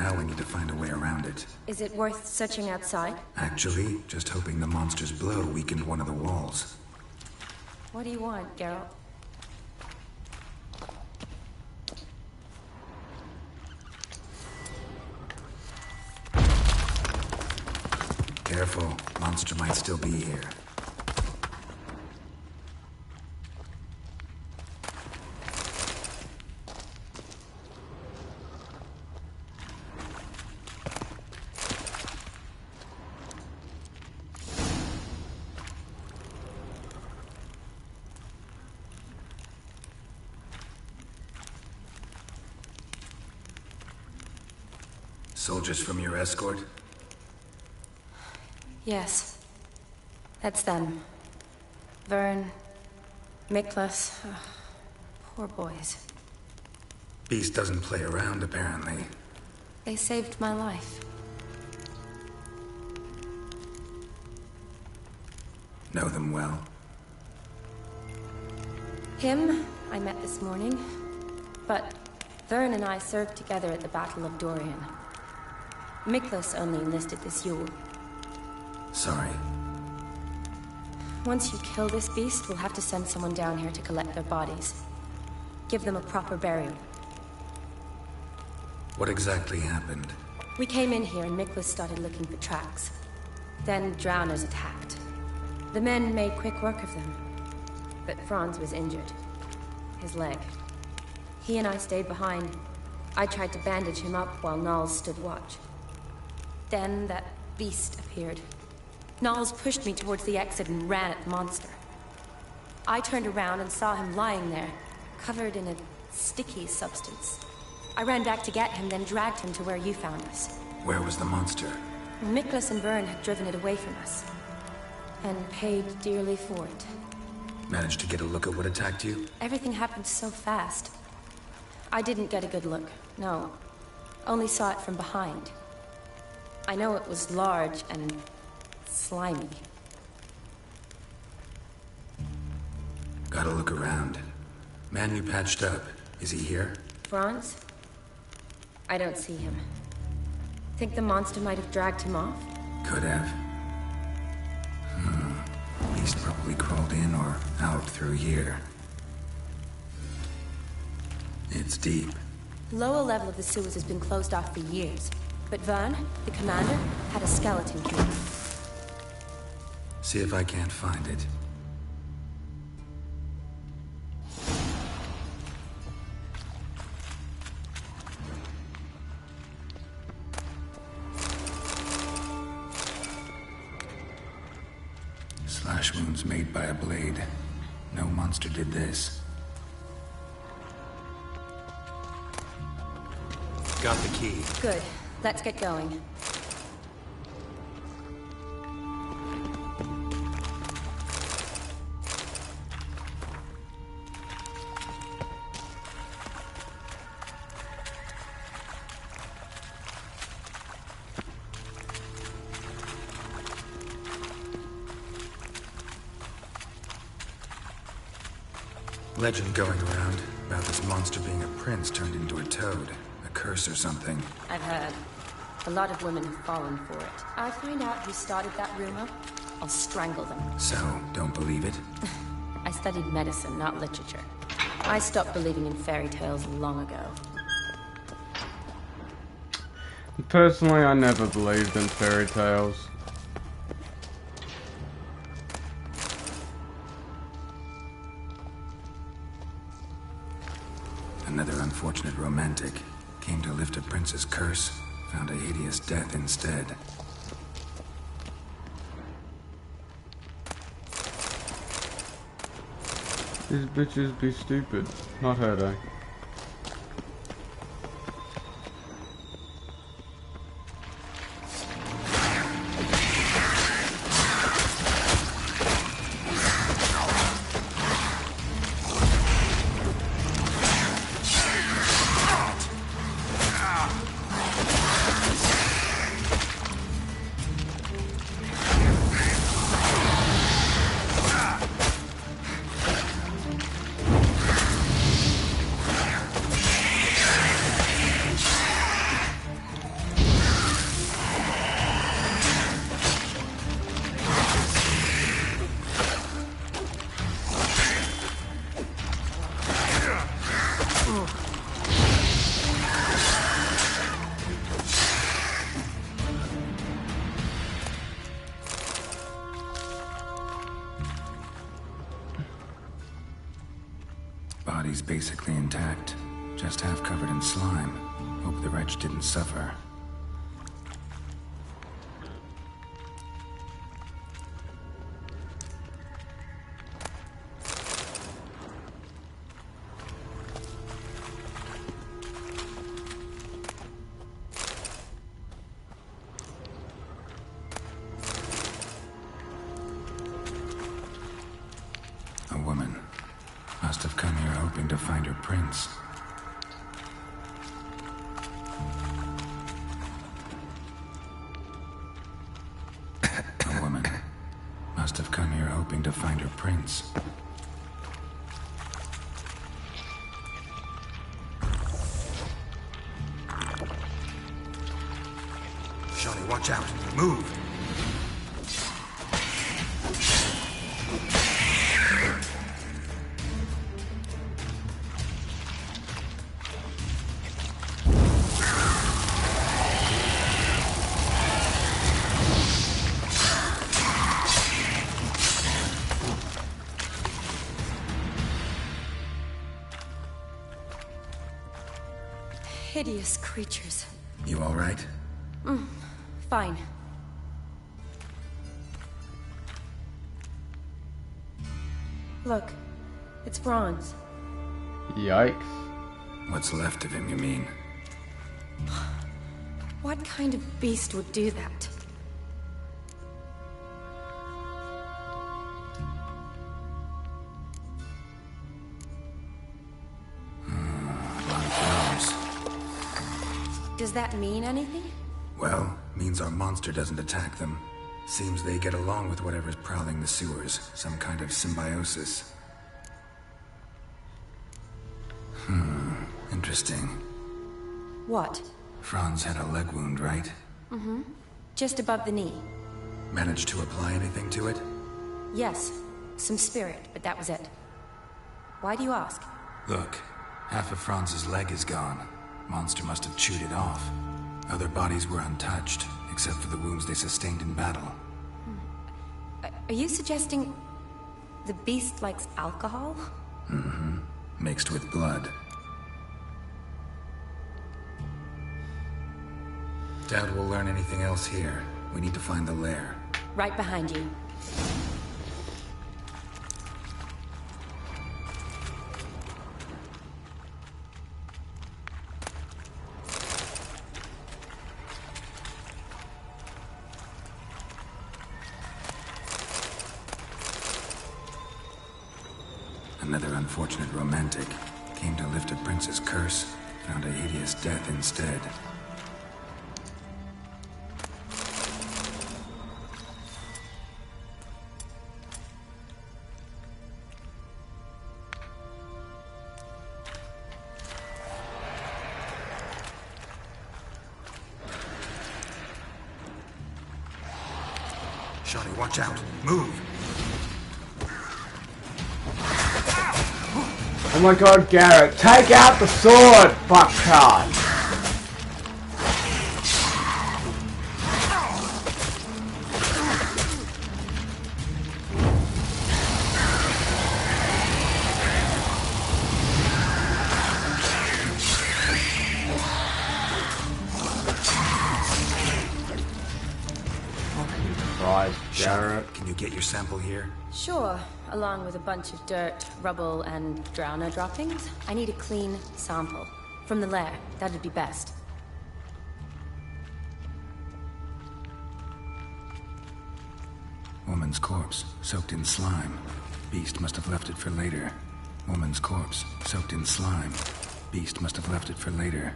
hell, we need to find a way around it. Is it worth searching outside? Actually, just hoping the monster's blow weakened one of the walls. What do you want, Geralt? Careful, monster might still be here. Soldiers from your escort? Yes. That's them. Vern, Miklas. Poor boys. Beast doesn't play around, apparently. They saved my life. Know them well? Him, I met this morning. But Vern and I served together at the Battle of Dorian. Miklas only enlisted this Yule. Sorry. Once you kill this beast, we'll have to send someone down here to collect their bodies. Give them a proper burial. What exactly happened? We came in here and Miklas started looking for tracks. Then drowners attacked. The men made quick work of them. But Franz was injured. His leg. He and I stayed behind. I tried to bandage him up while Nals stood watch. Then that beast appeared. Nals pushed me towards the exit and ran at the monster. I turned around and saw him lying there, covered in a sticky substance. I ran back to get him, then dragged him to where you found us. Where was the monster? Miklas and Vern had driven it away from us. And paid dearly for it. Managed to get a look at what attacked you? Everything happened so fast. I didn't get a good look, no. Only saw it from behind. I know it was large and slimy. Gotta look around. Man you patched up, is he here? Franz? I don't see him. Think the monster might have dragged him off? Could have. Beast probably crawled in or out through here. It's deep. The lower level of the sewers has been closed off for years. But Vern, the commander, had a skeleton here. See if I can't find it. Slash wounds made by a blade. No monster did this. Got the key. Good. Let's get going. Legend going around about this monster being a prince turned into a toad. A curse or something. I've heard. A lot of women have fallen for it. I find out who started that rumor, I'll strangle them. So, don't believe it? I studied medicine, not literature. I stopped believing in fairy tales long ago. Personally, I never believed in fairy tales. Another unfortunate romantic. Came to lift a prince's curse, found a hideous death instead. These bitches be stupid. Not her though. body's basically intact, just half covered in slime. Hope the wretch didn't suffer. A woman. Must have come here hoping to find her prince. A woman. Must have come here hoping to find her prince. Shawnee, watch out! Move! Hideous creatures. You all right? Fine. Look, it's Franz. Yikes. What's left of him, you mean? What kind of beast would do that? Does that mean anything? Well, means our monster doesn't attack them. Seems they get along with whatever's prowling the sewers. Some kind of symbiosis. Interesting. What? Franz had a leg wound, right? Just above the knee. Managed to apply anything to it? Yes, some spirit, but that was it. Why do you ask? Look, half of Franz's leg is gone. Monster must have chewed it off. Other bodies were untouched, except for the wounds they sustained in battle. Are you suggesting the beast likes alcohol? Mixed with blood. Doubt we'll learn anything else here. We need to find the lair. Right behind you. Another unfortunate romantic. Came to lift a prince's curse, found a hideous death instead. Shawnee, watch out! Move! Oh my god, Garrett, take out the sword, fucktard! Fucking Christ, Garrett. Can you get your sample here? Sure, along with a bunch of dirt, rubble, and drowner droppings. I need a clean sample. From the lair, that'd be best. Woman's corpse, soaked in slime. Beast must have left it for later. Woman's corpse, soaked in slime. Beast must have left it for later.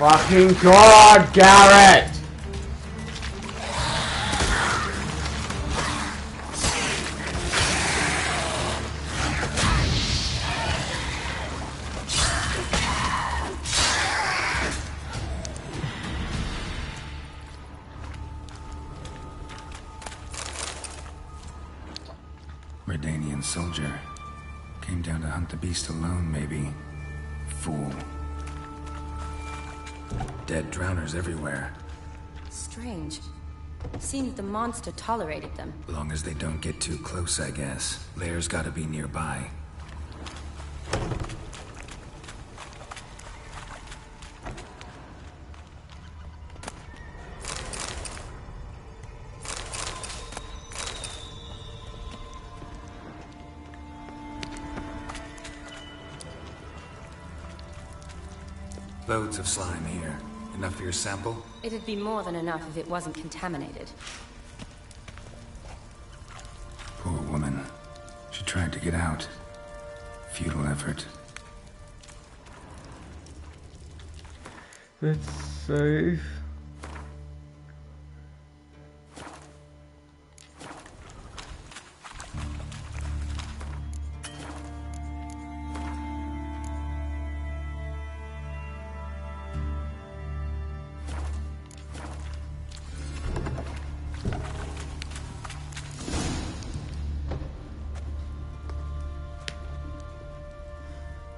Fucking god, Garrett! soldier. Came down to hunt the beast alone, maybe. Fool. Dead drowners everywhere. Strange. Seems the monster tolerated them. Long as they don't get too close, I guess. Lair's gotta be nearby. Loads of slime here. Enough for your sample? It'd be more than enough if it wasn't contaminated. Poor woman. She tried to get out. Futile effort. Let's save.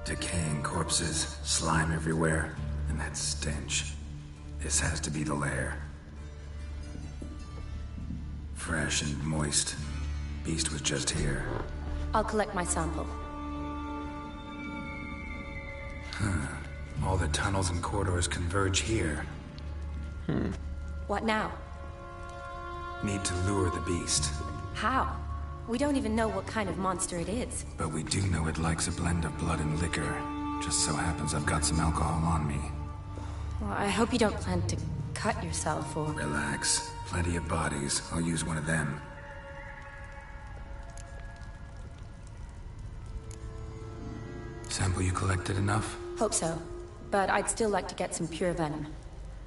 Decaying corpses, slime everywhere, and that stench. This has to be the lair. Fresh and moist. Beast was just here. I'll collect my sample. All the tunnels and corridors converge here. What now? Need to lure the beast. How? We don't even know what kind of monster it is. But we do know it likes a blend of blood and liquor. Just so happens I've got some alcohol on me. Well, I hope you don't plan to cut yourself or... Relax. Plenty of bodies. I'll use one of them. Sample you collected enough? Hope so. But I'd still like to get some pure venom.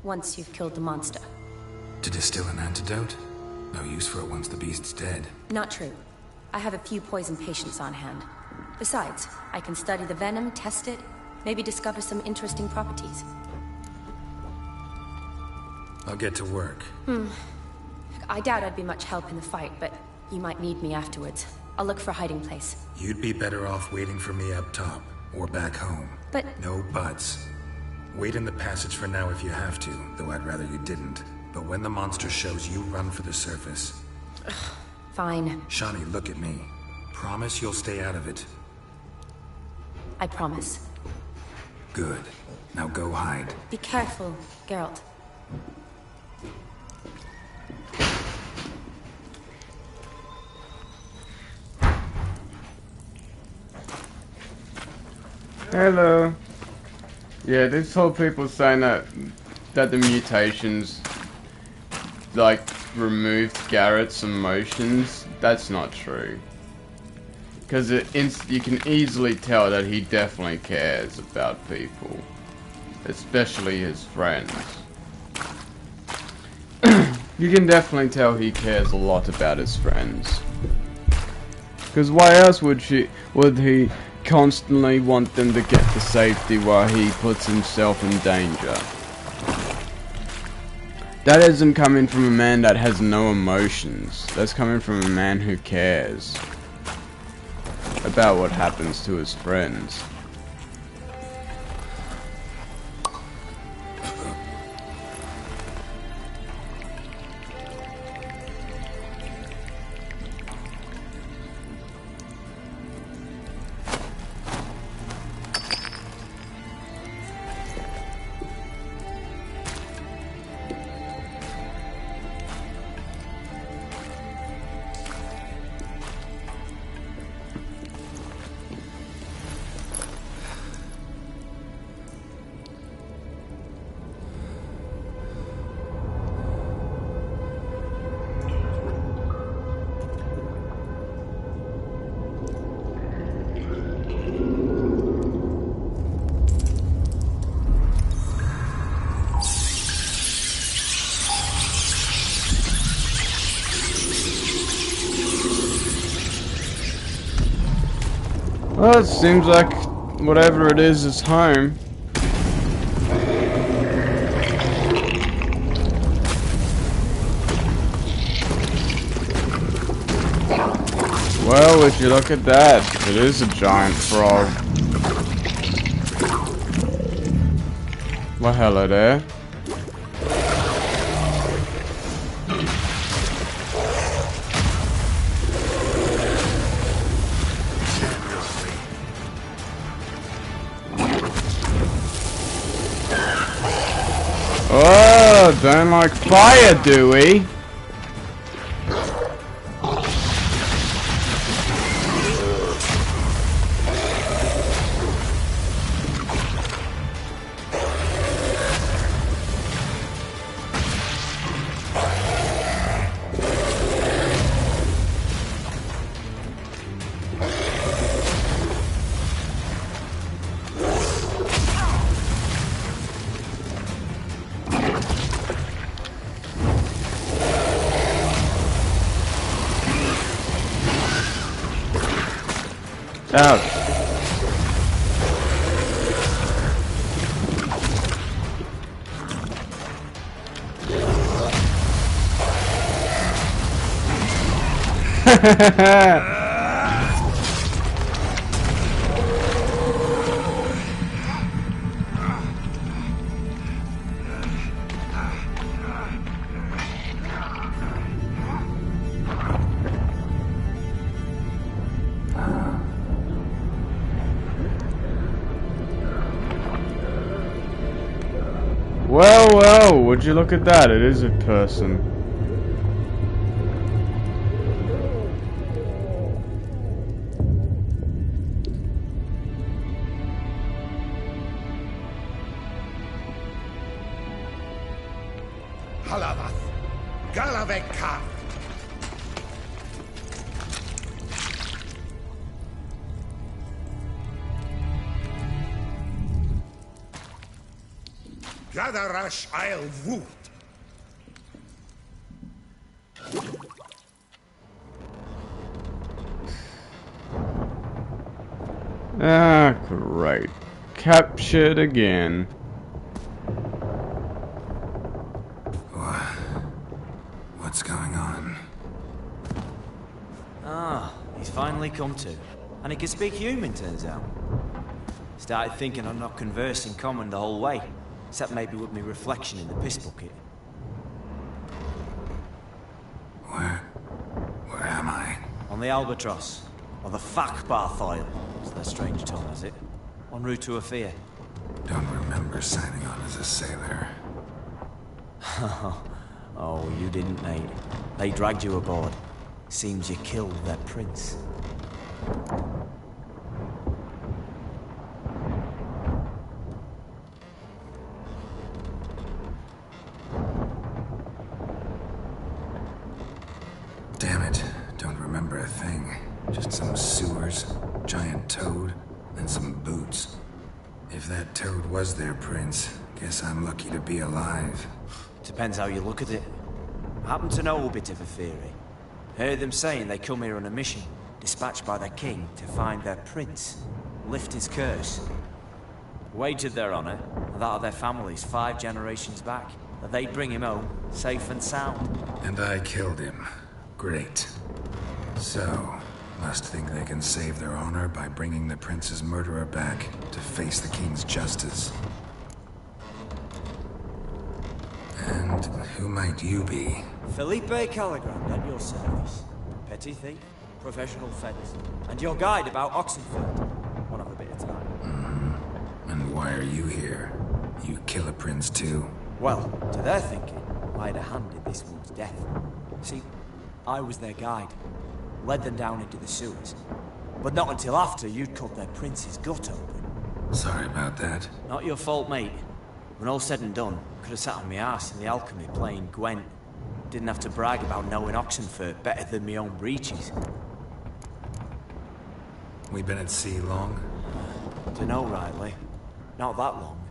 Once you've killed the monster. To distill an antidote? No use for it once the beast's dead. Not true. I have a few poison patients on hand. Besides, I can study the venom, test it, maybe discover some interesting properties. I'll get to work. I doubt I'd be much help in the fight, but you might need me afterwards. I'll look for a hiding place. You'd be better off waiting for me up top, or back home. But... No buts. Wait in the passage for now if you have to, though I'd rather you didn't. But when the monster shows, you run for the surface. Fine. Shani, look at me. Promise you'll stay out of it. I promise. Good. Now go hide. Be careful, Geralt. Hello. Yeah, this whole people saying that the mutations like removed Garrett's emotions. That's not true. Because you can easily tell that he definitely cares about people, especially his friends. You can definitely tell he cares a lot about his friends. Because why else would he constantly want them to get to safety while he puts himself in danger? That isn't coming from a man that has no emotions. That's coming from a man who cares about what happens to his friends. Well, it seems like whatever it is home. Well, would you look at that? It is a giant frog. Well, hello there. Oh, don't like fire, do we? Ouch. Well, would you look at that? It is a person. Halavath, Galavekar. Gadarash Isle Woot. Ah, great. Captured again. What's going on? Ah, he's finally come to. And he can speak human, turns out. Started thinking I'm not conversing common the whole way. Except maybe with me reflection in the piss bucket. Where am I? On the Albatross. Or the Fakbarth Isle, as their strange tongue has it. En route to Afir. Don't remember signing on as a sailor. Oh, you didn't, mate. They dragged you aboard. Seems you killed their prince. Damn it, don't remember a thing. Just some sewers, giant toad, and some boots. If that toad was their prince, guess I'm lucky to be alive. Depends how you look at it. I happen to know a bit of a theory. Heard them saying they come here on a mission, dispatched by their king to find their prince, lift his curse. Wagered their honor, and that of their families 5 generations back, that they'd bring him home, safe and sound. And I killed him. Great. So, must think they can save their honor by bringing the prince's murderer back to face the king's justice. And who might you be? Felipe Caligrand at your service. Petty thief, professional fence, and your guide about Oxenford. One of a bit of time. And why are you here? You kill a prince too? Well, to their thinking, I had a hand in this one's death. See, I was their guide. Led them down into the sewers. But not until after you'd cut their prince's gut open. Sorry about that. Not your fault, mate. When all said and done, could have sat on my arse in the alchemy playing Gwent. Didn't have to brag about knowing Oxenford better than my own breeches. We been at sea long? Dunno rightly. Not that long.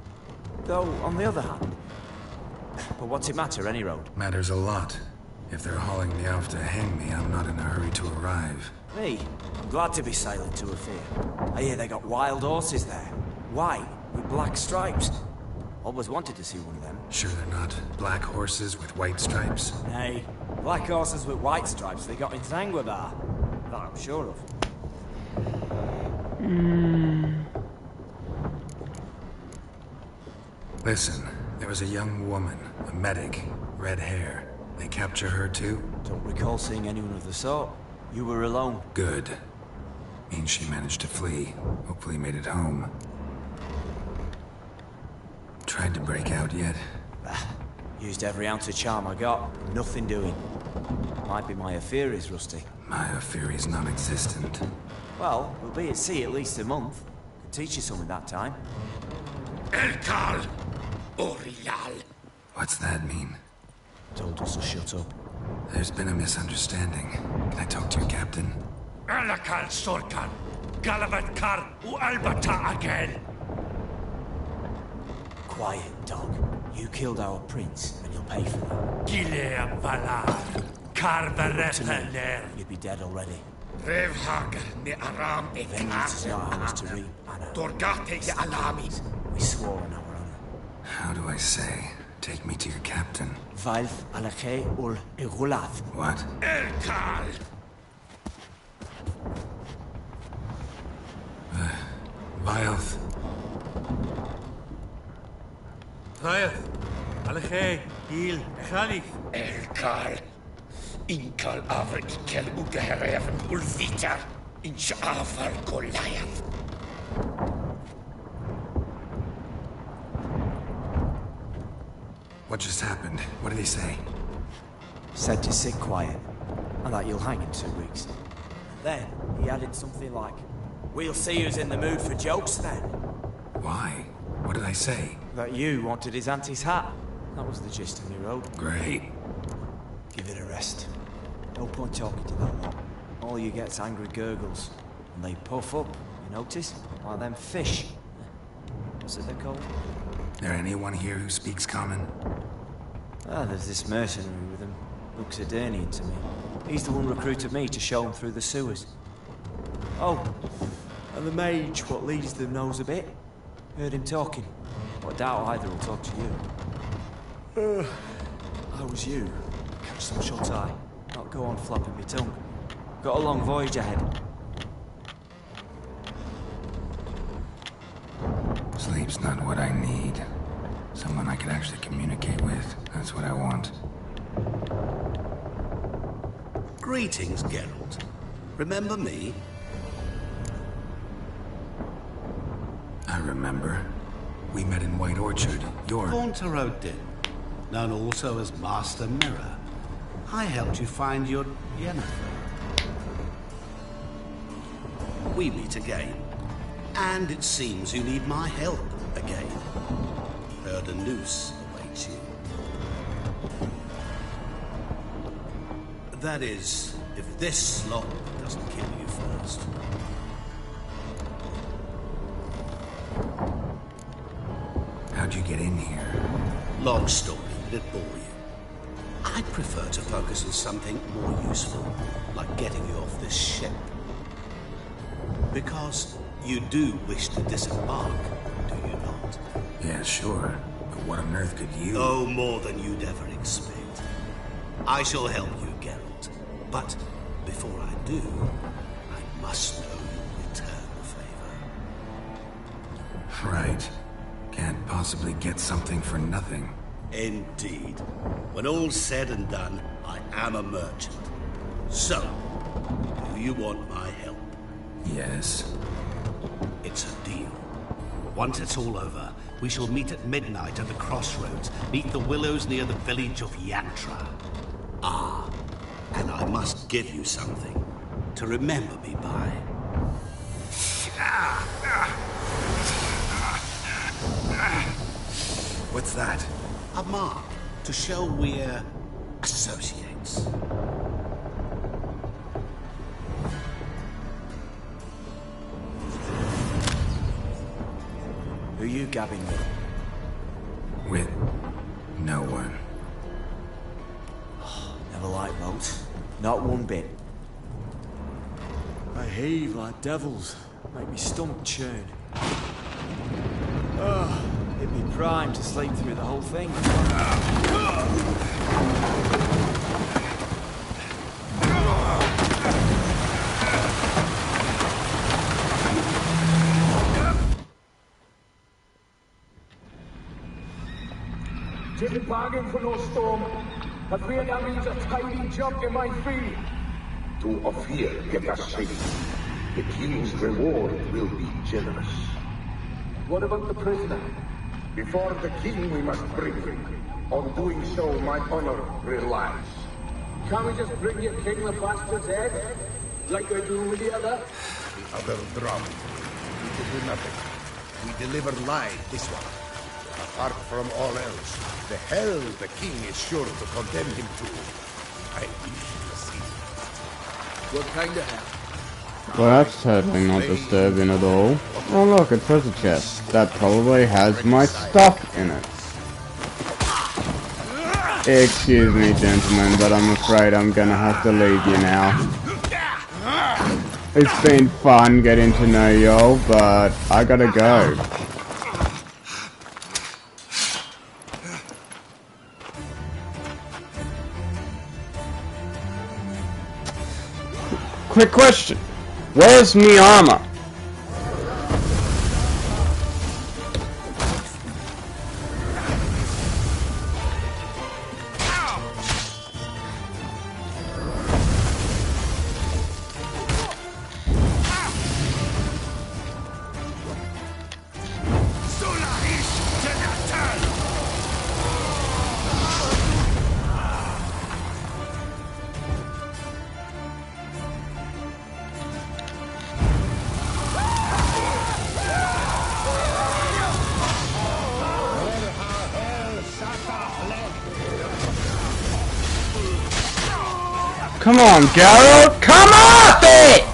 Though, on the other hand... But what's it matter, any road? Matters a lot. If they're hauling me off to hang me, I'm not in a hurry to arrive. Me? I'm glad to be sailing to Afir. I hear they got wild horses there. White, with black stripes. Always wanted to see one of them. Sure they're not black horses with white stripes? Nay, black horses with white stripes they got in Zangwabar. That I'm sure of. Listen, there was a young woman, a medic, red hair. They capture her too? Don't recall seeing anyone of the sort. You were alone. Good. Means she managed to flee. Hopefully made it home. Tried to break out yet? Used every ounce of charm I got. Nothing doing. Might be my Aetheri's rusty. My Fury's non-existent. Well, we'll be at sea at least a month. Could teach you something that time. Elkal Orial. What's that mean? Told us to shut up. There's been a misunderstanding. Can I talk to your captain? Alakal Sorkan. Galavat Kar U Albata again. Quiet, dog. You killed our prince, and you'll pay for it. Gileam Valar. Karvarepeler. You'd be dead already. Revhag ne Aram Vengeance is not ours to reap, Anna. Dorgate Alami. We swore on our honor. How do I say? Take me to your captain. Valf alache ul igulath. What? Elkal. Vilth. Rayth, Alche, Il, Khalif. Elkal. Inkal Aver Ikel Ugeherev Ulvitar. Insha'afar Goliath. What just happened? What did he say? Said to sit quiet, and that you'll hang in 2 weeks. Then he added something like, "We'll see who's in the mood for jokes then." Why? What did I say? That you wanted his auntie's hat. That was the gist of me road. Great. Give it a rest. No point talking to that lot. All you get's angry gurgles. And they puff up, you notice? Like them fish. What's it they're called? There anyone here who speaks common? There's this mercenary with him. Looks Aedirnian to me. He's the one recruited me to show him through the sewers. Oh, and the mage what leads them knows a bit. Heard him talking. But I doubt either will talk to you. How was you? Catch some shut-eye. Not go on flapping my tongue. Got a long voyage ahead. Sleep's not what I need. Someone I could actually communicate with. That's what I want. Greetings, Geralt. Remember me? I remember. We met in White Orchard. You're... Haunter Odin, known also as Master Mirror. I helped you find your Yennefer. We meet again. And it seems you need my help again. Heard a noose awaits you. That is, if this slop doesn't kill you first. How'd you get in here? Long story, but it bore you. I'd prefer to focus on something more useful, like getting you off this ship. Because you do wish to disembark, do you not? Yeah, sure. But what on earth could you... Oh, more than you'd ever expect. I shall help you, Geralt. But before I do, I must know you return the favor. Right. Can't possibly get something for nothing. Indeed. When all's said and done, I am a merchant. So, do you want my help? Yes. It's a deal. Once it's all over, we shall meet at midnight at the crossroads, neath the willows near the village of Yantra. Ah, and I must give you something to remember me by. What's that? A mark to show we're associates. Who you gabbing with? With no one. Never liked boats. Not one bit. They heave like devils. Make me stomach churn. It'd be prime to sleep through the whole thing. Didn't bargain for no storm. A fear that means a tiny jump in my fee. To Ophir get us safe. The king's reward will be generous. What about the prisoner? Before the king we must bring him. On doing so, my honor relies. Can't we just bring your king the bastard's head? Like I do with the other? The other drum. We can do nothing. We deliver live this one. Apart from all else, the hell the king is sure to condemn him to. I shall see. What kind of hell? Well, that's totally not disturbing at all. Oh look, a treasure chest. That probably has my stuff in it. Excuse me, gentlemen, but I'm afraid I'm gonna have to leave you now. It's been fun getting to know y'all, but I gotta go. Quick question. Where's me armor? Come on, Geralt! Come off it!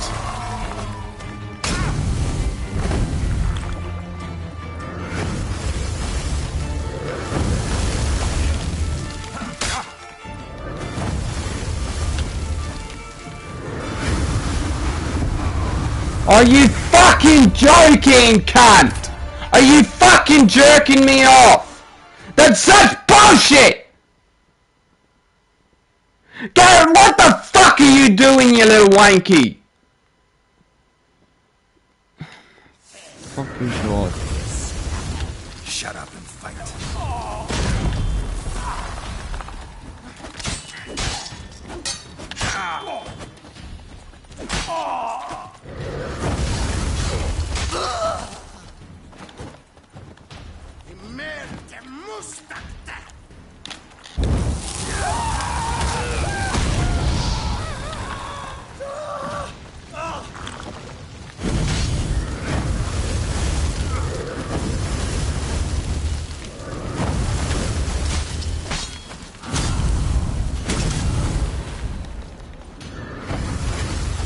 Are you fucking joking, cunt? Are you fucking jerking me off? That's such bullshit! Garrett, what the fuck are you doing, you little wanky? Fucking god. Shut up and fight.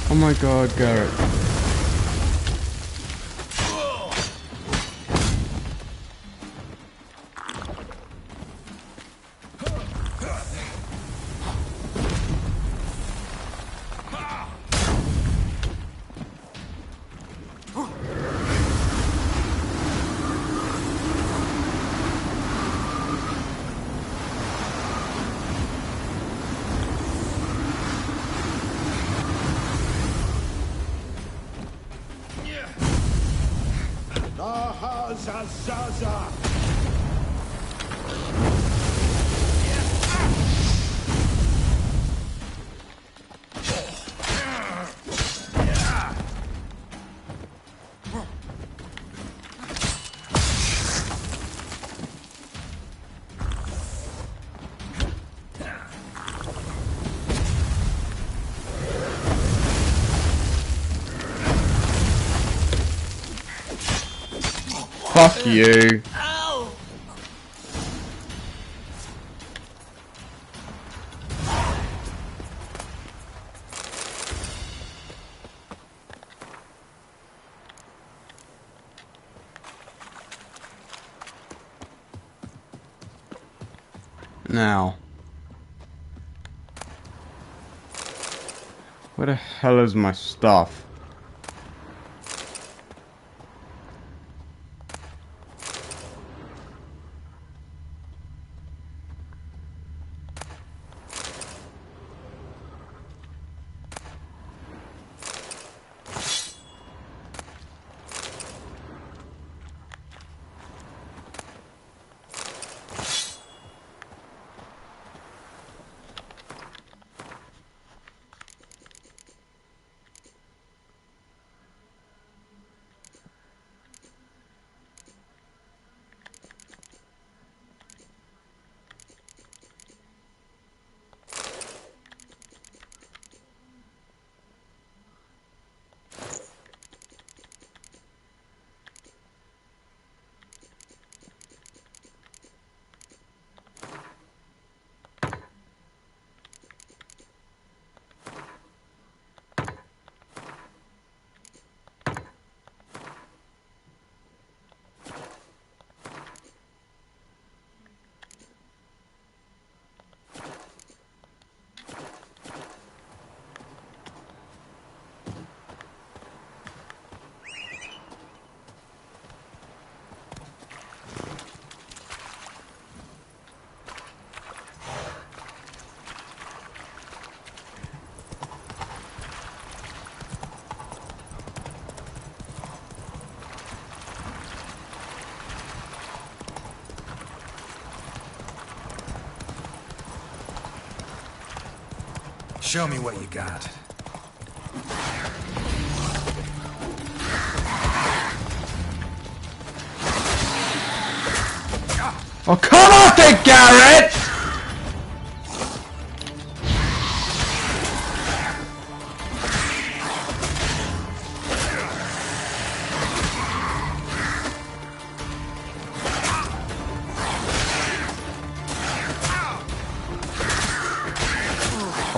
Oh my god, Garrett. Zaza! Fuck you. Ow! Now. Where the hell is my stuff? Show me what you got. Oh, come off it, Garrett!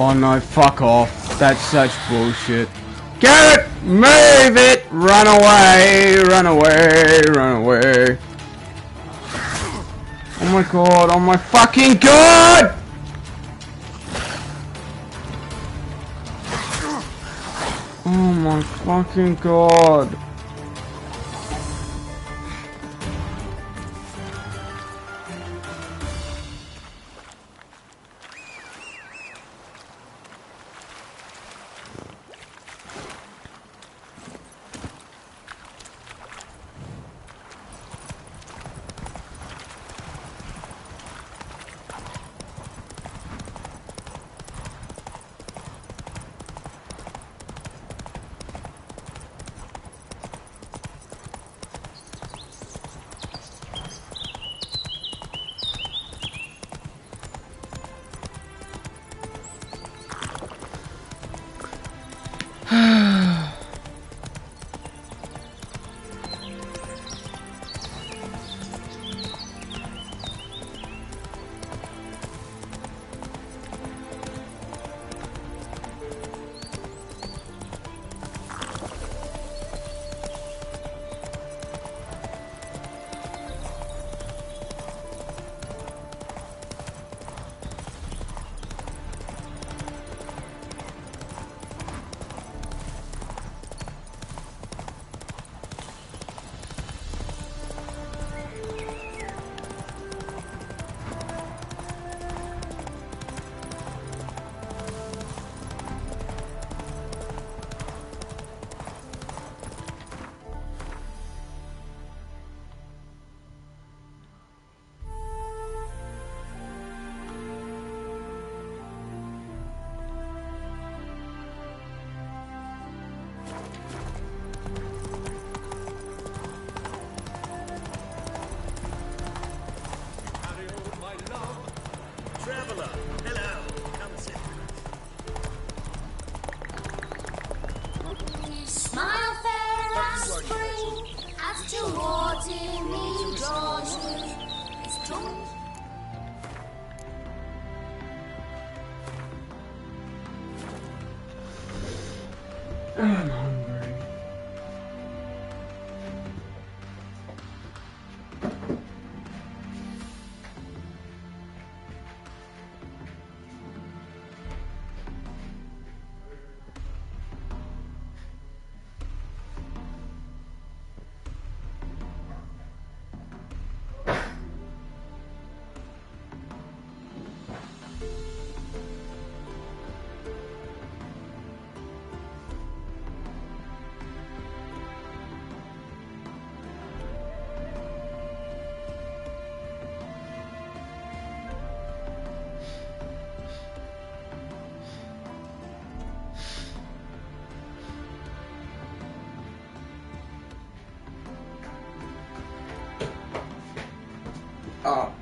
Oh no, fuck off. That's such bullshit. Garrett, move it! Run away, run away, run away. Oh my god, oh my fucking god! Oh my fucking god. Smile fair as spring, as towards me draws you. It's true. I'm hungry. Oh.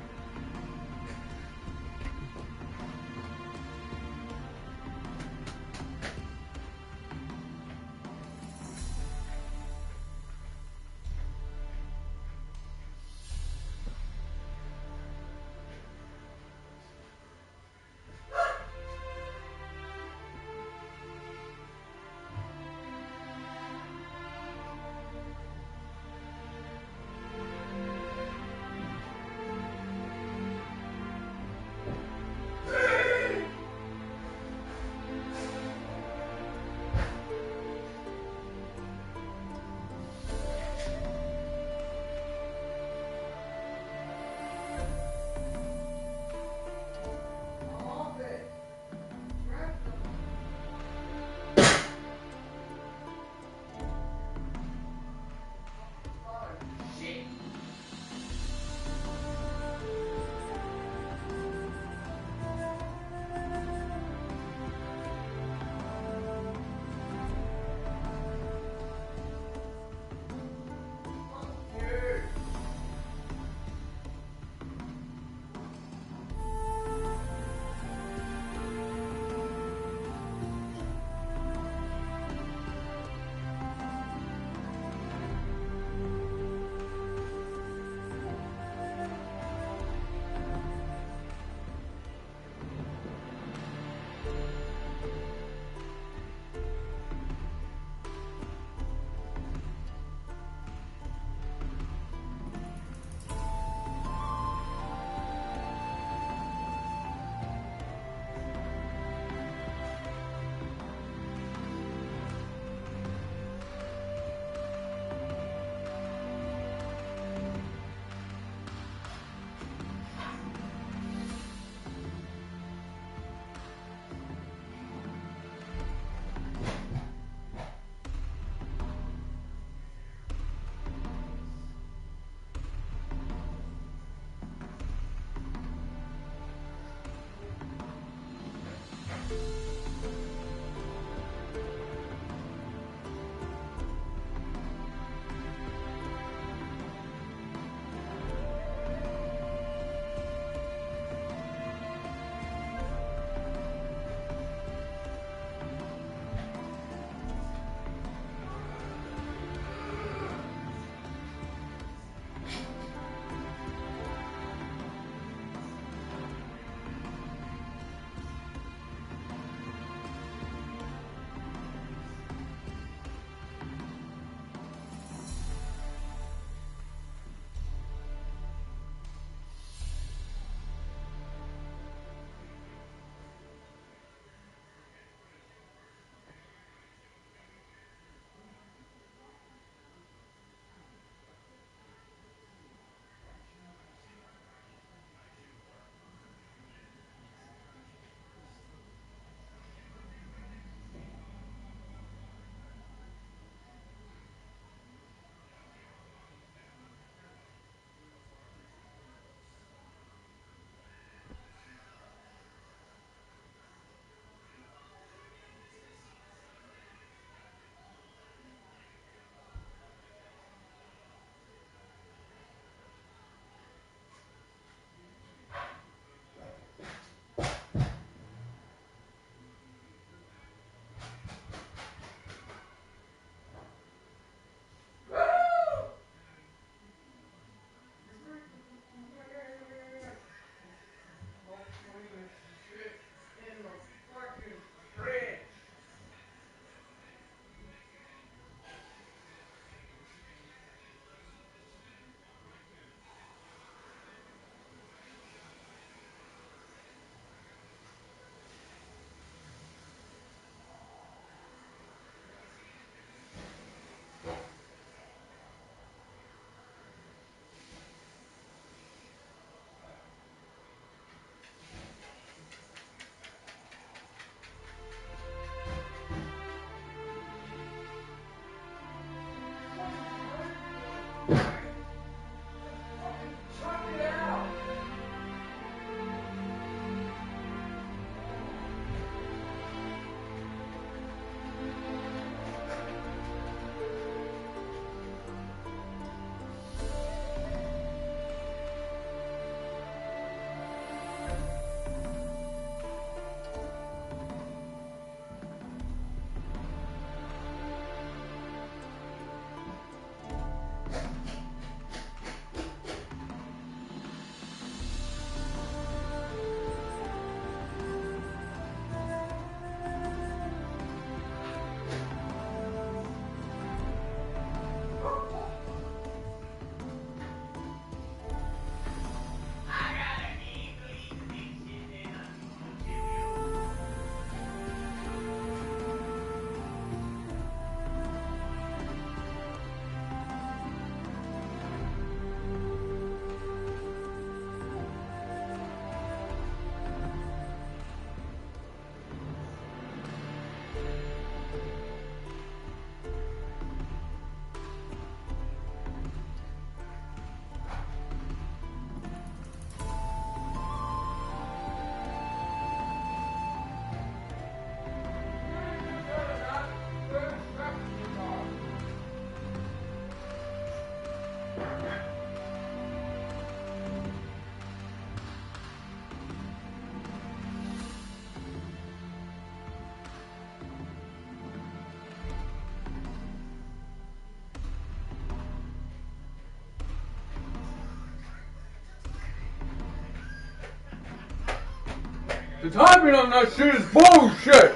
The timing on that shit is bullshit!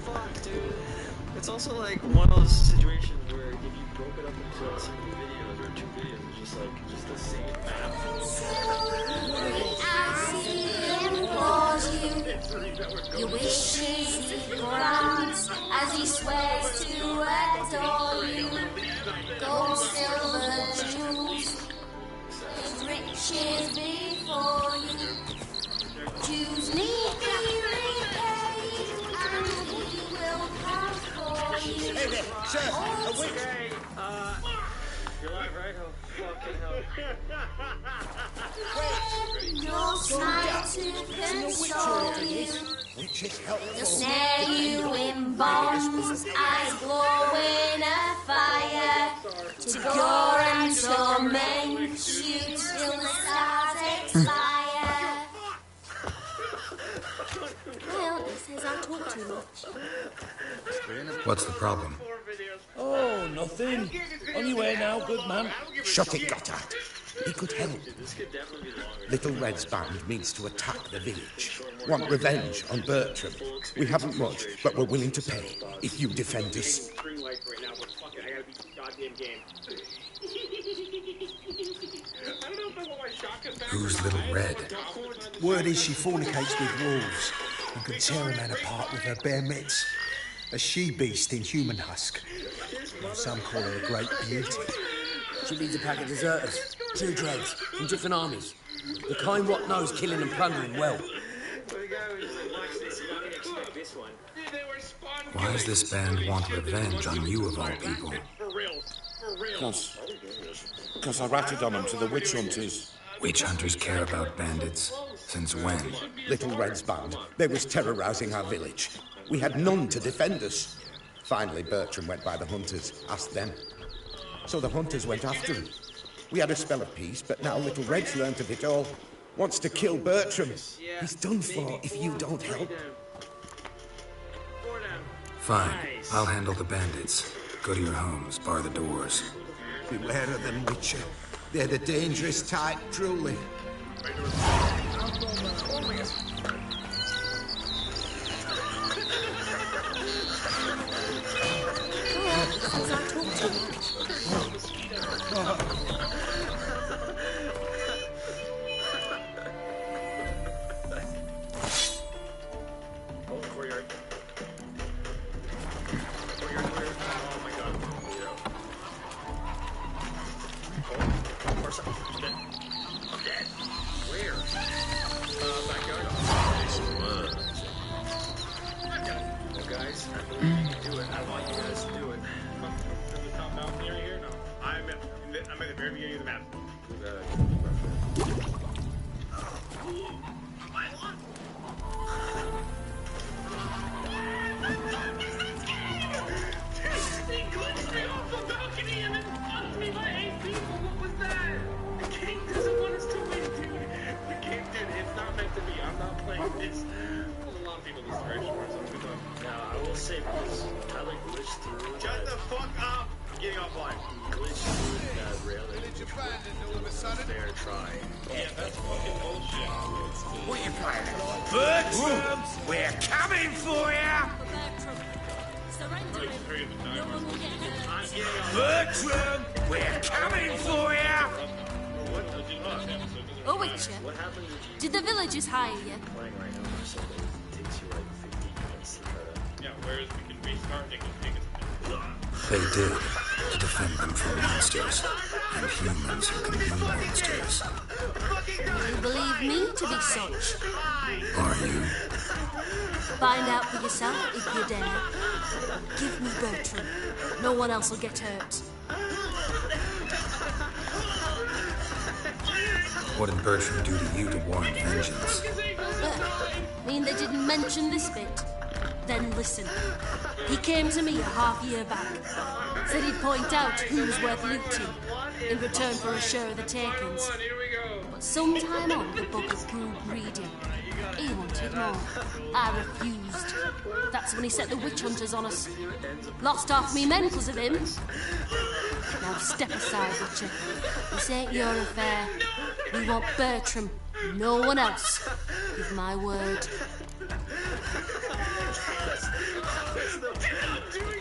Fuck, dude. It's also like one of those situations where if you broke it up into a single videos or 2 videos, it's just the same map. Your wishes he grants as he swears to adore you. Gold, silver, jewels, his riches before you. Jews need be repaid, and he will come for you. Hey there, sir, a witch! Okay, you're live, right? Oh, fucking hell. No smile to console you. Witches helpful. They'll snare you in bonds, eyes glowing a fire, to gore and torment you till the stars expire. Well, he says I talk too much. What's the problem? Oh, nothing. On your way now, good man. Shut it, Goddard. He could help. Little Red's band means to attack the village. Want revenge on Bertram. We haven't much, but we're willing to pay if you defend us. Who's Little Red? Word is she fornicates with wolves and can tear a man apart with her bare mitts. A she-beast in human husk. Some call her a great beauty. She leads a pack of deserters, true dreads, from different armies. The kind what knows killing and plundering well. Why does this band want revenge on you of all people? Because I ratted on them to the witch hunters. Witch hunters care about bandits? Since when? Little Red's band, they was terrorizing our village. We had none to defend us. Finally, Bertram went by the hunters, asked them. So the hunters went after him. We had a spell of peace, but now Little Red's learnt of it all. Wants to kill Bertram. He's done for if you don't help. Fine, I'll handle the bandits. Go to your homes, bar the doors. Beware of them, Witcher. They're the dangerous type, truly. Bertram, we're coming for ya! Bertram, we're coming for ya! Oh, Witcher, did the villagers hire you? They did, to defend them from monsters, and humans who can be monsters. You believe me to be such? Are you? Find out for yourself if you dare. Give me Bertram. No one else will get hurt. What did Bertram do to you to warrant vengeance? Mean they didn't mention this bit? Then listen. He came to me a half-year back. Said he'd point out who's worth looting in return for a share of the takings. But sometime on, the bugger grew greedy. He wanted more. I refused. That's when he set the witch hunters on us. Lost half me men because of him. Now step aside, Witcher. This ain't your affair. We want Bertram. No one else. Give my word.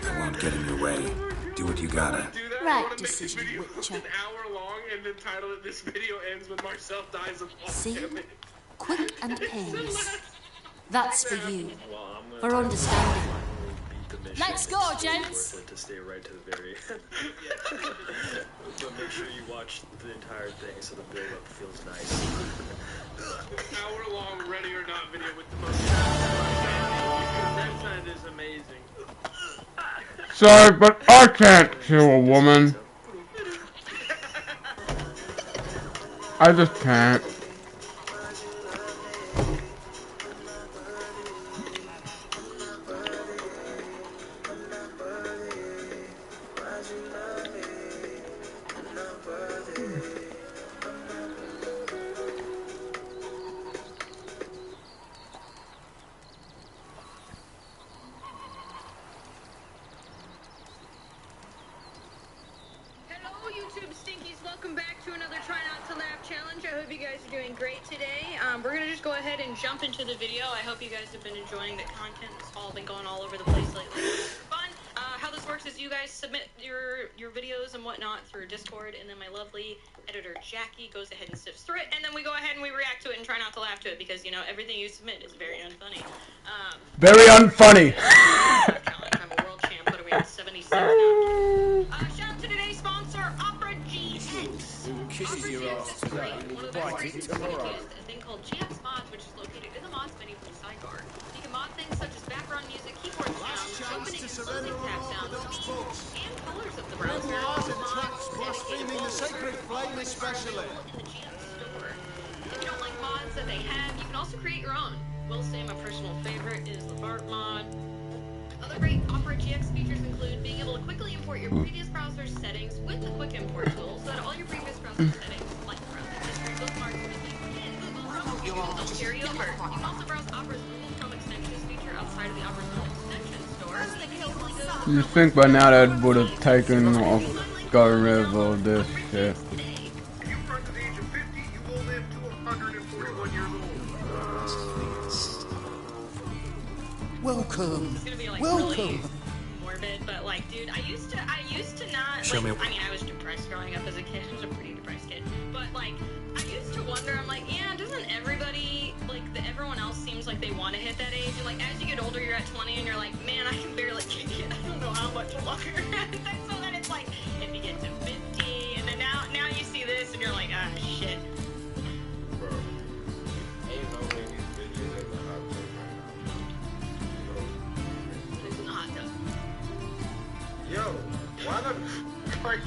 I won't get in your way. Do what you gotta. Right decision, Witcher. An hour long and the title of this video ends when Marcel dies of fall See? damage. Quick and painless. That's for you. For understanding. Let's go, gents! To stay right to the very end. But make sure you watch the entire thing so the build-up feels nice. Hour-long ready or not video with the most. That sound is amazing. Sorry, but I can't kill a woman. I just can't. Welcome back to another Try Not to Laugh challenge. I hope you guys are doing great today. We're going to just go ahead and jump into the video. I hope you guys have been enjoying the content. It's all been going all over the place lately. Fun. How this works is you guys submit your videos and whatnot through Discord, and then my lovely editor Jackie goes ahead and sifts through it, and then we go ahead and we react to it and try not to laugh to it because, you know, everything you submit is very unfunny. Very unfunny. I'm a world champ. What are we at? 76 now. Shout out to today's sponsor, Opera GX. Kisses your ass today, One of the best reasons to use a thing called GX Mods, which is located in the Mods menu from the sidebar. You can mod things such as background music, keyboard sounds, opening and closing tab sounds, and colors of the browser. Blaspheming the sacred flame especially. In the GX store. If you don't like mods that they have, you can also create your own. Will say my personal favorite is the Bart mod. Other great Opera GX features include being able to quickly import your previous browser's settings with the quick import tool, so that all your previous browser settings, like browsing history, bookmarks, and Google Chrome, will carry over. You can also browse Opera's Google Chrome extensions feature outside of the Opera's Chrome extension store. So you can easily go You think by now that would have taken off, gotten rid of all this shit. Welcome. It's gonna be like Welcome. really morbid, but like, dude, I used to not. Show like, me. I mean, I was depressed growing up as a kid. I was a pretty depressed kid, but like, I used to wonder. I'm like, yeah, doesn't everybody everyone else seems like they want to hit that age? And like, as you get older, you're at 20, and you're like, man, I can barely kick it. I don't know how much longer. So then it's like, if you get to 50, and then now you see this, and you're like, ah, shit. Yo, why the fuck?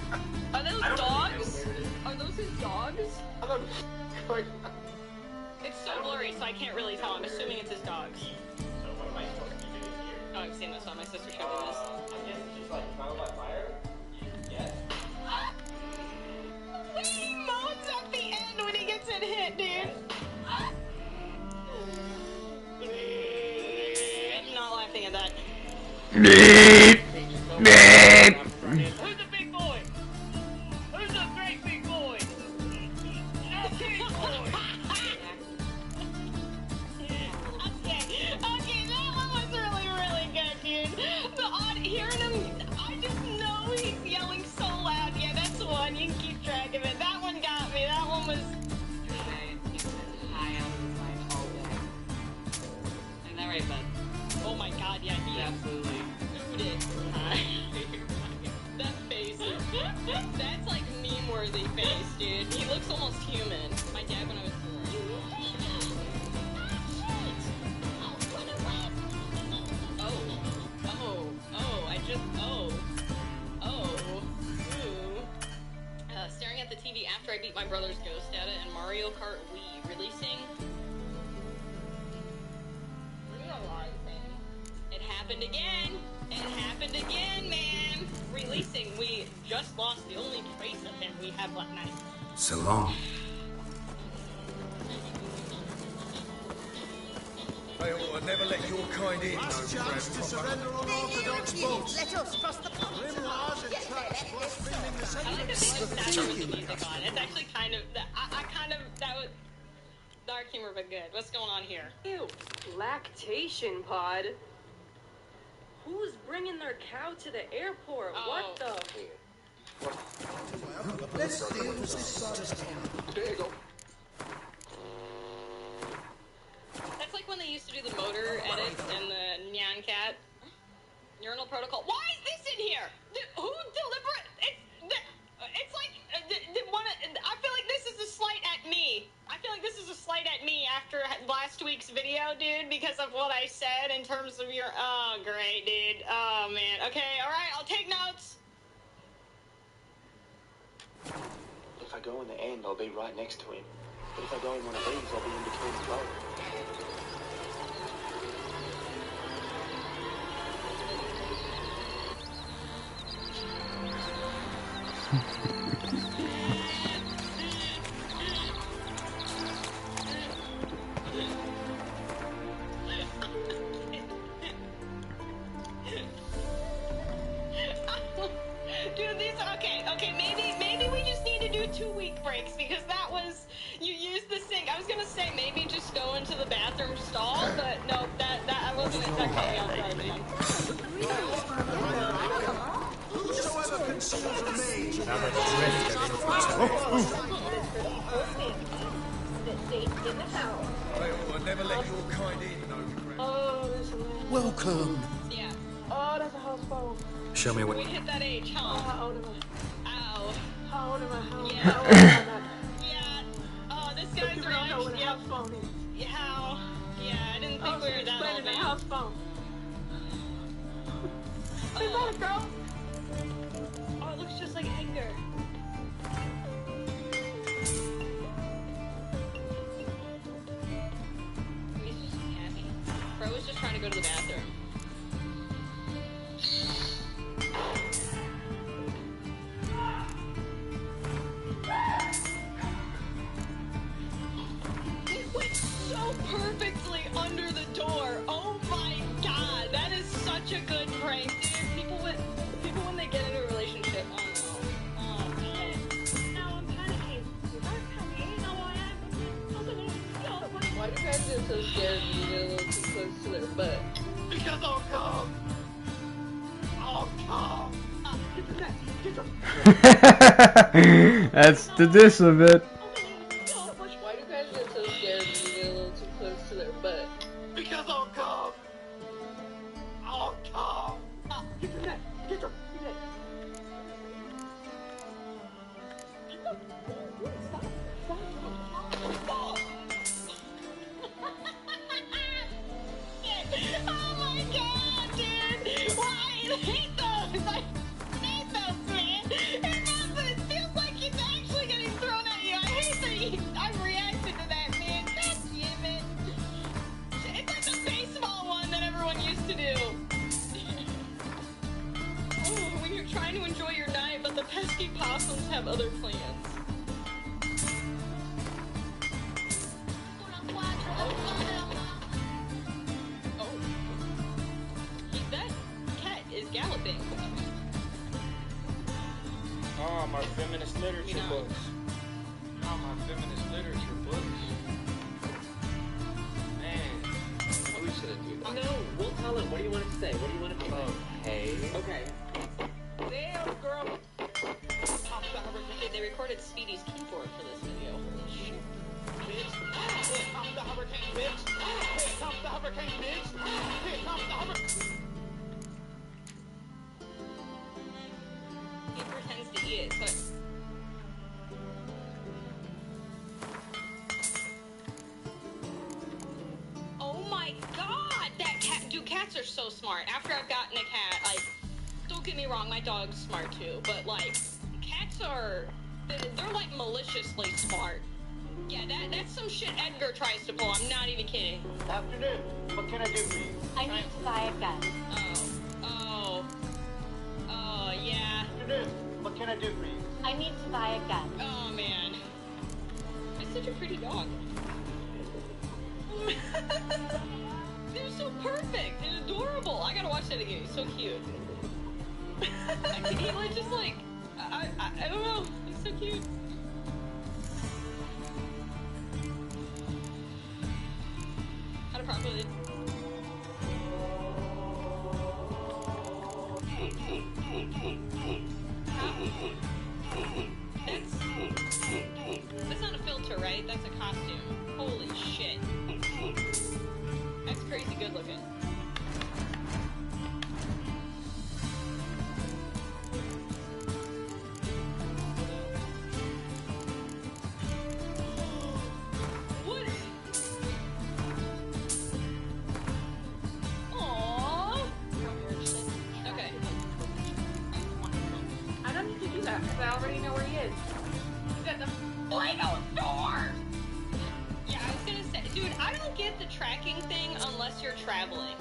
Are those dogs? Are those his dogs? It's so blurry, so I can't really tell. I'm assuming it's his dogs. Oh, I've seen this one. My sister showed me this. She's like, found by fire? Yes. He moans at the end when he gets it hit, dude. I'm not laughing at that. Who's the big boy? Who's the great big boy? Okay, that one was really, really good, dude. Hearing him, I just know he's yelling so loud. Yeah, that's the one. You can keep track of it. That one got me. That one was. Isn't that right, bud? Oh my god, yeah, he absolutely sued it. That face. That's like meme-worthy face, dude. He looks almost human. My dad when I was staring at the TV after I beat my brother's ghost at it, and Mario Kart Wii releasing. Realizing it happened again. It happened again, man. Releasing. We just lost the only trace of him we have left night. So long. I will never let your kind in. Last chance to surrender unorthodox bolts. Let us cross the pond. Grimoires and traps blaspheming the I like sacred that they just started with the music on. It's actually kind of that. I kind of that was. Dark humor, but good. What's going on here? Ew. Lactation pod? Who's bringing their cow to the airport? What the? Let's deal with this. There you go. That's like when they used to do the motor edits in the Nyan Cat. Urinal protocol. Why is this in here? Who deliberate? It's like I feel like this is a slight at me. I feel like this is a slight at me after last week's video, dude, because of what I said in terms of your. Oh, great, dude. Oh man. Okay. All right. I'll take notes. If I go in the end, I'll be right next to him. But if I go in one of these, I'll be in between the both. Dude, these okay, maybe we just need to do 2-week breaks because that was you used the sink. I was gonna say maybe just go into the bathroom stall, but no, that I wasn't exactly on Friday. Whosoever conceals a mage. I'll never let your kind in, no. Oh, there's a man. Welcome. Yeah. Oh, that's a house phone. Show me what. We hit that age, huh? How old am I? Ow. How old am I? Yeah. How old am I? Yeah. Oh, this guy's You don't know what a house phone is. Yeah. How? Yeah, I didn't think we were that old. A house phone. Is that a girl? Oh, it looks just like Edgar. He's just happy. Bro was just trying to go to the bathroom. It went so perfectly under the door. Oh my god, that is such a good prank, dude. People when they get into a relationship, oh no. Oh man. Now I'm panicking. I'm panicking. You know why I'm? Why do you guys get so scared when you get a little too close to their butt? Because I'll come. I'll come. That's the diss of it. Why do you guys get so scared when you get a little too close to their butt? Because I'll come. I'll come. Get your neck. Get your neck. Oh my god, dude! Why? I hate those! I hate those, man! It feels like it's actually getting thrown at you. I hate that I reacted to that, man. God damn it. It's like the baseball one that everyone used to do. Oh, when you're trying to enjoy your night, but the pesky possums have other plans. That cat is galloping. Oh, my feminist literature books. Oh, my feminist literature books. Man, we shouldn't do that. No, we'll tell him. What do you want to say? What do you want to say? Okay. Okay. Damn, girl. They recorded Speedy's keyboard for this video. Holy shit. Bitch. Here comes the hurricane, bitch. Here comes the hurricane, bitch. Here comes the hurricane. He pretends to eat it, but... Oh my god! That cat... Dude, cats are so smart. After I've gotten a cat, like... Don't get me wrong, my dog's smart too, but like... Cats are... They're like maliciously smart. Yeah, that's some shit Edgar tries to pull. I'm not even kidding. Afternoon. What can I do for you? I need to buy a gun. Oh, yeah. Afternoon. What can I do for you? I need to buy a gun. Oh, man. It's such a pretty dog. They're so perfect and adorable. I gotta watch that again. He's so cute. He like just like... I don't know. He's so cute. where he is. He's at the Play-Doh store! Yeah, I was gonna say, dude, I don't get the tracking thing unless you're traveling.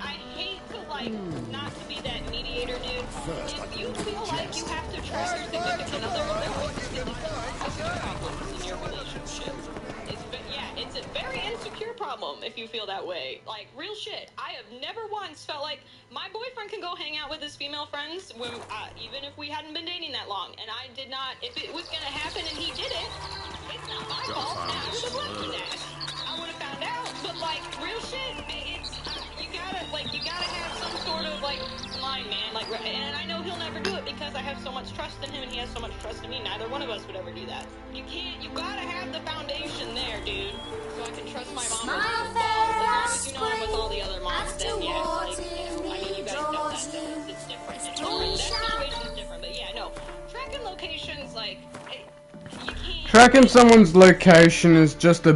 I hate to, like, not to be that mediator, dude. If you feel like you have to track your significant other, there are significant problems in your relationship. It's a very insecure problem if you feel that way. Like, real shit. I have never once felt like my boyfriend can go hang out with his female friends when, even if we hadn't been dating that long. And I did not, if it was gonna happen and he did it, it's not my fault. I would have left his ass. I would have found out. But, like, real shit, it's, you gotta have some sort of, like, line, man. Like, and I know he'll never do it because I have so much trust in him and he has so much trust in me. Neither one of us would ever do that. You gotta have the foundation there, dude. So I can trust my mom with the ball. As long as you know I'm with all the other moms, then yes, like, I mean, you guys know that, though. It's different. That situation's different, but yeah, no. Tracking locations, like, you can't... Tracking someone's location is just a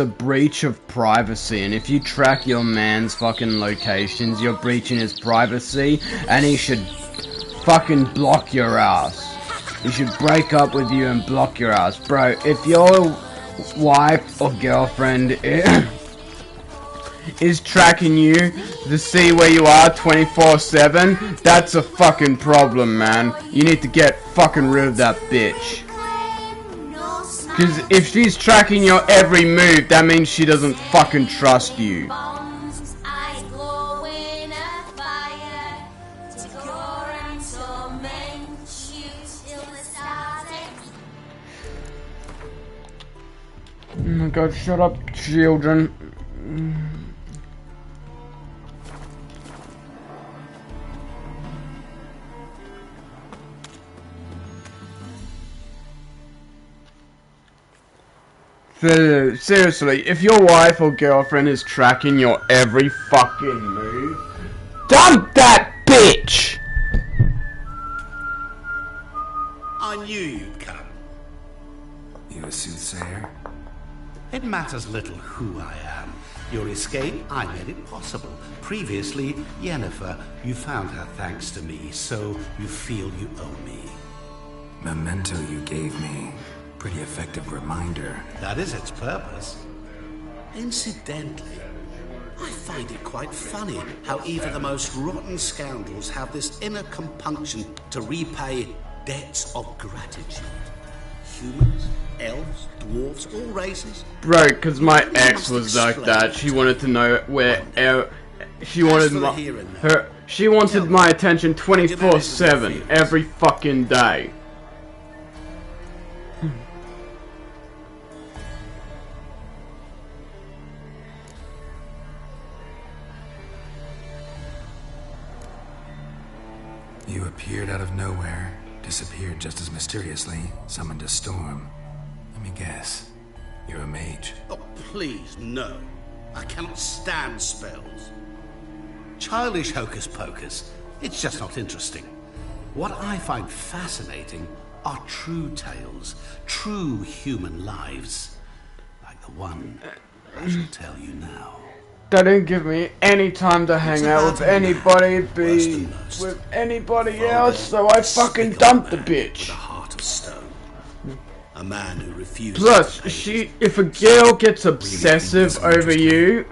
breach of privacy, and if you track your man's fucking locations, you're breaching his privacy, and he should fucking block your ass. He should break up with you and block your ass. Bro, if your wife or girlfriend is tracking you to see where you are 24/7, that's a fucking problem, man. You need to get fucking rid of that bitch. Because if she's tracking your every move, that means she doesn't fucking trust you. Oh my god, shut up, children. Seriously, if your wife or girlfriend is tracking your every fucking move, dump that bitch! I knew you'd come. You a soothsayer? It matters little who I am. Your escape, I made it possible. Previously, Yennefer, you found her thanks to me, so you feel you owe me. Memento you gave me. Pretty effective reminder. That is its purpose. Incidentally, I find it quite funny how even the most rotten scoundrels have this inner compunction to repay debts of gratitude. Humans, elves, dwarves, all races. Bro, because my ex was like that. She wanted to know where she wanted she wanted my attention 24/7 every fucking day. You appeared out of nowhere, disappeared just as mysteriously, summoned a storm. Let me guess. You're a mage. Oh, please, no. I cannot stand spells. Childish hocus pocus. It's just not interesting. What I find fascinating are true tales, true human lives. Like the one I shall tell you now. They didn't give me any time to hang out with anybody, be with anybody else, so I fucking dumped the bitch. A heart of stone. A man who refuses. Plus, if a girl gets obsessive over you,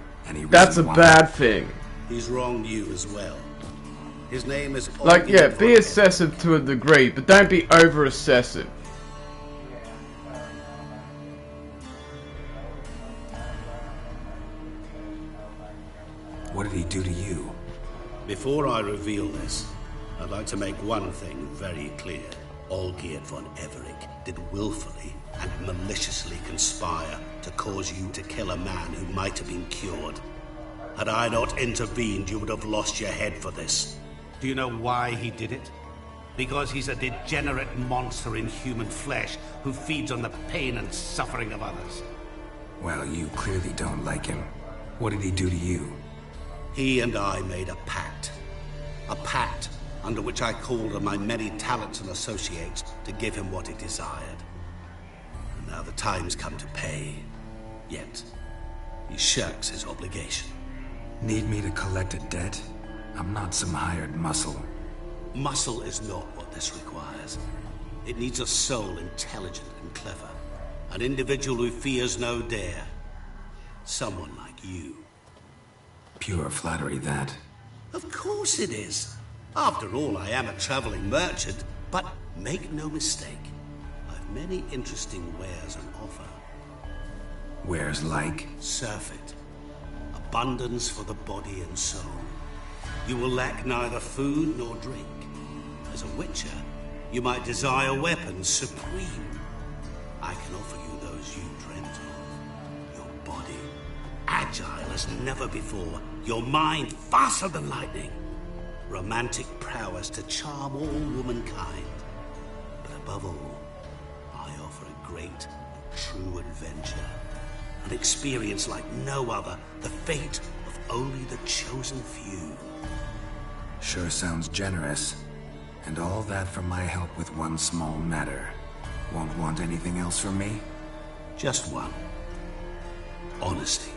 that's a bad thing. He's wronged you as well. His name is like, yeah, be obsessive to a degree, but don't be over obsessive. What did he do to you? Before I reveal this, I'd like to make one thing very clear. Olgierd von Everec did willfully and maliciously conspire to cause you to kill a man who might have been cured. Had I not intervened, you would have lost your head for this. Do you know why he did it? Because he's a degenerate monster in human flesh who feeds on the pain and suffering of others. Well, you clearly don't like him. What did he do to you? He and I made a pact. A pact under which I called on my many talents and associates to give him what he desired. And now the time's come to pay. Yet, he shirks his obligation. Need me to collect a debt? I'm not some hired muscle. Muscle is not what this requires. It needs a soul intelligent and clever. An individual who fears no dare. Someone like you. Pure flattery, that. Of course it is. After all, I am a traveling merchant. But make no mistake, I've many interesting wares on offer. Wares like? Surfeit. Abundance for the body and soul. You will lack neither food nor drink. As a witcher, you might desire weapons supreme. I can offer you those you dreamt of. Your body, agile as never before. Your mind, faster than lightning. Romantic prowess to charm all womankind. But above all, I offer a great, true adventure. An experience like no other. The fate of only the chosen few. Sure sounds generous. And all that for my help with one small matter. Won't want anything else from me? Just one. Honesty.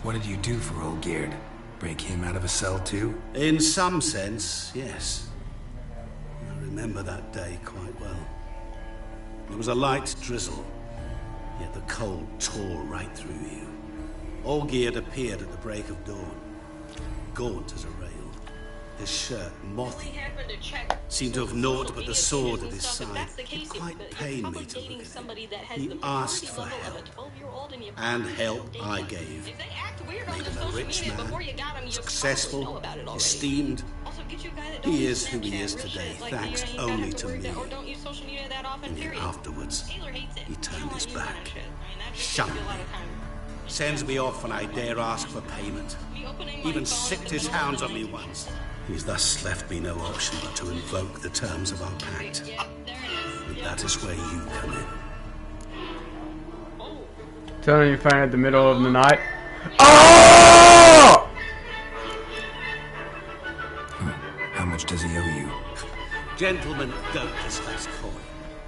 What did you do for Olgierd? Break him out of a cell too? In some sense, yes. I remember that day quite well. There was a light drizzle, yet the cold tore right through you. Olgierd appeared at the break of dawn, gaunt as a rail. His shirt, mothy, seemed to have naught but the sword at his side. It quite pained me to look at it. He asked for help, and help I gave. Made him a rich man, successful, esteemed. He is who he is today, thanks only to me. And then afterwards, he turned his back, shunned me, sends me off when I dare ask for payment. Even sicked his hounds on me once. He's thus left me no option but to invoke the terms of our pact. And that is where you come in. Turning your phone at the middle of the night. Oh! How much does he owe you? Gentlemen, don't discuss coin.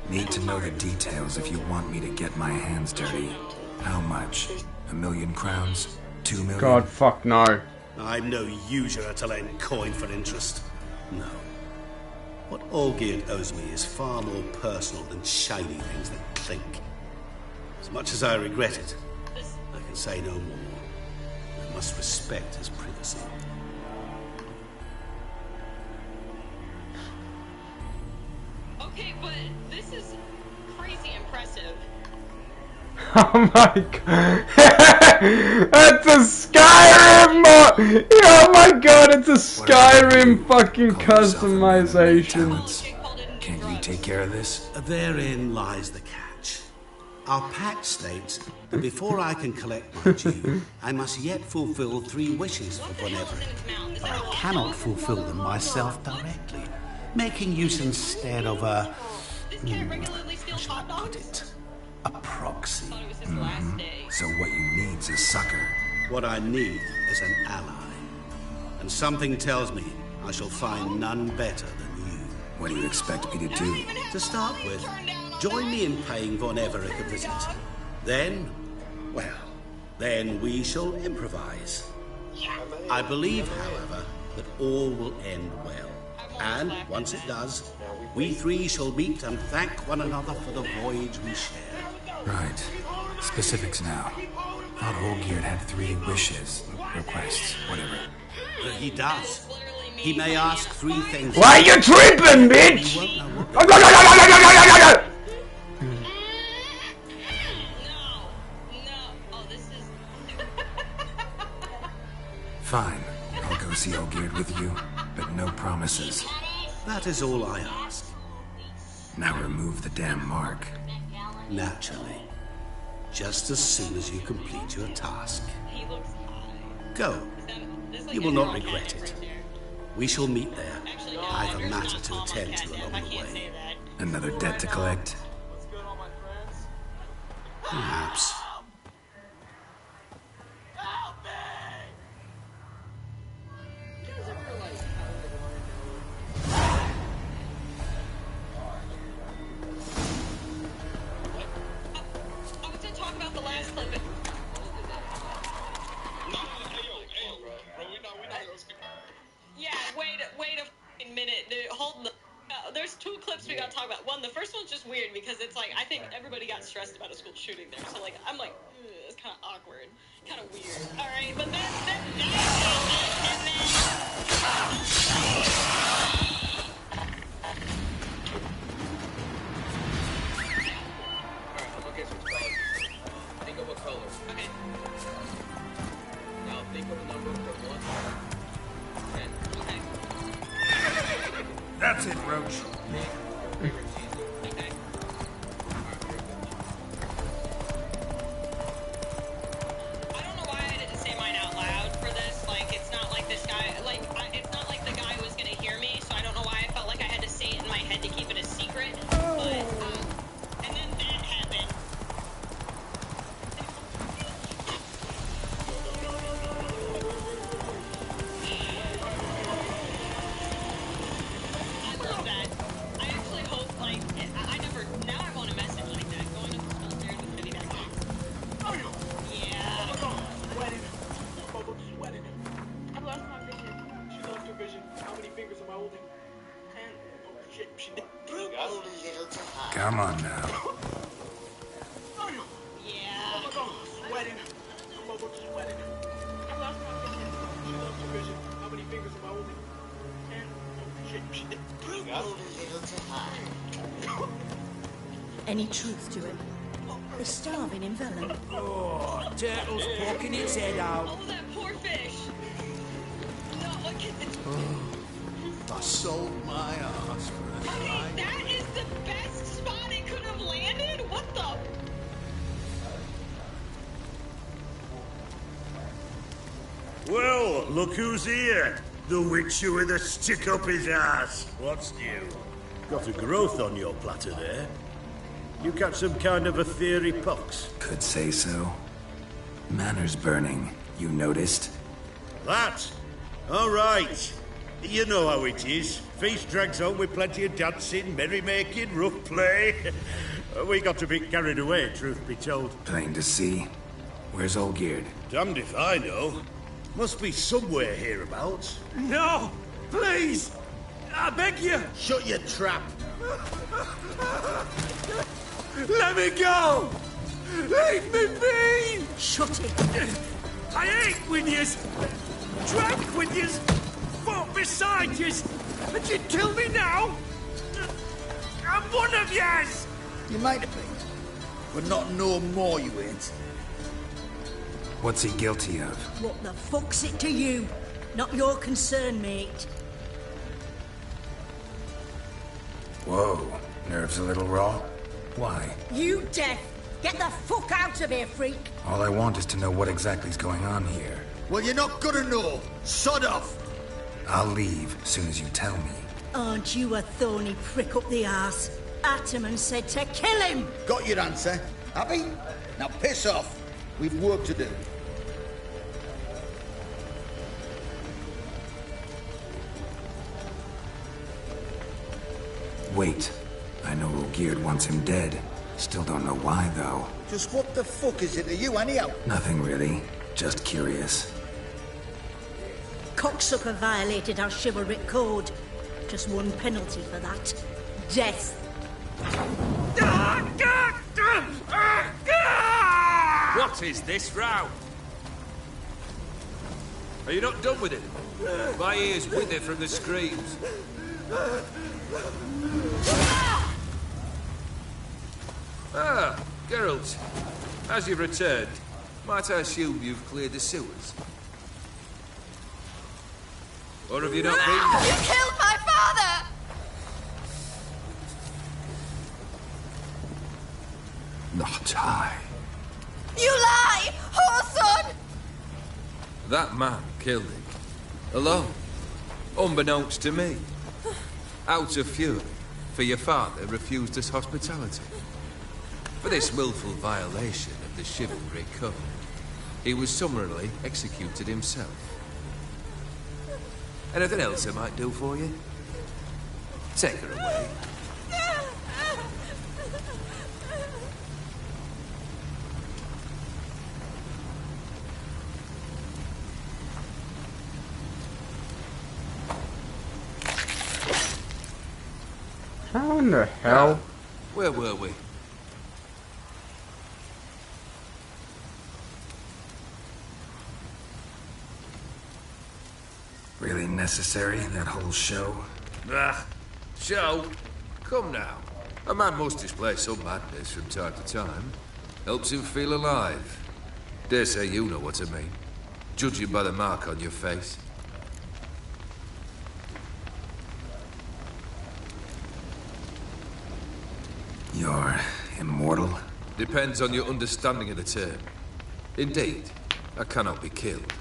Need to know the details if you want me to get my hands dirty. How much? 1 million crowns? 2 million? God, fuck no. I'm no usurer to lend coin for interest. No. What Olgierd owes me is far more personal than shiny things that clink. As much as I regret it, I can say no more. I must respect his privacy. Okay, but this is crazy impressive. Oh my god. That's a Skyrim mod! Oh my god, it's a Skyrim fucking customization. Can't you take care of this? Therein lies the catch. Our pact states that before I can collect my due, I must yet fulfill 3 wishes for Von Everett. But I cannot fulfill them myself directly, making use instead of a... how shall I put it? A proxy. So what you need's a sucker. What I need is an ally. And something tells me I shall find none better than you. What do you expect me to do? To start with, join me in paying Von Everett a visit. Then, well, then we shall improvise. I believe, however, that all will end well. And once it does, we 3 shall meet and thank one another for the voyage we share. Right. Specifics now. Thought Olgierd had 3 wishes, requests, whatever. He does. He may ask 3 things. Why you tripping, bitch? Fine. I'll go see Olgierd with you, but no promises. That is all I ask. Now remove the damn mark. Naturally. Just as soon as you complete your task. Go. You will not regret it. We shall meet there. I have a matter to attend to along the way. Another debt to collect? Perhaps. talk about. One, the first one's just weird because it's like, I think everybody got stressed about a school shooting there. So, like, I'm like, it's kind of awkward. Kind of weird. Alright, but then Alright, I'm gonna get some colors. Think of a color. Okay. Now think of a number from 1 to 10. Okay. That's it, Roach. Come on now. Any truth to it? They're starving in Velen. Oh, turtle's poking its head out. Oh, that poor fish. No, look at this. I sold my ass for a fine. That is the best spot it could have landed? What the? Well, look who's here. The Witcher with a stick up his ass. What's new? Got a growth on your platter there. You catch some kind of a theory pox? Could say so. Manor's burning. You noticed? That? All right. You know how it is. Feast drags on with plenty of dancing, merrymaking, rough play. We got a bit carried away, truth be told. Plain to see. Where's Olgierd? Damned if I know. Must be somewhere hereabouts. No! Please! I beg you! Shut your trap! Let me go! Leave me be! Shut it! I ate with yous! Drank with yous! Fought beside yous! And you'd kill me now? I'm one of yous! You might have been, but not no more you ain't. What's he guilty of? What the fuck's it to you? Not your concern, mate. Whoa. Nerves a little raw? Why? You deaf! Get the fuck out of here, freak! All I want is to know what exactly is going on here. Well, you're not gonna know. Sod off! I'll leave as soon as you tell me. Aren't you a thorny prick up the arse? Ataman said to kill him! Got your answer. Happy? Now piss off. We've work to do. Wait. I know Olgierd wants him dead. Still don't know why, though. Just what the fuck is it to you, anyhow? Nothing really. Just curious. Cocksucker violated our chivalric code. Just one penalty for that. Death. What is this row? Are you not done with it? My ears wither from the screams. Ah, Geralt. As you've returned, might I assume you've cleared the sewers? Or have you not been? You killed my father! Not I. You lie! Whoreson! That man killed him. Alone. Unbeknownst to me. Out of fury, for your father refused us hospitality. For this willful violation of the chivalry code, he was summarily executed himself. Anything else I might do for you? Take her away. How in the hell? Where were we? Really necessary, that whole show? Ah, show? Come now. A man must display some madness from time to time. Helps him feel alive. Dare say you know what I mean. Judging by the mark on your face. You're immortal? Depends on your understanding of the term. Indeed, I cannot be killed.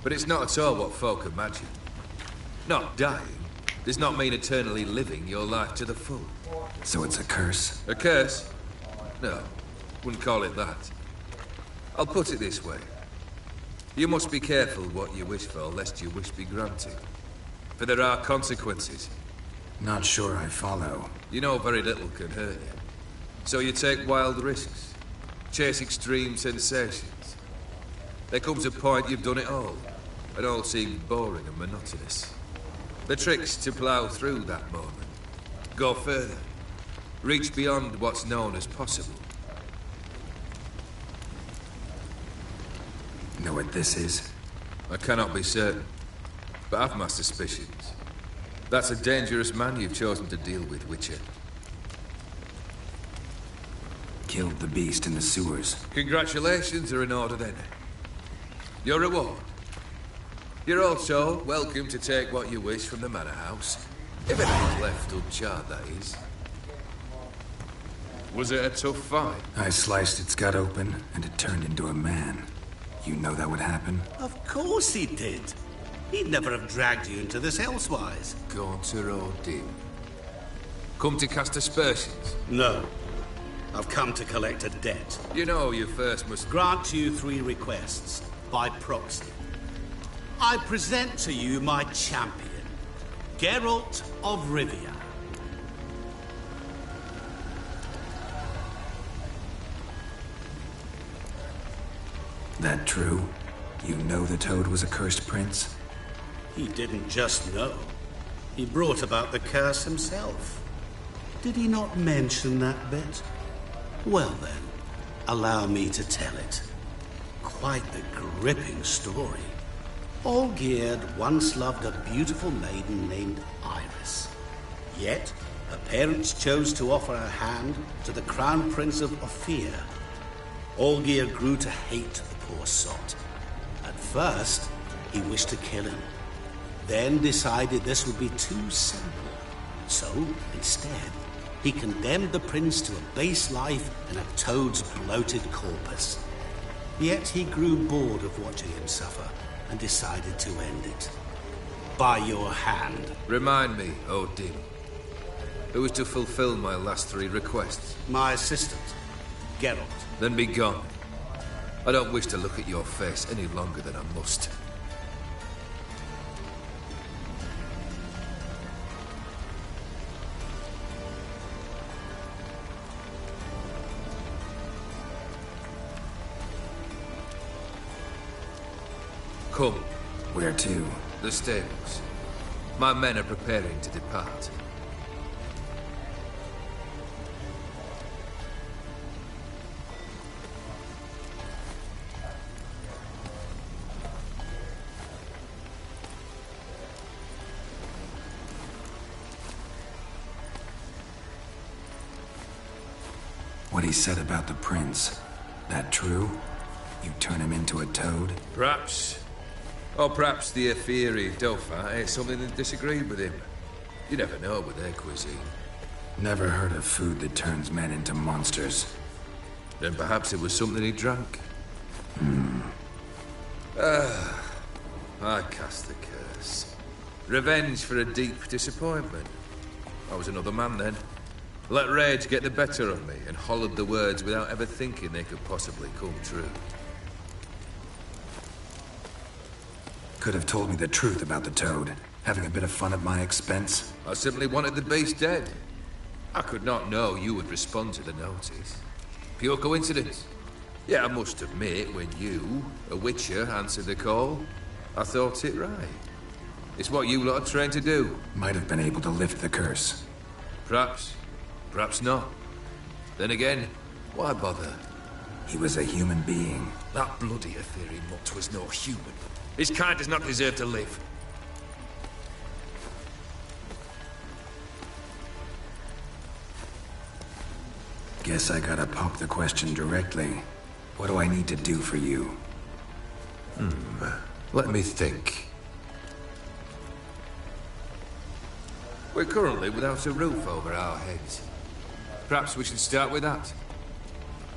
But it's not at all what folk imagine. Not dying does not mean eternally living your life to the full. So it's a curse? A curse? No, wouldn't call it that. I'll put it this way. You must be careful what you wish for, lest your wish be granted. For there are consequences. Not sure I follow. You know very little can hurt you. So you take wild risks. Chase extreme sensations. There comes a point you've done it all. It all seems boring and monotonous. The trick's to plough through that moment. Go further. Reach beyond what's known as possible. Know what this is? I cannot be certain, but I've my suspicions. That's a dangerous man you've chosen to deal with, Witcher. Killed the beast in the sewers. Congratulations are in order then. Your reward. You're also welcome to take what you wish from the manor house. If anything's left uncharred, that is. Was it a tough fight? I sliced its gut open, and it turned into a man. You know that would happen? Of course he did. He'd never have dragged you into this elsewise. Gaunter O'Dim. Come to cast aspersions? No. I've come to collect a debt. You know you first must... Grant you 3 requests, by proxy. I present to you my champion, Geralt of Rivia. That true? You know the Toad was a cursed prince? He didn't just know. He brought about the curse himself. Did he not mention that bit? Well then, allow me to tell it. Quite the gripping story. Olgierd once loved a beautiful maiden named Iris. Yet, her parents chose to offer her hand to the Crown Prince of Ophir. Olgierd grew to hate the poor sot. At first, he wished to kill him. Then decided this would be too simple. So, instead, he condemned the prince to a base life in a toad's bloated corpus. Yet he grew bored of watching him suffer and decided to end it. By your hand. Remind me, O'Dim. Who is to fulfill my last 3 requests? My assistant, Geralt. Then be gone. I don't wish to look at your face any longer than I must. Come. Where to? The stables. My men are preparing to depart. What he said about the prince, that true? You turn him into a toad? Perhaps. Or perhaps the Ephiri Dauphin ate something that disagreed with him. You never know with their cuisine. Never heard of food that turns men into monsters. Then perhaps it was something he drank. I cast the curse. Revenge for a deep disappointment. I was another man then. Let rage get the better of me and hollered the words without ever thinking they could possibly come true. Could have told me the truth about the Toad, having a bit of fun at my expense. I simply wanted the beast dead. I could not know you would respond to the notice. Pure coincidence. Yeah, I must admit, when you, a Witcher, answered the call, I thought it right. It's what you lot are trained to do. Might have been able to lift the curse. Perhaps. Perhaps not. Then again, why bother? He was a human being. That bloody Aetherian mutt was no human. His kind does not deserve to live. Guess I gotta pop the question directly. What do I need to do for you? Let me think. We're currently without a roof over our heads. Perhaps we should start with that.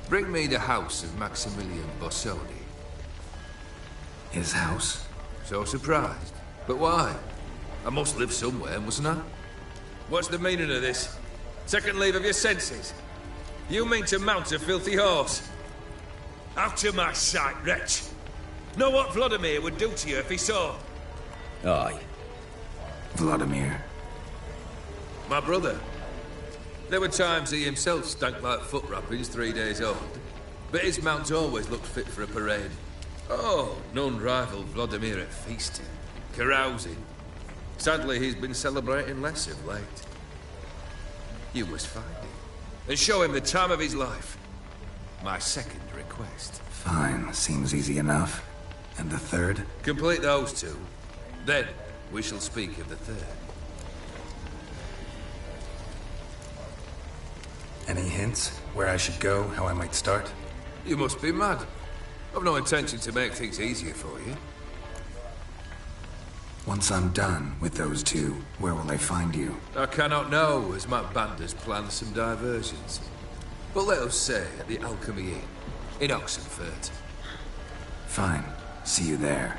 Bring me the house of Maximilian Borsodi. His house? So surprised. But why? I must live somewhere, mustn't I? What's the meaning of this? Second leave of your senses? You mean to mount a filthy horse? Out of my sight, wretch! Know what Vladimir would do to you if he saw? Aye. Vladimir. My brother. There were times he himself stank like foot wrappings 3 days old. But his mount always looked fit for a parade. Oh, none rival Vladimir at feasting, carousing. Sadly, he's been celebrating less of late. You must find him and show him the time of his life. My second request. Fine, seems easy enough. And the third? Complete those two. Then, we shall speak of the third. Any hints? Where I should go? How I might start? You must be mad. I've no intention to make things easier for you. Once I'm done with those two, where will I find you? I cannot know, as my band has planned some diversions. But let us say at the Alchemy Inn, in Oxenfurt. Fine. See you there.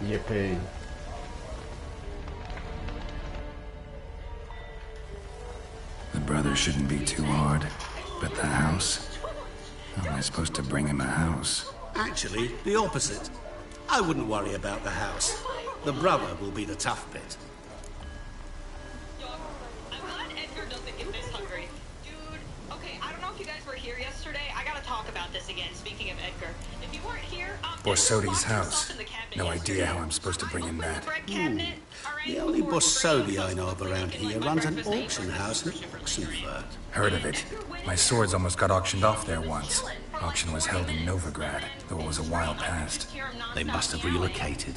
Yippee. The brother shouldn't be too hard. But the house? How am I supposed to bring him a house? Actually, the opposite. I wouldn't worry about the house. The brother will be the tough bit. I'm glad Edgar doesn't get this hungry. Dude, okay, I don't know if you guys were here yesterday. I gotta talk about this again, speaking of Edgar. If you weren't here, Borsodi's house. No idea how I'm supposed to bring in that. The only Borsodi I know of around here runs an auction house in Oxenfurt. Heard of it. My swords almost got auctioned off there once. Auction was held in Novigrad, though it was a while past. They must have relocated.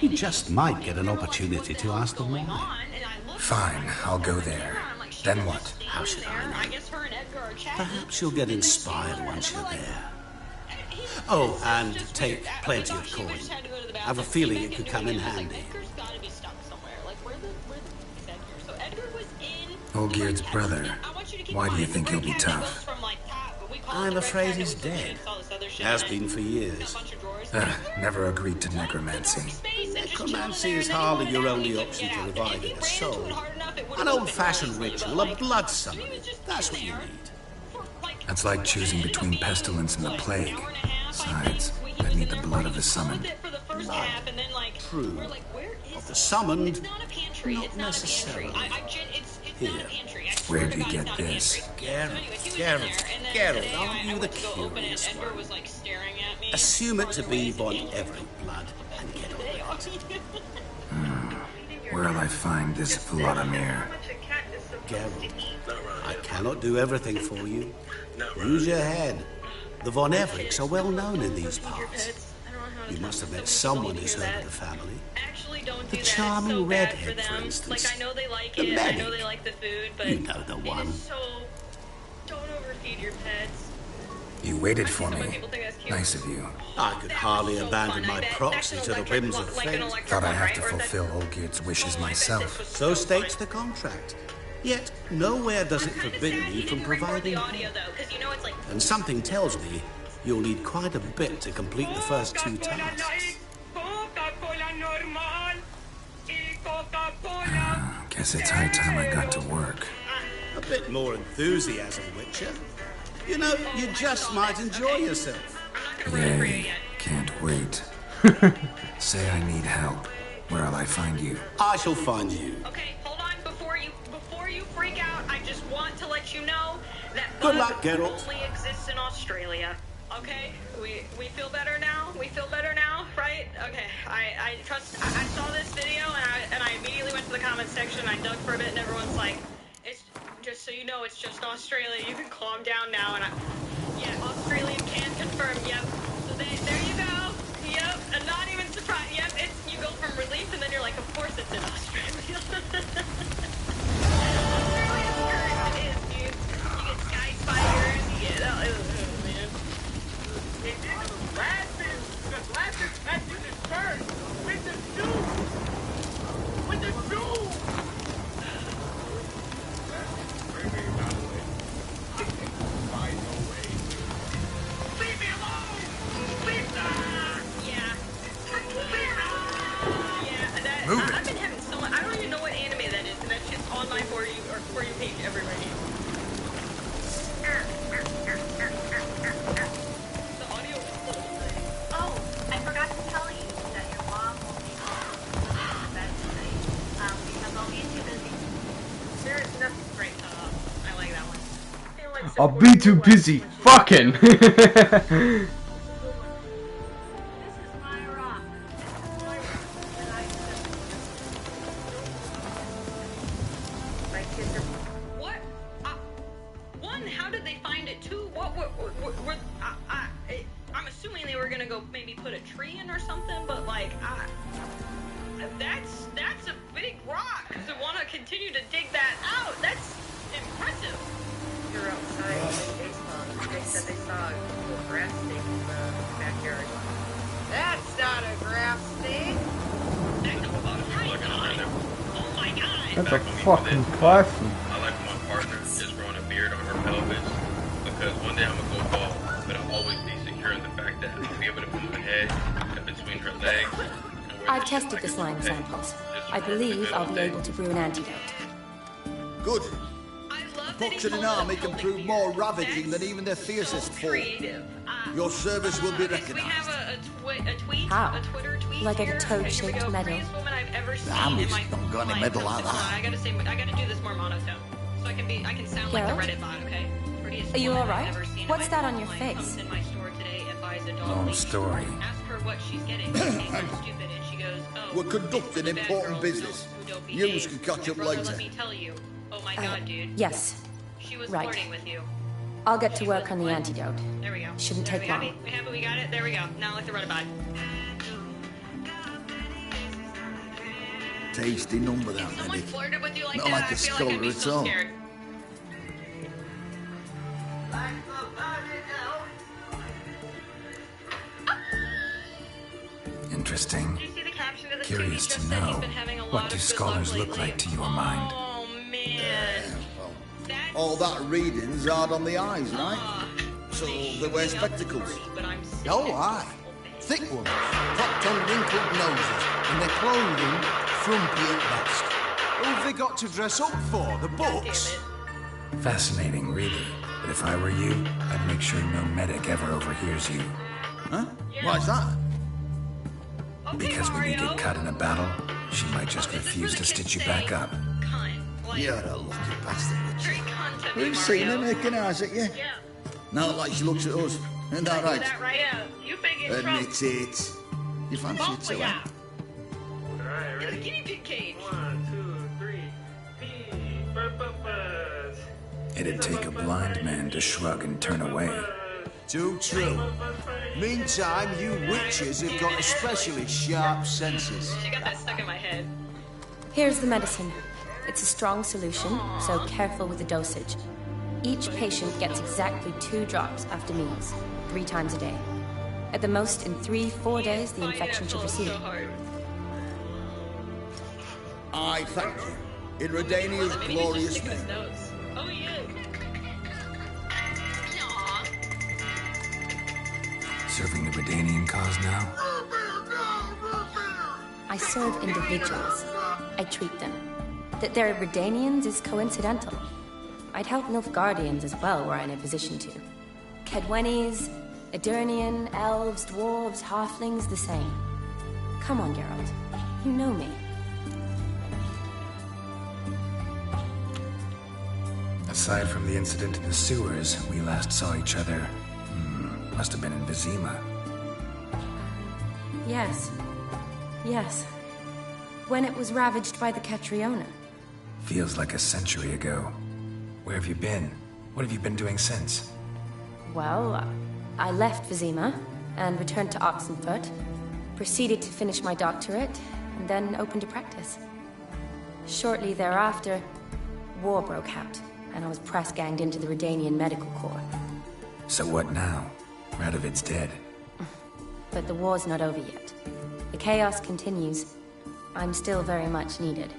You just might get an opportunity to ask them why. Fine, I'll go there. Then what? How should I know? Perhaps you'll get inspired once you're there. Oh, and take plenty of coin. I have a feeling it could come in handy. Olgierd's brother. Why do you think he'll be tough? I'm afraid he's dead. Has been for years. Never agreed to necromancy. Necromancy is hardly your only option to reviving a soul. An old-fashioned ritual, a blood summoning. That's what you need. That's like choosing between pestilence and the plague. Besides, I need the blood of the summoned. Blood. True. Of the summoned, not necessarily. Here. Where do you get this? Geralt, aren't you the curious one? Assume it to be Von Everett blood and get on with it. Where'll I find this Vladimir? Geralt, I cannot do everything for you. Use your head. The Von Evericks are well known in these parts. You must have met someone who's heard of the family. The charming redhead, for instance. Like, I know they like the it, medic. I know they like the food, but you know the one. So, don't overfeed your pets. You waited for me. Nice of you. I could hardly abandon my proxy to the whims of fate. Thought I have to fulfill Olgierd's wishes myself. So states the contract. Yet, nowhere does it forbid me from providing help. And something tells me you'll need quite a bit to complete the first two tasks. Guess it's high time I got to work. A bit more enthusiasm, Witcher. You know, you just might enjoy yourself. Yay, can't wait. Say I need help. Where'll I find you? I shall find you. Okay, hold on. Before you freak out, I just want to let you know that Good luck, Geralt. only exists in Australia. Okay? We feel better now? We feel better now, right? Okay. I saw this video and I immediately went to the comments got dug for a bit, and everyone's like, "It's just so you know, it's just Australia. You can calm down now." And yeah, Australian can confirm. Yep. So there you go. Yep. And not even surprised. Yep. You go from relief, and then you're like, "Of course it's in Australia." Australia's cursed. It is, dude. You get sky spiders. You get man. The last infection is first with the stew. With the stew. Leave me alone! Lisa! Yeah. Yeah, Move it. I've been having so much. I don't even know what anime that is, and that's just on my For You page everywhere. The audio is so great. Oh, I forgot to tell you that your mom will be home to bed tonight. Because I'll be too busy. There's nothing great. I like that one. I'll be too busy fucking. What? One, how did they find it? Two, what were I'm assuming they were gonna go maybe put a tree in or something, but like, that's a big rock. To want to continue to dig that out, that's impressive. You're outside playing baseball. They said they saw a little grass snake in the backyard. That's not a grass snake. Oh my god. That's a fucking person. I like my partner just growing a beard on her pelvis because one day I'm gonna go bald, but I'll always be secure in the fact that I'll be able to put my head in between her legs. I've tested the slime samples. I believe I'll be able to brew an antidote. Good. Pox in an army can prove more ravaging than even their fiercest foe. Your service will be We recognized. have a tweet, How? a Twitter tweet. Like here. a toad-shaped medal? Prettiest woman I've ever seen The army's in my not got any life. medal like Hold on, that. I gotta do this more monotone, so I can sound like the Geralt? Reddit bot. Okay. Prettiest Are you woman alright? I've ever seen in What's my that on your life face? Comes in my store today and buys a dog Long leash. story. Ask her what she's getting. She thinks I'm stupid, and she goes, "Oh, We're conducting it's the bad important girls business. who don't News behave." can catch My up brother, later. Let me tell you. Oh my god, dude. Yes. She was Right. flirting with you. I'll get to work on the antidote. There we go. Shouldn't There take we long. have it. We got it. There we go. Now like the Reddit bot. Tasty number that, Someone medic. flirted with you like Not that, like I a feel like I'd be scholar at so all. scared. Interesting. Did you see the caption of the Curious tweet? He to just said he's know, been having a lot what of do good scholars luck look lately. like to your mind? Oh man. All that reading's hard on the eyes, right? So they wear spectacles. Oh, aye. Thick ones, propped on wrinkled noses, and their clothing frumpy at best. Who've they got to dress up for? The books? Fascinating, really. But if I were you, I'd make sure no medic ever overhears you. Huh? Why's that? Because when you get caught in a battle, she might just refuse to stitch you back up. You're a lucky bastard. We've seen her making eyes at you. Now like she looks at us. Isn't that right? That right? Yeah. You big in trouble. Admit it. You fancy it too, eh? In the guinea pig cage. 1, 2, 3. It'd take a blind man to shrug and turn away. Too true. Meantime, you witches have got especially sharp senses. She got that stuck in my head. Here's the medicine. It's a strong solution, so careful with the dosage. Each patient gets exactly 2 drops after meals, 3 times a day. At the most, in 3-4 days, the infection should recede. I thank you. In Redania's glorious name. Oh yeah. Serving the Redanian cause now? I serve individuals. I treat them. That they're Redanians is coincidental. I'd help Nilfgaardians as well were I in a position to. Kedwenis, Edirnian, elves, dwarves, halflings, the same. Come on, Geralt. You know me. Aside from the incident in the sewers, we last saw each other. Must have been in Vizima. Yes. Yes. When it was ravaged by the Catriona. Feels like a century ago. Where have you been? What have you been doing since? Well, I left Vizima and returned to Oxenfoot, proceeded to finish my doctorate, and then opened a practice. Shortly thereafter, war broke out, and I was press-ganged into the Redanian Medical Corps. So what now? Radovid's dead. But the war's not over yet. The chaos continues. I'm still very much needed.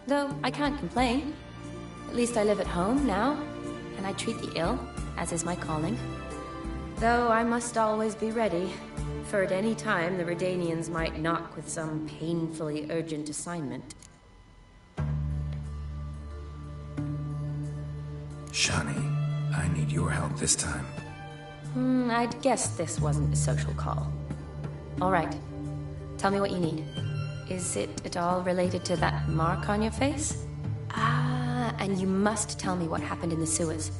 Though I can't complain. At least I live at home now, and I treat the ill, as is my calling. Though I must always be ready, for at any time the Redanians might knock with some painfully urgent assignment. Shani, I need your help this time. I'd guess this wasn't a social call. All right. Tell me what you need. Is it at all related to that mark on your face? Ah, and you must tell me what happened in the sewers.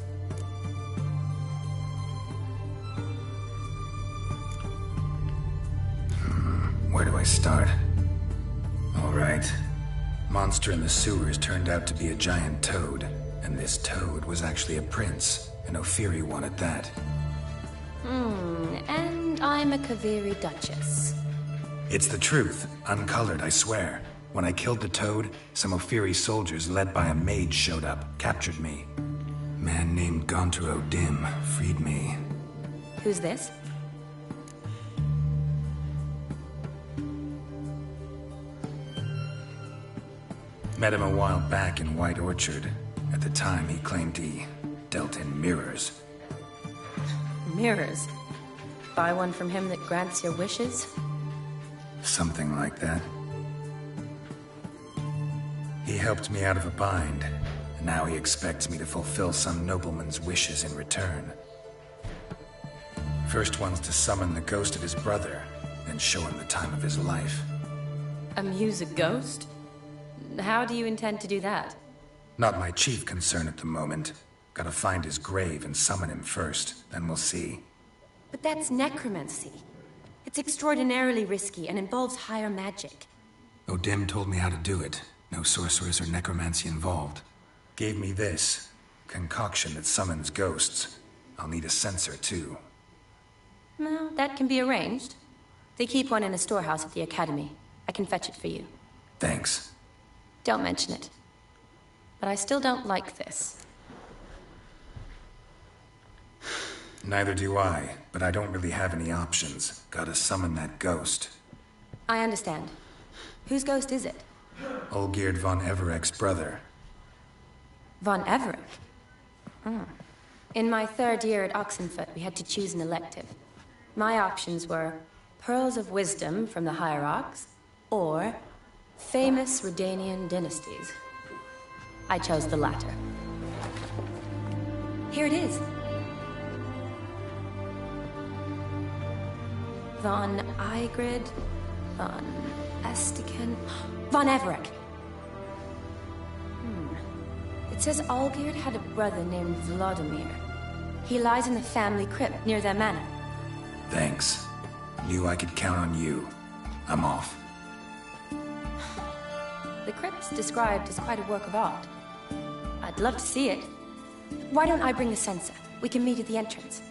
Where do I start? All right. Monster in the sewers turned out to be a giant toad, and this toad was actually a prince, an Ophiri one at that. And I'm a Kaviri Duchess. It's the truth, uncolored, I swear. When I killed the toad, some Ophiri soldiers led by a mage showed up, captured me. Man named Gontaro Dim freed me. Who's this? Met him a while back in White Orchard. At the time, he claimed he dealt in mirrors. Mirrors? Buy one from him that grants your wishes? Something like that. He helped me out of a bind, and now he expects me to fulfill some nobleman's wishes in return. First one's to summon the ghost of his brother, then show him the time of his life. Amuse a ghost? How do you intend to do that? Not my chief concern at the moment. Gotta find his grave and summon him first, then we'll see. But that's necromancy. It's extraordinarily risky and involves higher magic. Odim told me how to do it. No sorcerers or necromancy involved. Gave me this concoction that summons ghosts. I'll need a censer, too. Well, that can be arranged. They keep one in a storehouse at the academy. I can fetch it for you. Thanks. Don't mention it. But I still don't like this. Neither do I, but I don't really have any options. Gotta summon that ghost. I understand. Whose ghost is it? Olgierd von Everek's brother. Von Everek? In my third year at Oxenfoot, we had to choose an elective. My options were Pearls of Wisdom from the Hierarchs, or Famous Redanian Dynasties. I chose the latter. Here it is. Von Igrid, Von Estiken, Von Everek. It says Olgierd had a brother named Vladimir. He lies in the family crypt near their manor. Thanks. Knew I could count on you. I'm off. The crypt's described as quite a work of art. I'd love to see it. Why don't I bring the censer? We can meet at the entrance.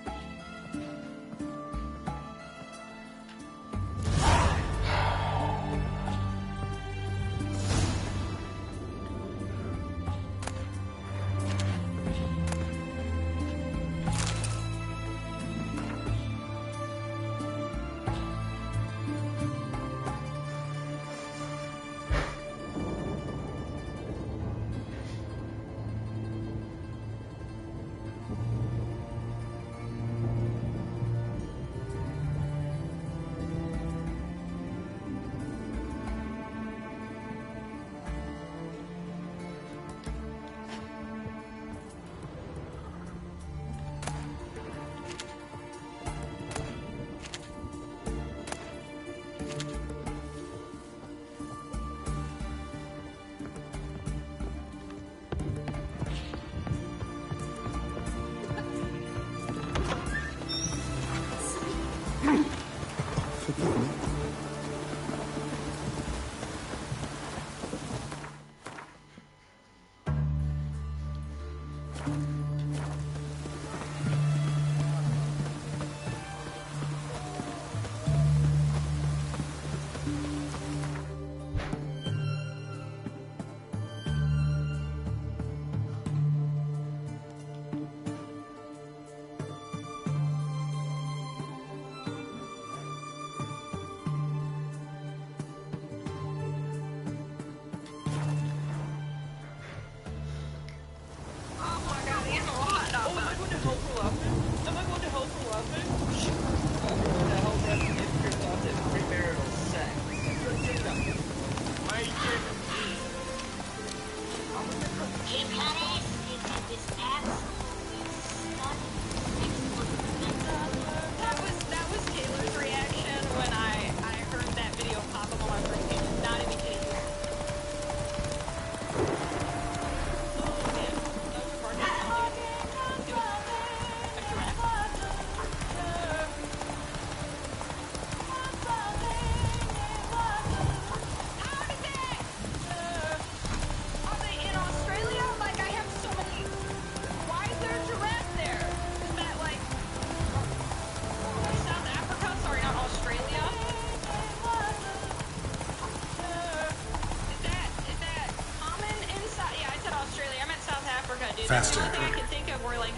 faster. The only thing I can think of where like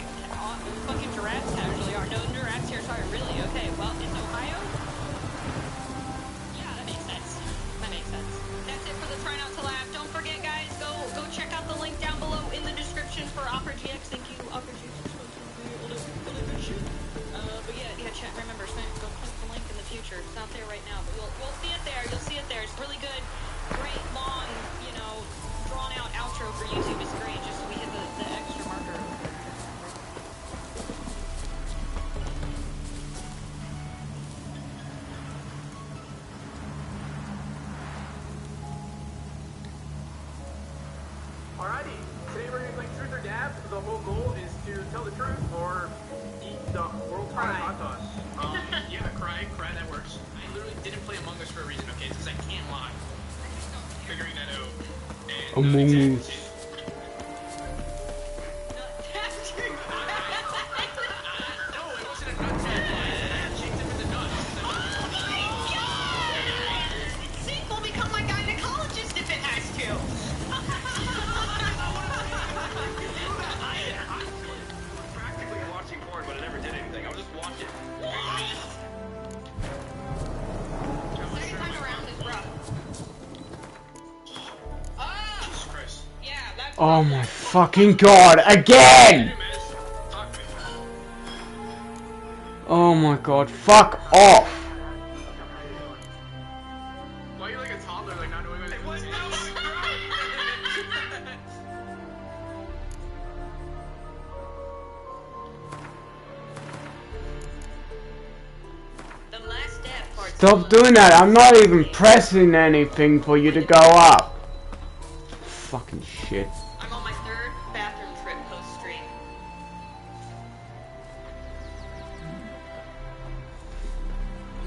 fucking giraffes casually are. No giraffes here, sorry, really? Okay, well, it's Ohio? Yeah, that makes sense. That makes sense. That's it for the Try Not to Laugh. Don't forget, guys, go check out the link down below in the description for Opera GX. Thank you, Opera GX. But yeah, chat, remember, go click the link in the future. It's not there right now, but we'll see it there. You'll see it there. It's really good. Great, long, drawn out outro for YouTube is great, just so we hit the extra marker. Alrighty, today we're gonna play Truth or Dab. The whole goal is to tell the truth or eat the world's hardest hot dog. Yeah, cry, that works. I literally didn't play Among Us for a reason, okay? It's because I can't lie. Figuring that out. And, Among Us. Zeke will become my gynecologist if it has to. practically watching porn, but I never did anything. I was just watching. Second time around is rough. Jesus Christ. Yeah, that's Oh my fucking god, again! Oh my god, fuck off! Why are you like a toddler, like not knowing what it was? the last step part. Stop doing that, I'm not even pressing anything for you to go up. Fucking shit. I'm on my third bathroom trip post-stream.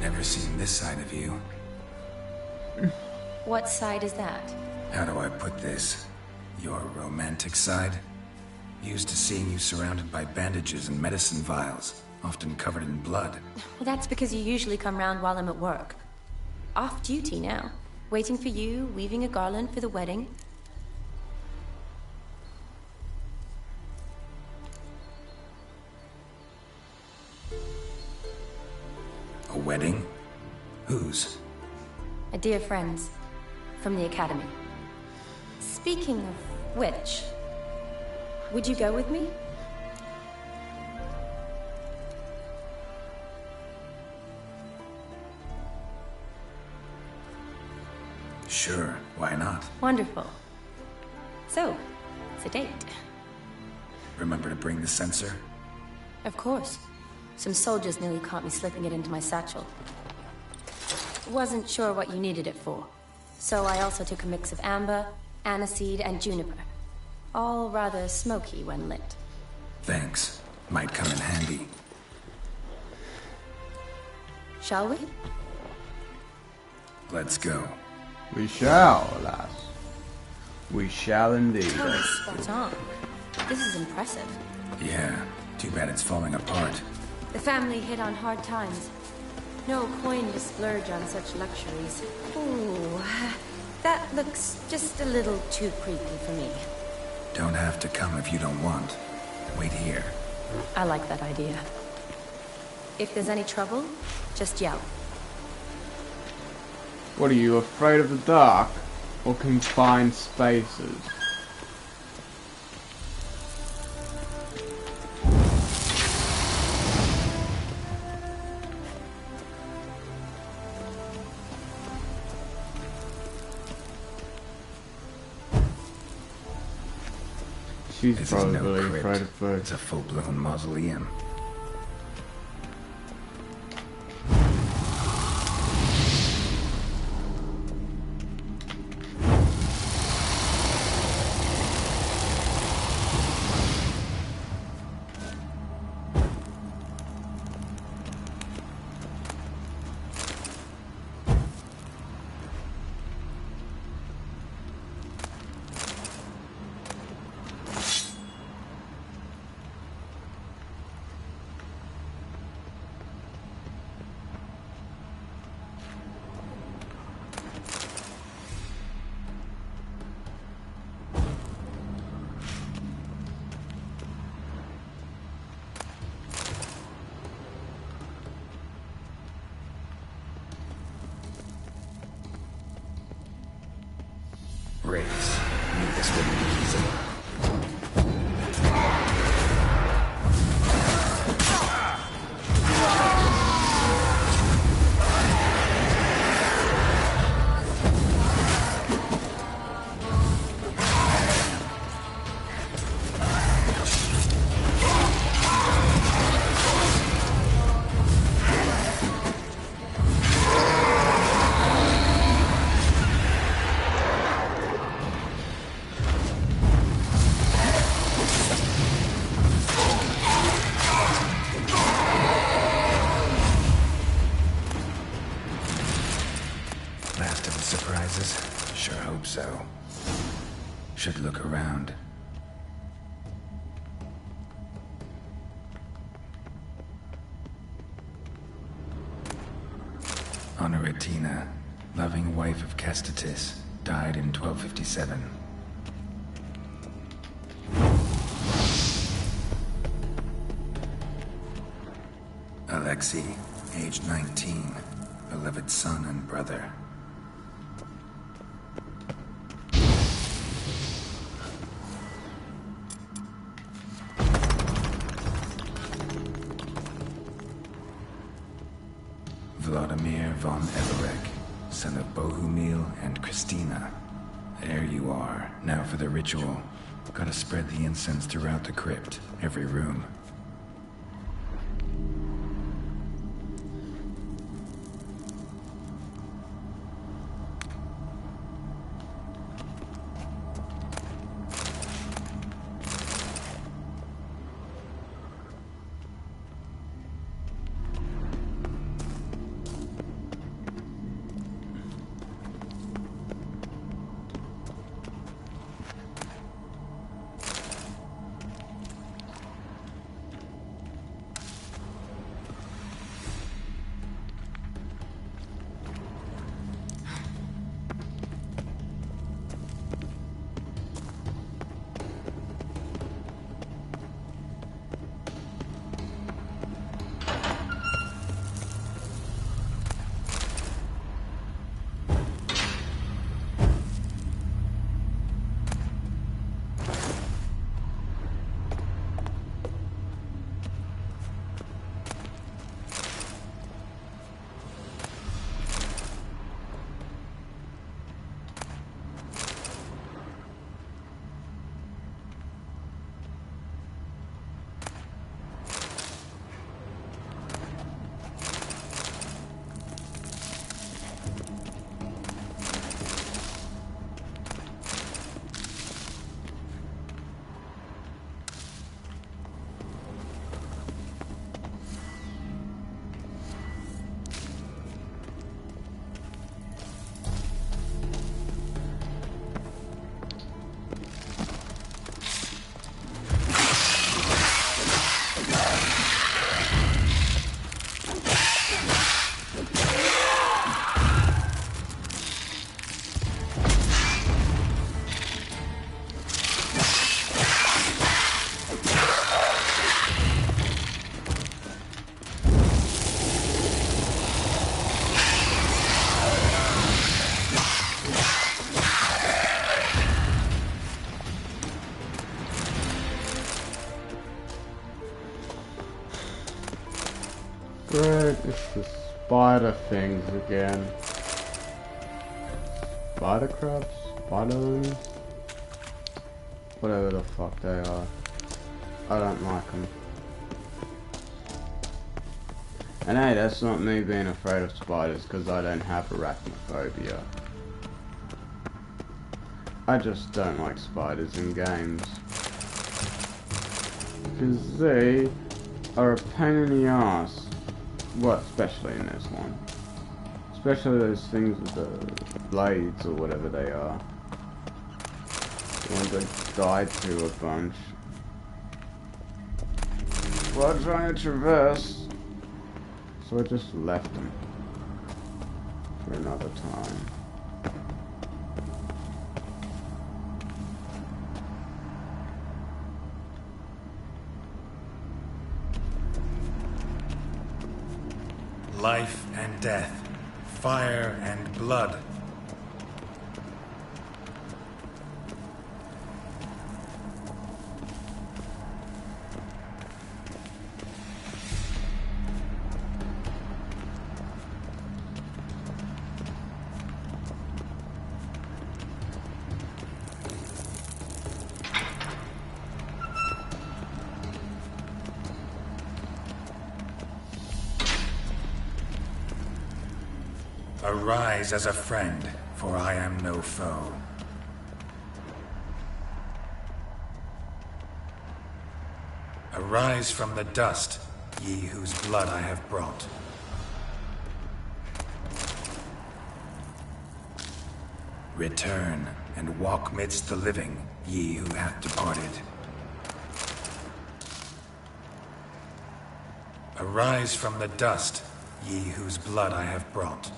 Never seen this side of you. What side is that? How do I put this? Your romantic side? Used to seeing you surrounded by bandages and medicine vials, often covered in blood. Well, that's because you usually come round while I'm at work. Off duty now. Waiting for you, weaving a garland for the wedding. A wedding? Whose? A dear friend's. From the academy. Speaking of which, would you go with me? Sure, why not? Wonderful. So, it's a date. Remember to bring the sensor? Of course. Some soldiers nearly caught me slipping it into my satchel. Wasn't sure what you needed it for. So I also took a mix of amber, aniseed, and juniper. All rather smoky when lit. Thanks. Might come in handy. Shall we? Let's go. We shall, lass. We shall indeed. Oh, spot on. This is impressive. Yeah, too bad it's falling apart. The family hit on hard times. No coin to splurge on such luxuries. Ooh, that looks just a little too creepy for me. Don't have to come if you don't want. Wait here. I like that idea. If there's any trouble, just yell. What are you, afraid of the dark? Or confined spaces? She's This probably is no really crypt. afraid of birds. It's a full-blown mausoleum. race. Knew this wouldn't be easy. Last of the surprises? Sure hope so. Should look around. Honoratina, loving wife of Kestatis, died in 1257. Alexei, age 19, beloved son and brother. Vladimir von Everek, son of Bohumil and Christina. There you are. Now for the ritual. Gotta spread the incense throughout the crypt, every room. Great, it's the spider things again. Spider crabs? Spider... whatever the fuck they are. I don't like them. And hey, that's not me being afraid of spiders, because I don't have arachnophobia. I just don't like spiders in games. Because they are a pain in the ass. Well, especially in this one. Especially those things with the blades or whatever they are. The ones I died to a bunch. While trying to traverse. So I just left them. For another time. Life and death, fire and blood. Arise as a friend, for I am no foe. Arise from the dust, ye whose blood I have brought. Return, and walk midst the living, ye who have departed. Arise from the dust, ye whose blood I have brought.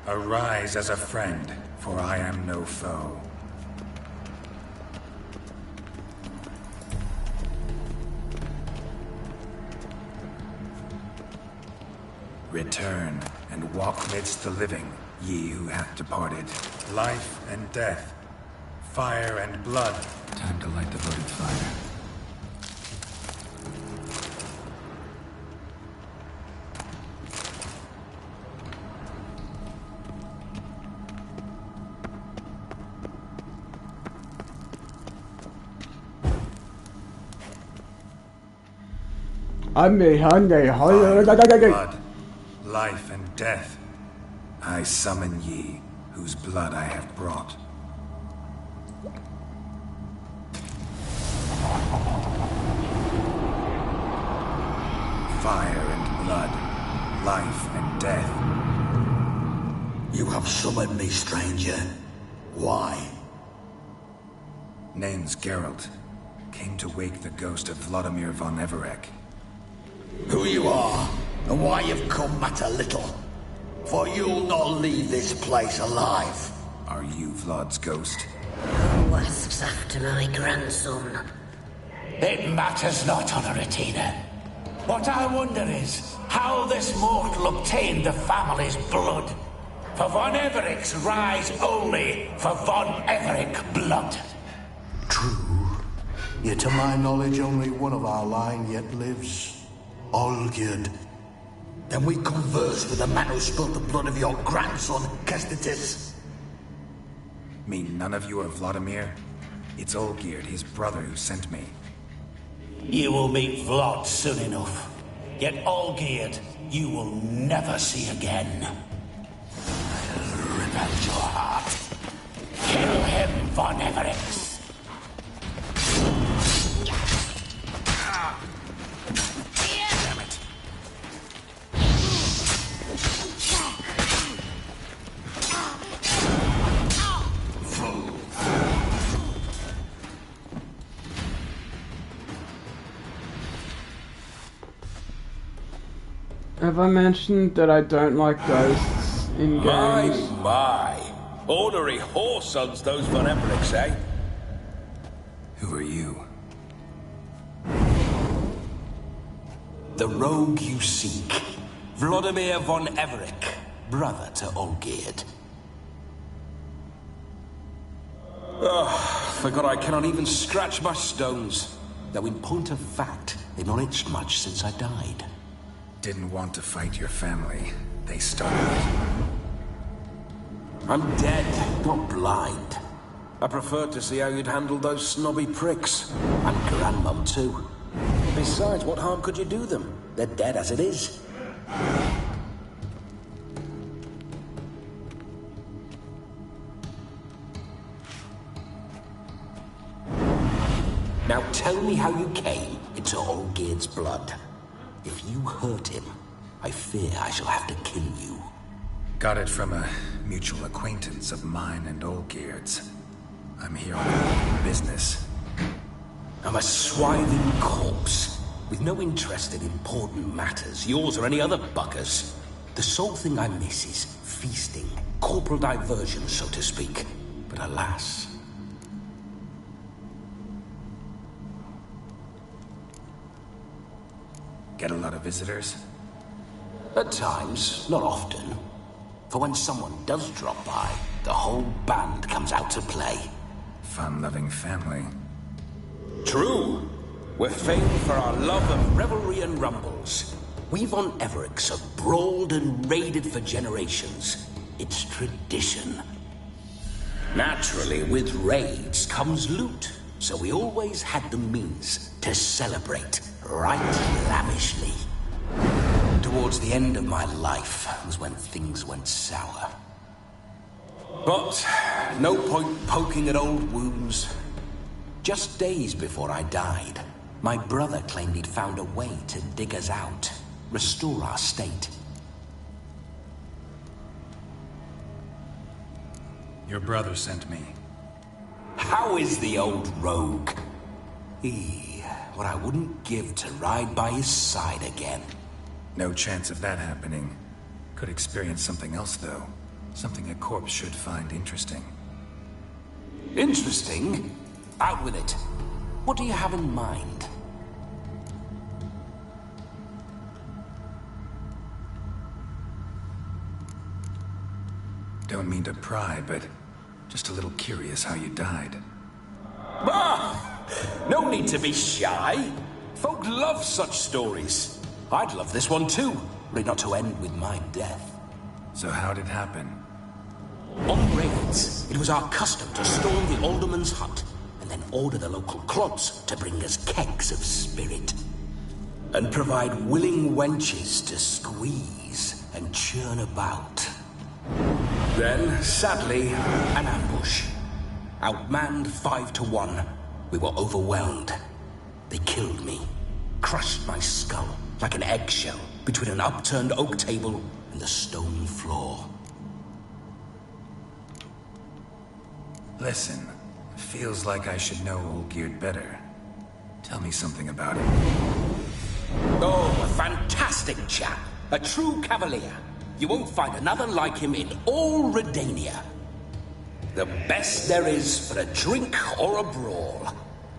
Arise as a friend, for I am no foe. Return, and walk midst the living, ye who have departed. Life and death, fire and blood. Time to light the voted fire. Blood, life and death. I summon ye, whose blood I have brought. Fire and blood, life and death. You have summoned me, stranger. Why? Name's Geralt. Came to wake the ghost of Vladimir von Everec. Who you are, and why you've come matter little. For you'll not leave this place alive. Are you Vlad's ghost? Who asks after my grandson? It matters not, Honoratina. What I wonder is how this mortal obtained the family's blood. For von Everec's rise only for von Everec blood. True. Yet to my knowledge, only one of our line yet lives. Olgierd. Then we converse with the man who spilled the blood of your grandson, Kestitis. Mean none of you are Vladimir? It's Olgierd, his brother, who sent me. You will meet Vlad soon enough. Yet Olgierd, you will never see again. I'll rip out your heart. Kill him, von Everec. Have I mentioned that I don't like ghosts in games? My. Ordinary whoresons, those von Everecs, eh? Who are you? The rogue you seek. Vladimir von Everec, brother to Olgierd. Forgot I cannot even scratch my stones. Though in point of fact, they've not itched much since I died. Didn't want to fight your family. They started it. I'm dead, not blind. I preferred to see how you'd handled those snobby pricks. And Grandmum, too. Besides, what harm could you do them? They're dead as it is. Now tell me how you came into Olgierd's blood. If you hurt him, I fear I shall have to kill you. Got it from a mutual acquaintance of mine and Olgierd's. I'm here on business. I'm a swithing corpse, with no interest in important matters, yours or any other buggers. The sole thing I miss is feasting, corporal diversion, so to speak. But alas... Get a lot of visitors? At times, not often. For when someone does drop by, the whole band comes out to play. Fun-loving family. True. We're famed for our love of revelry and rumbles. We von Everecs have brawled and raided for generations. It's tradition. Naturally, with raids comes loot. so we always had the means to celebrate right lavishly. Towards the end of my life was when things went sour. But no point poking at old wounds. Just days before I died, my brother claimed he'd found a way to dig us out, restore our state. Your brother sent me. How is the old rogue? What I wouldn't give to ride by his side again. No chance of that happening. Could experience something else, though. Something a corpse should find interesting. Interesting? Out with it. What do you have in mind? Don't mean to pry, but just a little curious how you died. No need to be shy. Folk love such stories. I'd love this one too, were it not to end with my death. So how'd it happen? On raids, it was our custom to storm the alderman's hut, and then order the local clods to bring us kegs of spirit. And provide willing wenches to squeeze and churn about. Then, sadly, an ambush. Outmanned 5 to 1, we were overwhelmed. They killed me, crushed my skull like an eggshell between an upturned oak table and the stone floor. Listen, feels like I should know Olgierd better. Tell me something about him. Oh, a fantastic chap. A true cavalier. You won't find another like him in all Redania. The best there is for a drink or a brawl.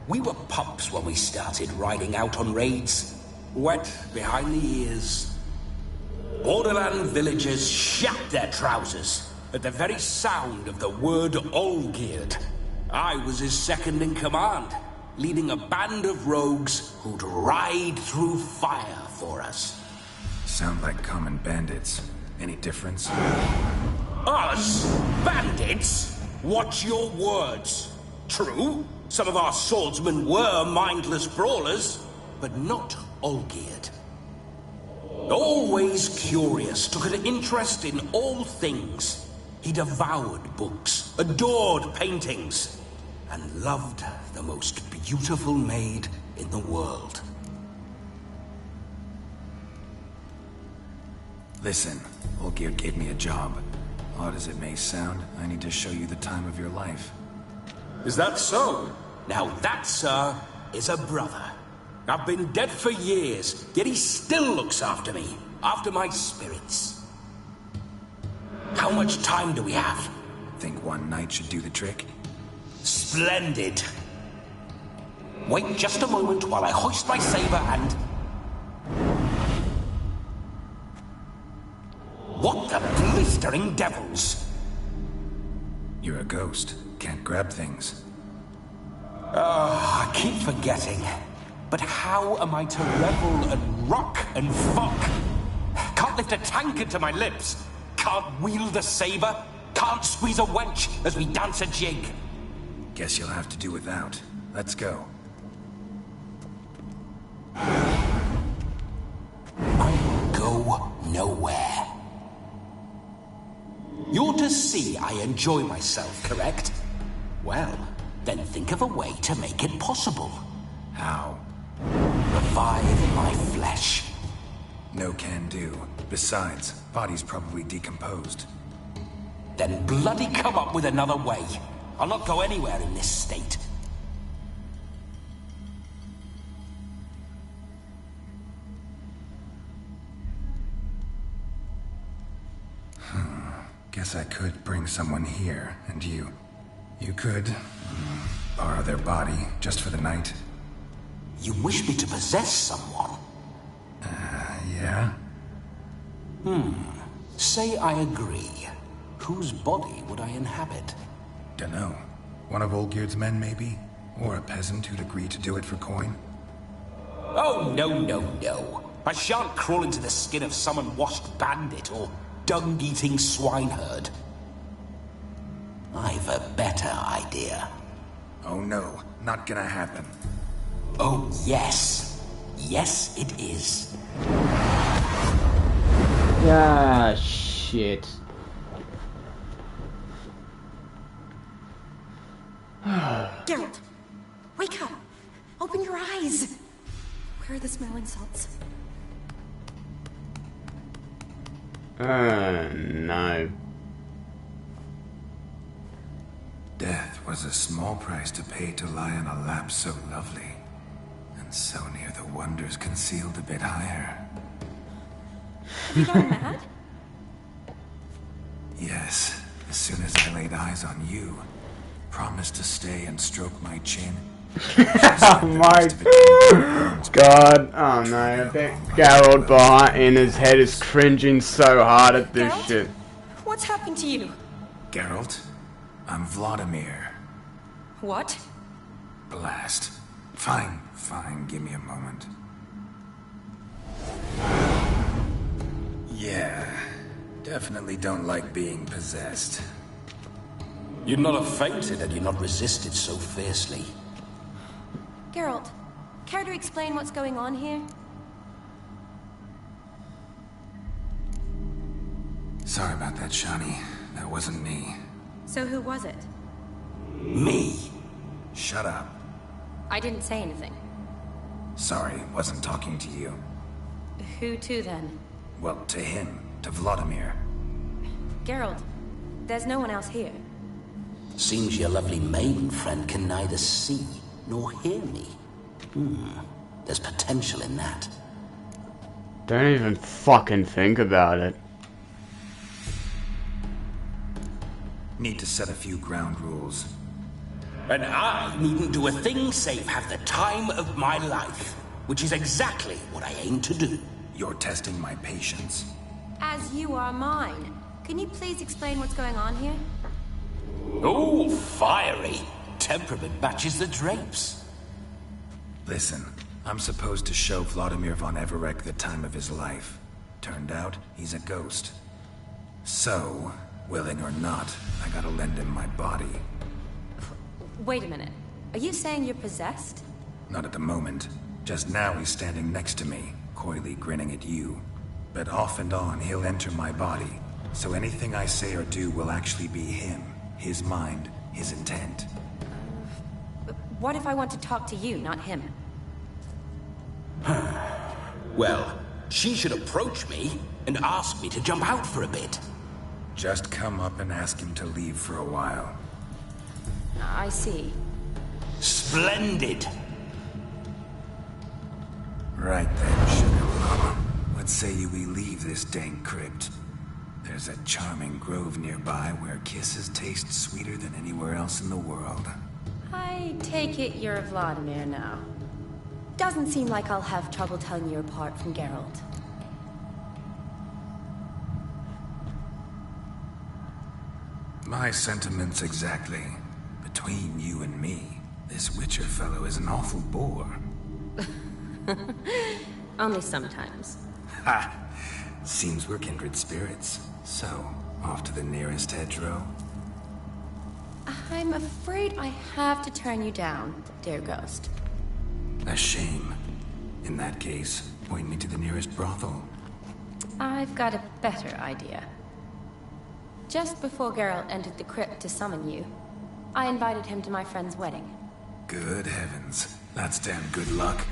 We were pups when we started riding out on raids. Wet behind the ears. Borderland villagers shat their trousers at the very sound of the word Olgierd. I was his second in command, leading a band of rogues who'd ride through fire for us. Sound like common bandits. Any difference? Us? Bandits? Watch your words. True, some of our swordsmen were mindless brawlers, but not Olgierd. Always curious, took an interest in all things. He devoured books, adored paintings, and loved the most beautiful maid in the world. Listen, Olgierd gave me a job. Odd as it may sound, I need to show you the time of your life. Is that so? Now that, sir, is a brother. I've been dead for years, yet he still looks after me, after my spirits. How much time do we have? Think one night should do the trick? Splendid. Wait just a moment while I hoist my saber and... What the blistering devils? You're a ghost. Can't grab things. I keep forgetting. But how am I to revel and rock and fuck? Can't lift a tankard to my lips. Can't wield a saber. Can't squeeze a wench as we dance a jig. Guess you'll have to do without. Let's go. I will go nowhere. You're to see I enjoy myself, correct? Well, then think of a way to make it possible. How? Revive my flesh. No can do. Besides, body's probably decomposed. Then bloody come up with another way. I'll not go anywhere in this state. Guess I could bring someone here, and you could borrow their body just for the night. You wish me to possess someone? Yeah? Say I agree. Whose body would I inhabit? Dunno. One of Olgierd's men, maybe? Or a peasant who'd agree to do it for coin? Oh, no. I shan't crawl into the skin of some unwashed bandit or dung-eating swineherd. I've a better idea. Oh no, not gonna happen. Oh, yes. Yes, it is. Ah, shit. Geralt, wake up! Open your eyes! Where are the smelling salts? No. Death was a small price to pay to lie on a lap so lovely, and so near the wonders concealed a bit higher. Have you gone mad? Yes, as soon as I laid eyes on you, promised to stay and stroke my chin. Oh my god. Oh no, I bet Geralt behind in his head is cringing so hard at this Geralt? shit. What's happened to you? Geralt, I'm Vladimir. What? Blast. Fine, give me a moment. Yeah, definitely don't like being possessed. You'd not have fainted had you not resisted so fiercely. Geralt, care to explain what's going on here? Sorry about that, Shani. That wasn't me. So who was it? Me. Shut up. I didn't say anything. Sorry, wasn't talking to you. Who to then? Well, to him. To Vladimir. Geralt, there's no one else here. Seems your lovely maiden friend can neither see nor hear me. There's potential in that. Don't even fucking think about it. Need to set a few ground rules. And I needn't do a thing save have the time of my life, which is exactly what I aim to do. You're testing my patience. As you are mine. Can you please explain what's going on here? Oh, fiery. Temperament matches the drapes. Listen, I'm supposed to show Vladimir von Everec the time of his life. Turned out, he's a ghost. So, willing or not, I gotta lend him my body. Wait a minute. Are you saying you're possessed? Not at the moment. Just now he's standing next to me, coyly grinning at you. But off and on, he'll enter my body. So anything I say or do will actually be him. His mind, his intent. What if I want to talk to you, not him? Well, she should approach me and ask me to jump out for a bit. Just come up and ask him to leave for a while. I see. Splendid! Right then, sugar mama. What say you we leave this dank crypt? There's a charming grove nearby where kisses taste sweeter than anywhere else in the world. I take it you're Vladimir now. Doesn't seem like I'll have trouble telling you apart from Geralt. My sentiments exactly. Between you and me, this Witcher fellow is an awful bore. Only sometimes. Ha! Seems we're kindred spirits. So, off to the nearest hedgerow? I'm afraid I have to turn you down, dear ghost. A shame. In that case, point me to the nearest brothel. I've got a better idea. Just before Geralt entered the crypt to summon you, I invited him to my friend's wedding. Good heavens. That's damn good luck.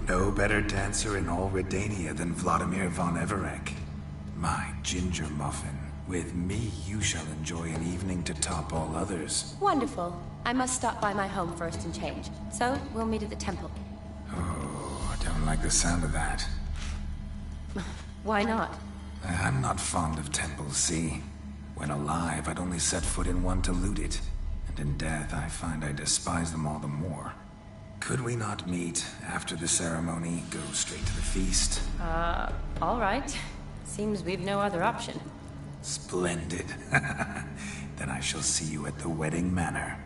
No better dancer in all Redania than Vladimir von Everec. My ginger muffin. With me, you shall enjoy an evening to top all others. Wonderful. I must stop by my home first and change. So, we'll meet at the temple. Oh, I don't like the sound of that. Why not? I'm not fond of temples, see? When alive, I'd only set foot in one to loot it. And in death, I find I despise them all the more. Could we not meet after the ceremony, go straight to the feast? All right. Seems we've no other option. Splendid. Then I shall see you at the wedding manor.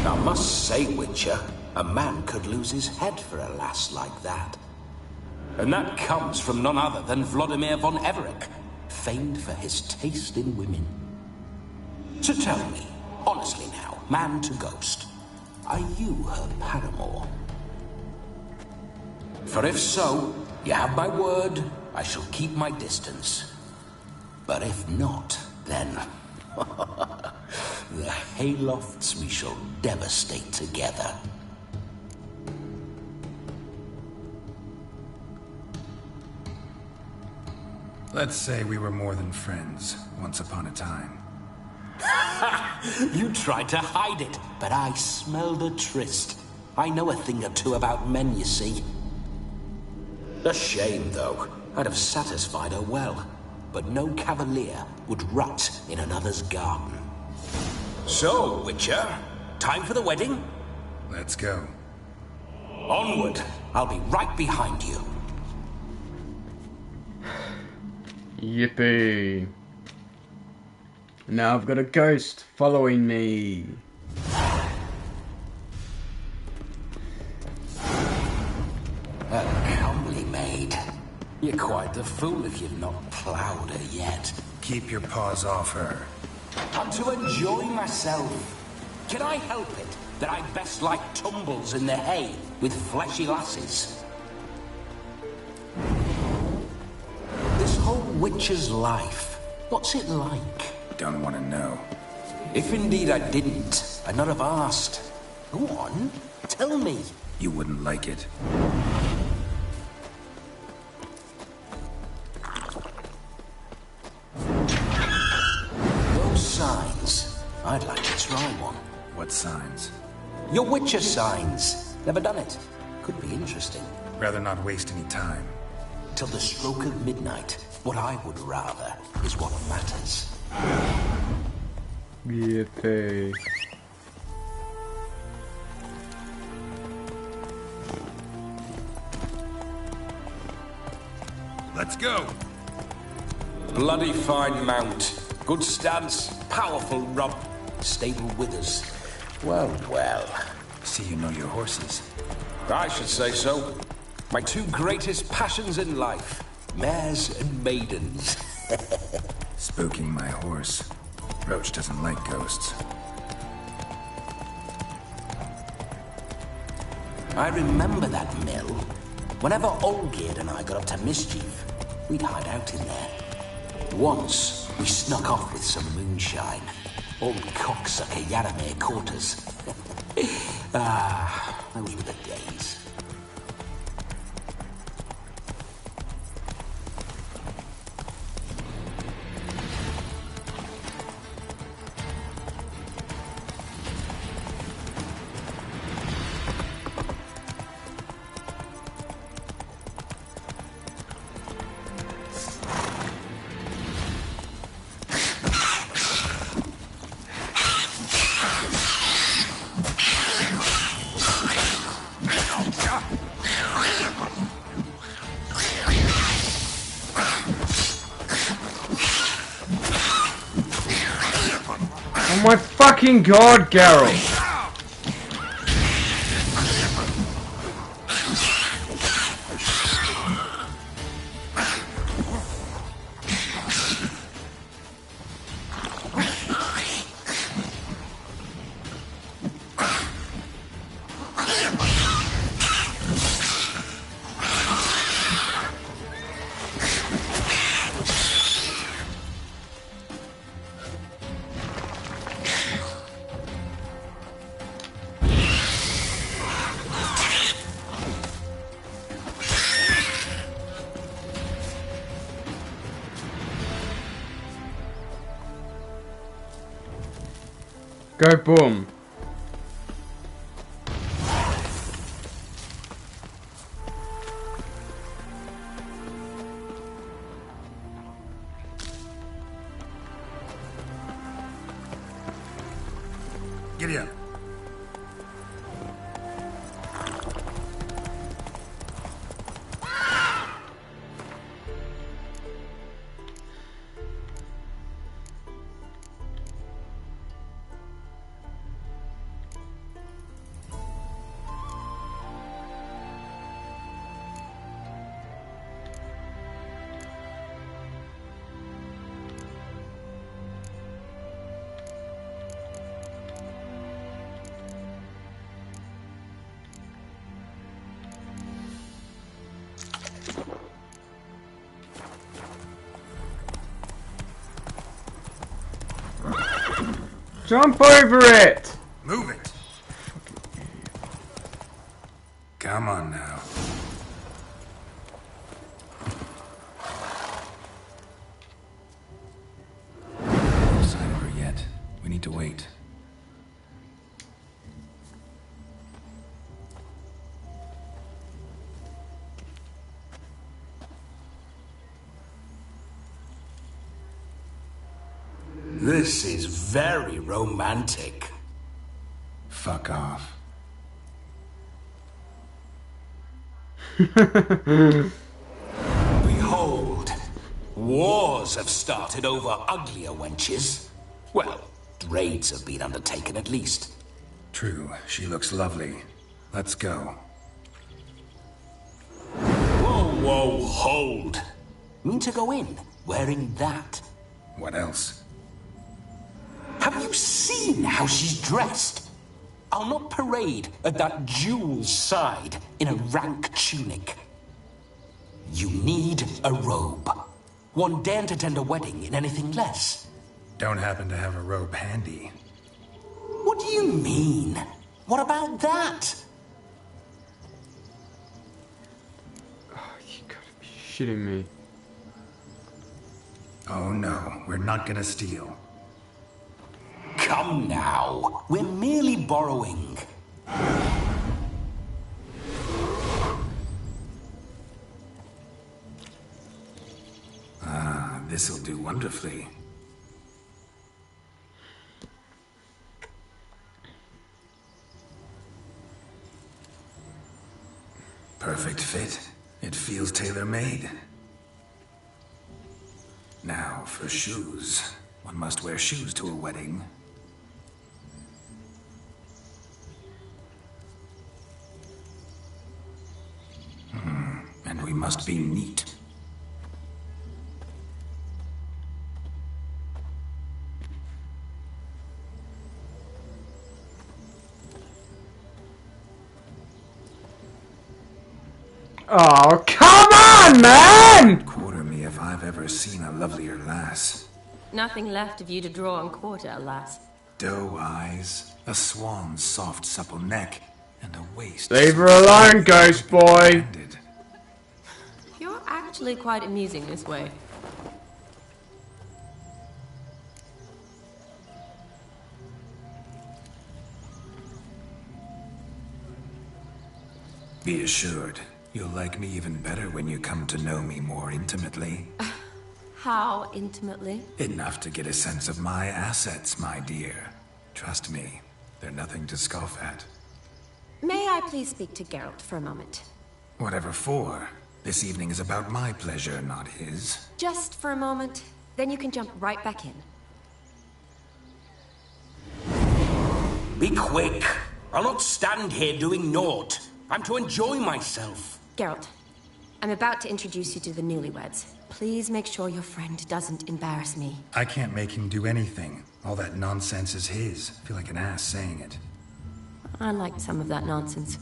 I must say, Witcher, a man could lose his head for a lass like that. And that comes from none other than Vladimir von Everec. famed for his taste in women. So tell me, honestly now, man to ghost, are you her paramour? For if so, you have my word, I shall keep my distance. But if not, then the Haylofts we shall devastate together. Let's say we were more than friends, once upon a time. You tried to hide it, but I smelled a tryst. I know a thing or two about men, you see. A shame, though. I'd have satisfied her well. But no cavalier would rot in another's garden. So, Witcher, time for the wedding? Let's go. Onward. I'll be right behind you. Yippee. Now I've got a ghost following me. A comely maid. You're quite the fool if you've not ploughed her yet. Keep your paws off her. I'm to enjoy myself. Can I help it that I best like tumbles in the hay with fleshy lasses? This whole witcher's life, what's it like? Don't want to know. If indeed I didn't, I'd not have asked. Go on, tell me. You wouldn't like it. Those signs, I'd like to try one. What signs? Your Witcher signs. Never done it. Could be interesting. Rather not waste any time. Till the stroke of midnight. What I would rather is what matters. Yippee. Let's go. Bloody fine mount. Good stance, powerful rump, stable withers. Well, well. See, you know your horses. I should say so. My two greatest passions in life. Mares and maidens. Spooking my horse. Roach doesn't like ghosts. I remember that mill. Whenever Olgierd and I got up to mischief, we'd hide out in there. Once, we snuck off with some moonshine. Old cocksucker Yaramir caught us. Those were the days. Oh my fucking god, Geralt! Go boom. Giddy up. Jump over it! Move it! Come on now. No sign of her yet. We need to wait. This is very romantic. Fuck off. Behold, wars have started over uglier wenches. Well, raids have been undertaken at least. True, she looks lovely. Let's go. Whoa, whoa, hold. Mean to go in, wearing that? What else? Have you seen how she's dressed? I'll not parade at that jewel's side in a rank tunic. You need a robe. One daren't attend a wedding in anything less. Don't happen to have a robe handy. What do you mean? What about that? Oh, you gotta be shitting me. Oh no, we're not gonna steal. Come now, we're merely borrowing. Ah, this'll do wonderfully. Perfect fit. It feels tailor-made. Now, for shoes. One must wear shoes to a wedding. And we must be neat. Oh, come on, man! Quarter me if I've ever seen a lovelier lass. Nothing left of you to draw and quarter, alas. Doe eyes, a swan's soft supple neck, and a waist. Leave her alone, ghost boy! You're actually quite amusing this way. Be assured, you'll like me even better when you come to know me more intimately. How intimately? Enough to get a sense of my assets, my dear. Trust me, they're nothing to scoff at. May I please speak to Geralt for a moment? Whatever for. This evening is about my pleasure, not his. Just for a moment, then you can jump right back in. Be quick. I'll not stand here doing naught. I'm to enjoy myself. Geralt, I'm about to introduce you to the newlyweds. Please make sure your friend doesn't embarrass me. I can't make him do anything. All that nonsense is his. I feel like an ass saying it. I liked some of that nonsense.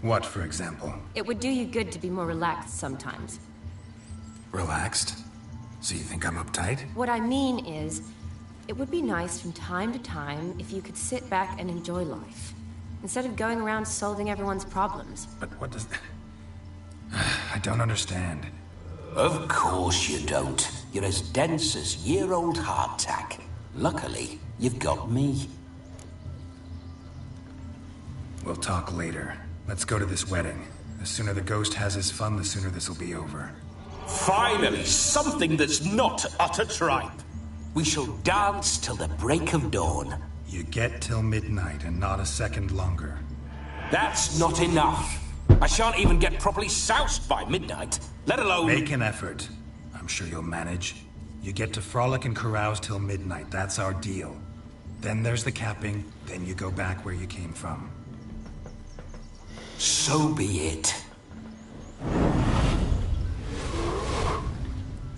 What, for example? It would do you good to be more relaxed sometimes. Relaxed? So you think I'm uptight? What I mean is, it would be nice from time to time if you could sit back and enjoy life, instead of going around solving everyone's problems. But what does... I don't understand. Of course you don't. You're as dense as year-old hardtack. Luckily, you've got me. We'll talk later. Let's go to this wedding. The sooner the ghost has his fun, the sooner this'll be over. Finally, something that's not utter tripe. We shall dance till the break of dawn. You get till midnight and not a second longer. That's not enough. I shan't even get properly soused by midnight, let alone... Make an effort. I'm sure you'll manage. You get to frolic and carouse till midnight. That's our deal. Then there's the capping, then you go back where you came from. So be it.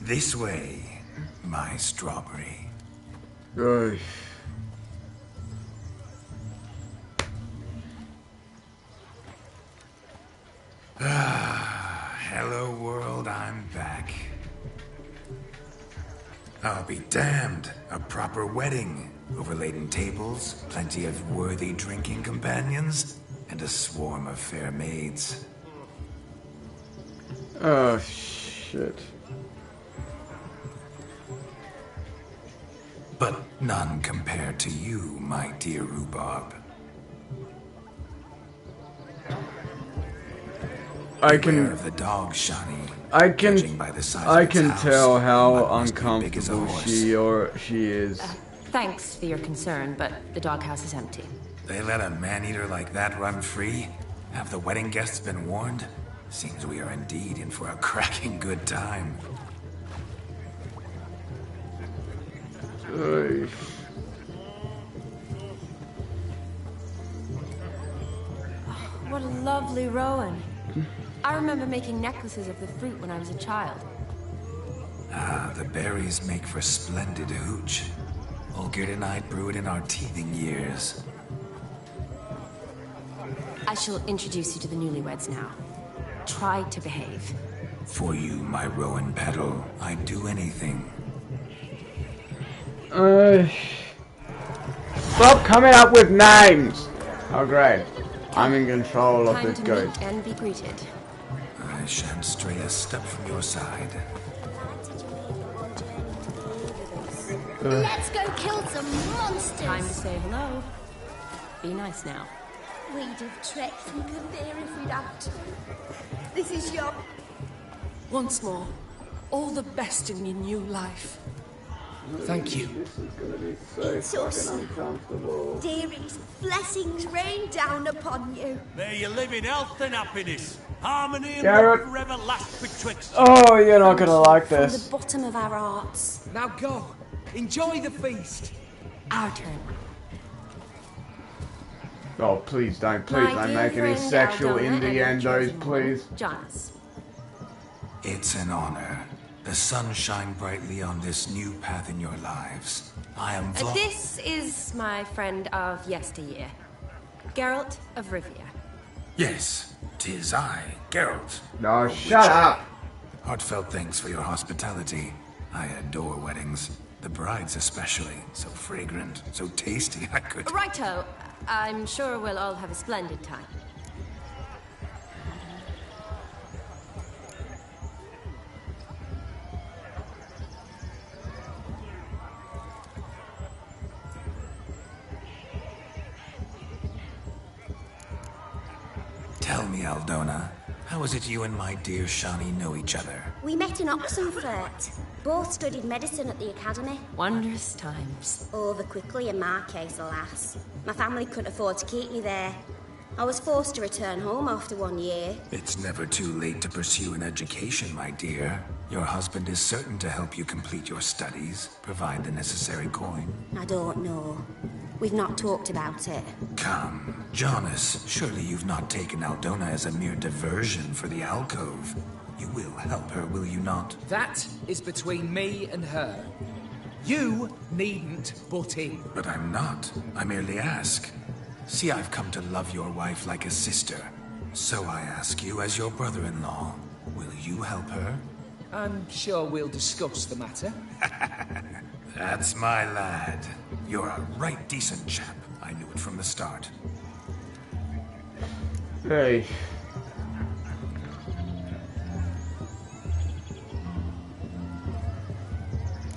This way, my strawberry. Right. Hello world, I'm back. I'll be damned. A proper wedding. Overladen tables, plenty of worthy drinking companions, and a swarm of fair maids. Oh, shit. But none compared to you, my dear rhubarb. Beware of the dog, Shani. I can tell how Big as a uncomfortable horse. she is. Thanks for your concern, but the doghouse is empty. They let a man-eater like that run free? Have the wedding guests been warned? Seems we are indeed in for a cracking good time. What a lovely rowan. I remember making necklaces of the fruit when I was a child. Ah, the berries make for splendid hooch. Olgerd and I brewed in our teething years. I shall introduce you to the newlyweds now. Try to behave. For you, my rowan petal, I'd do anything. Stop coming up with names! Oh great. I'm in control of Time this to ghost. meet and be greeted. I shan't stray a step from your side. Let's go kill some monsters. Time to say hello. Be nice now. We'd have trekked through there if we'd had to. This is your... Once more, all the best in your new life. Thank you. It's us. Dearies, blessings rain down upon you. May you live in health and happiness. Harmony and Garrett. love forever last betwixt you. Oh, you're not gonna like From this. the bottom of our hearts. Now go. Enjoy the feast. Our turn. Oh, please don't My dear make any friend sexual Aldona and your innuendos, chosen one, please. Jonas. It's an honor. The sun shine brightly on this new path in your lives. I am This is my friend of yesteryear, Geralt of Rivia. Yes, 'tis I, Geralt. No, shut up! Heartfelt thanks for your hospitality. I adore weddings. The brides especially. So fragrant, so tasty, I could... Righto. I'm sure we'll all have a splendid time. Tell me, Aldona, how is it you and my dear Shani know each other? We met in Oxenfurt. Both studied medicine at the academy. Wondrous times. Over quickly in my case, alas. My family couldn't afford to keep me there. I was forced to return home after 1 year. It's never too late to pursue an education, my dear. Your husband is certain to help you complete your studies, provide the necessary coin. I don't know. We've not talked about it. Come, Jonas, surely you've not taken Aldona as a mere diversion for the alcove. You will help her, will you not? That is between me and her. You needn't butt in. But I'm not. I merely ask. See, I've come to love your wife like a sister. So I ask you, as your brother-in-law, will you help her? I'm sure we'll discuss the matter. That's my lad. You're a right decent chap. I knew it from the start. Hey.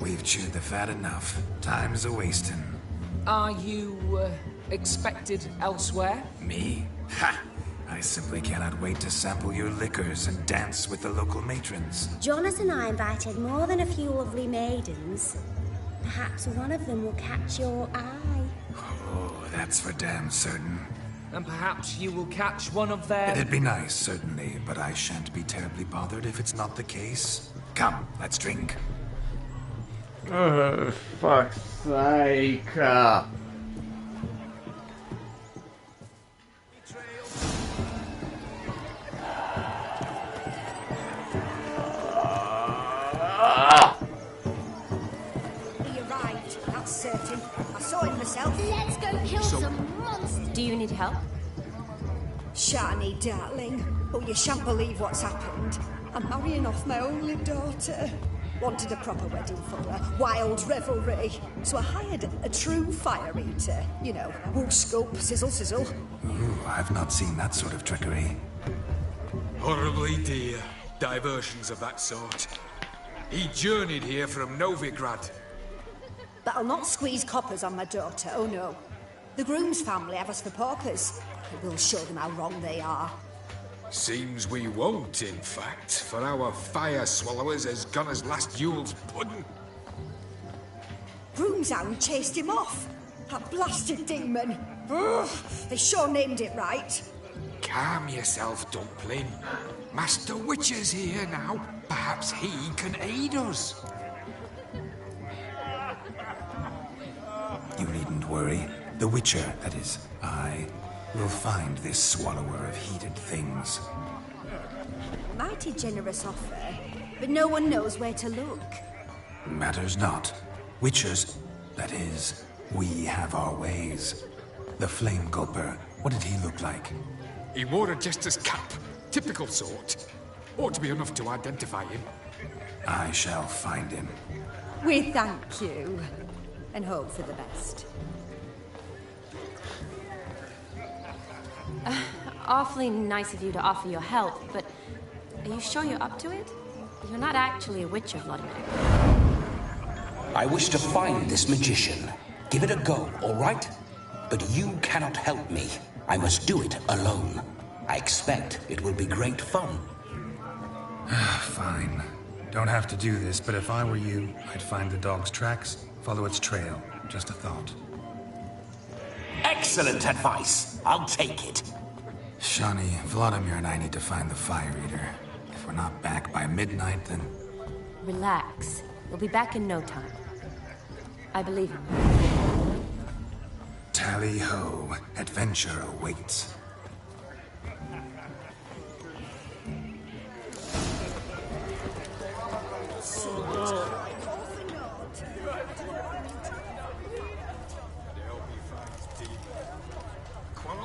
We've chewed the fat enough. Time's a-wasting. Are you expected elsewhere? Me? Ha! I simply cannot wait to sample your liquors and dance with the local matrons. Jonas and I invited more than a few lovely maidens. Perhaps one of them will catch your eye. Oh, that's for damn certain. And perhaps you will catch one of their... It'd be nice, certainly, but I shan't be terribly bothered if it's not the case. Come, let's drink. Oh, fuck's sake. He arrived, that's certain. I saw him myself. Let's go kill some monsters. Do you need help? Shani, darling. Oh, you shan't believe what's happened. I'm marrying off my only daughter. Wanted a proper wedding for her, wild revelry. So I hired a true fire eater. You know, whoop scoop, sizzle sizzle. Ooh, I've not seen that sort of trickery. Horribly dear diversions of that sort. He journeyed here from Novigrad. But I'll not squeeze coppers on my daughter, oh no. The groom's family have us for paupers. We'll show them how wrong they are. Seems we won't, in fact, for our fire swallowers has gone as last Yule's pudding. Groom's hound chased him off. That blasted demon. Ugh, they sure named it right. Calm yourself, Dumpling. Master Witcher's here now. Perhaps he can aid us. You needn't worry. The Witcher, that is, I, will find this swallower of heated things. Mighty generous offer, but no one knows where to look. Matters not. Witchers, that is, we have our ways. The Flame Gulper, what did he look like? He wore a jester's cap. Typical sort. Ought to be enough to identify him. I shall find him. We thank you, and hope for the best. Awfully nice of you to offer your help, but are you sure you're up to it? You're not actually a witcher, Vladimir. I wish to find this magician. Give it a go, all right? But you cannot help me. I must do it alone. I expect it will be great fun. Fine. Don't have to do this, but if I were you, I'd find the dog's tracks, follow its trail. Just a thought. Excellent advice. I'll take it. Shani, Vladimir and I need to find the Fire Eater. If we're not back by midnight, then... Relax. We'll be back in no time. I believe him. Tally-ho. Adventure awaits.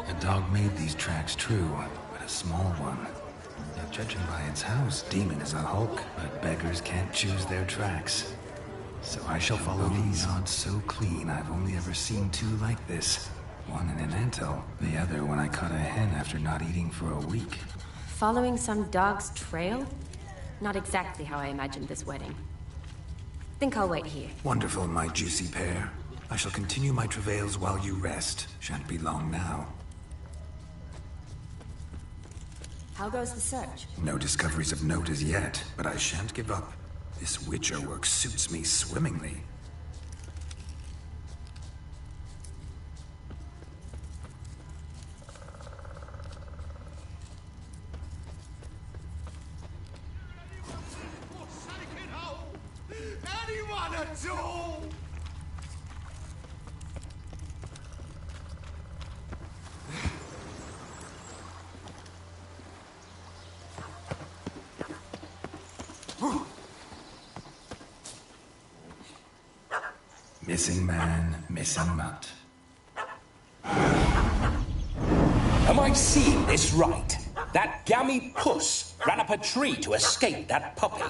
The dog made these tracks true, but a small one. Now, judging by its house, Demon is a hulk, but beggars can't choose their tracks. So I shall follow these. Not so clean, I've only ever seen two like this. One in an anthill, the other when I caught a hen after not eating for a week. Following some dog's trail? Not exactly how I imagined this wedding. Think I'll wait here. Wonderful, my juicy pair. I shall continue my travails while you rest. Shan't be long now. How goes the search? No discoveries of note as yet, but I shan't give up. This Witcher work suits me swimmingly. Anyone at all? Missing man, missing mutt. Am I seeing this right? That gammy puss ran up a tree to escape that puppy.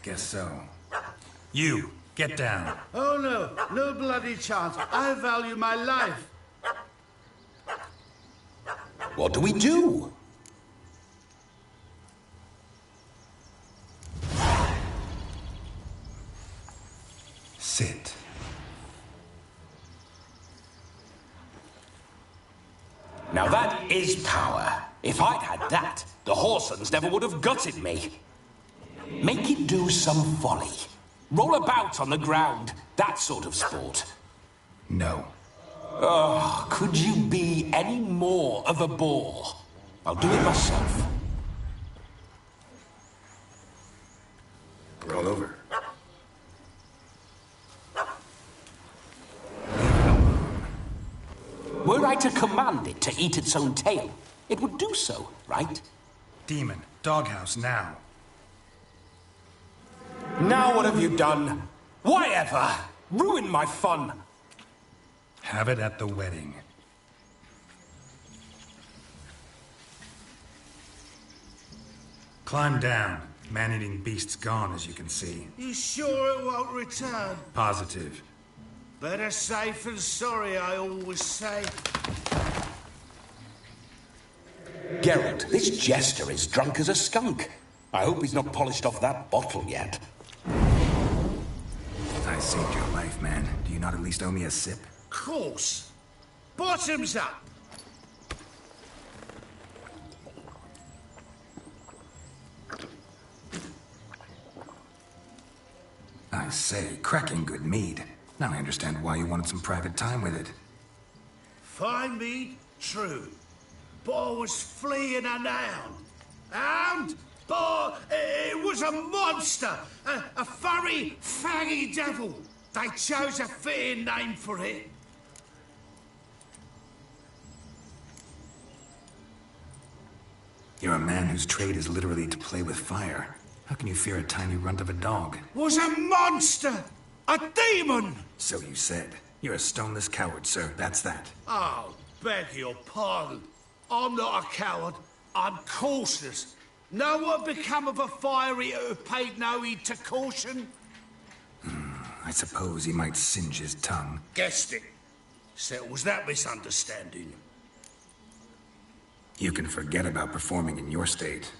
Guess so. You, get down. Oh no, no bloody chance. I value my life. What do we do? Sit. Now that is power. If I'd had that, the Horsons never would have gutted me. Make it do some folly. Roll about on the ground. That sort of sport. No. Oh, could you be any more of a bore? I'll do it myself. Roll over. Were I to command it to eat its own tail, it would do so, right? Demon, doghouse now. Now what have you done? Why ever? Ruined my fun. Have it at the wedding. Climb down. Man-eating beast's gone, as you can see. You sure it won't return? Positive. Better safe than sorry, I always say. Geralt, this jester is drunk as a skunk. I hope he's not polished off that bottle yet. I saved your life, man. Do you not at least owe me a sip? Course. Bottoms up. I say, cracking good mead. Now I understand why you wanted some private time with it. Fine mead, true. But I was fleeing a hound. Hound? But it was a monster. A furry, faggy devil. They chose a fitting name for it. You're a man whose trade is literally to play with fire. How can you fear a tiny runt of a dog? Was a monster! A demon! So you said. You're a stoneless coward, sir. That's that. Oh, beg your pardon. I'm not a coward. I'm cautious. Know what become of a fire eater who paid no heed to caution? I suppose he might singe his tongue. Guessed it. Settles that misunderstanding. You can forget about performing in your state.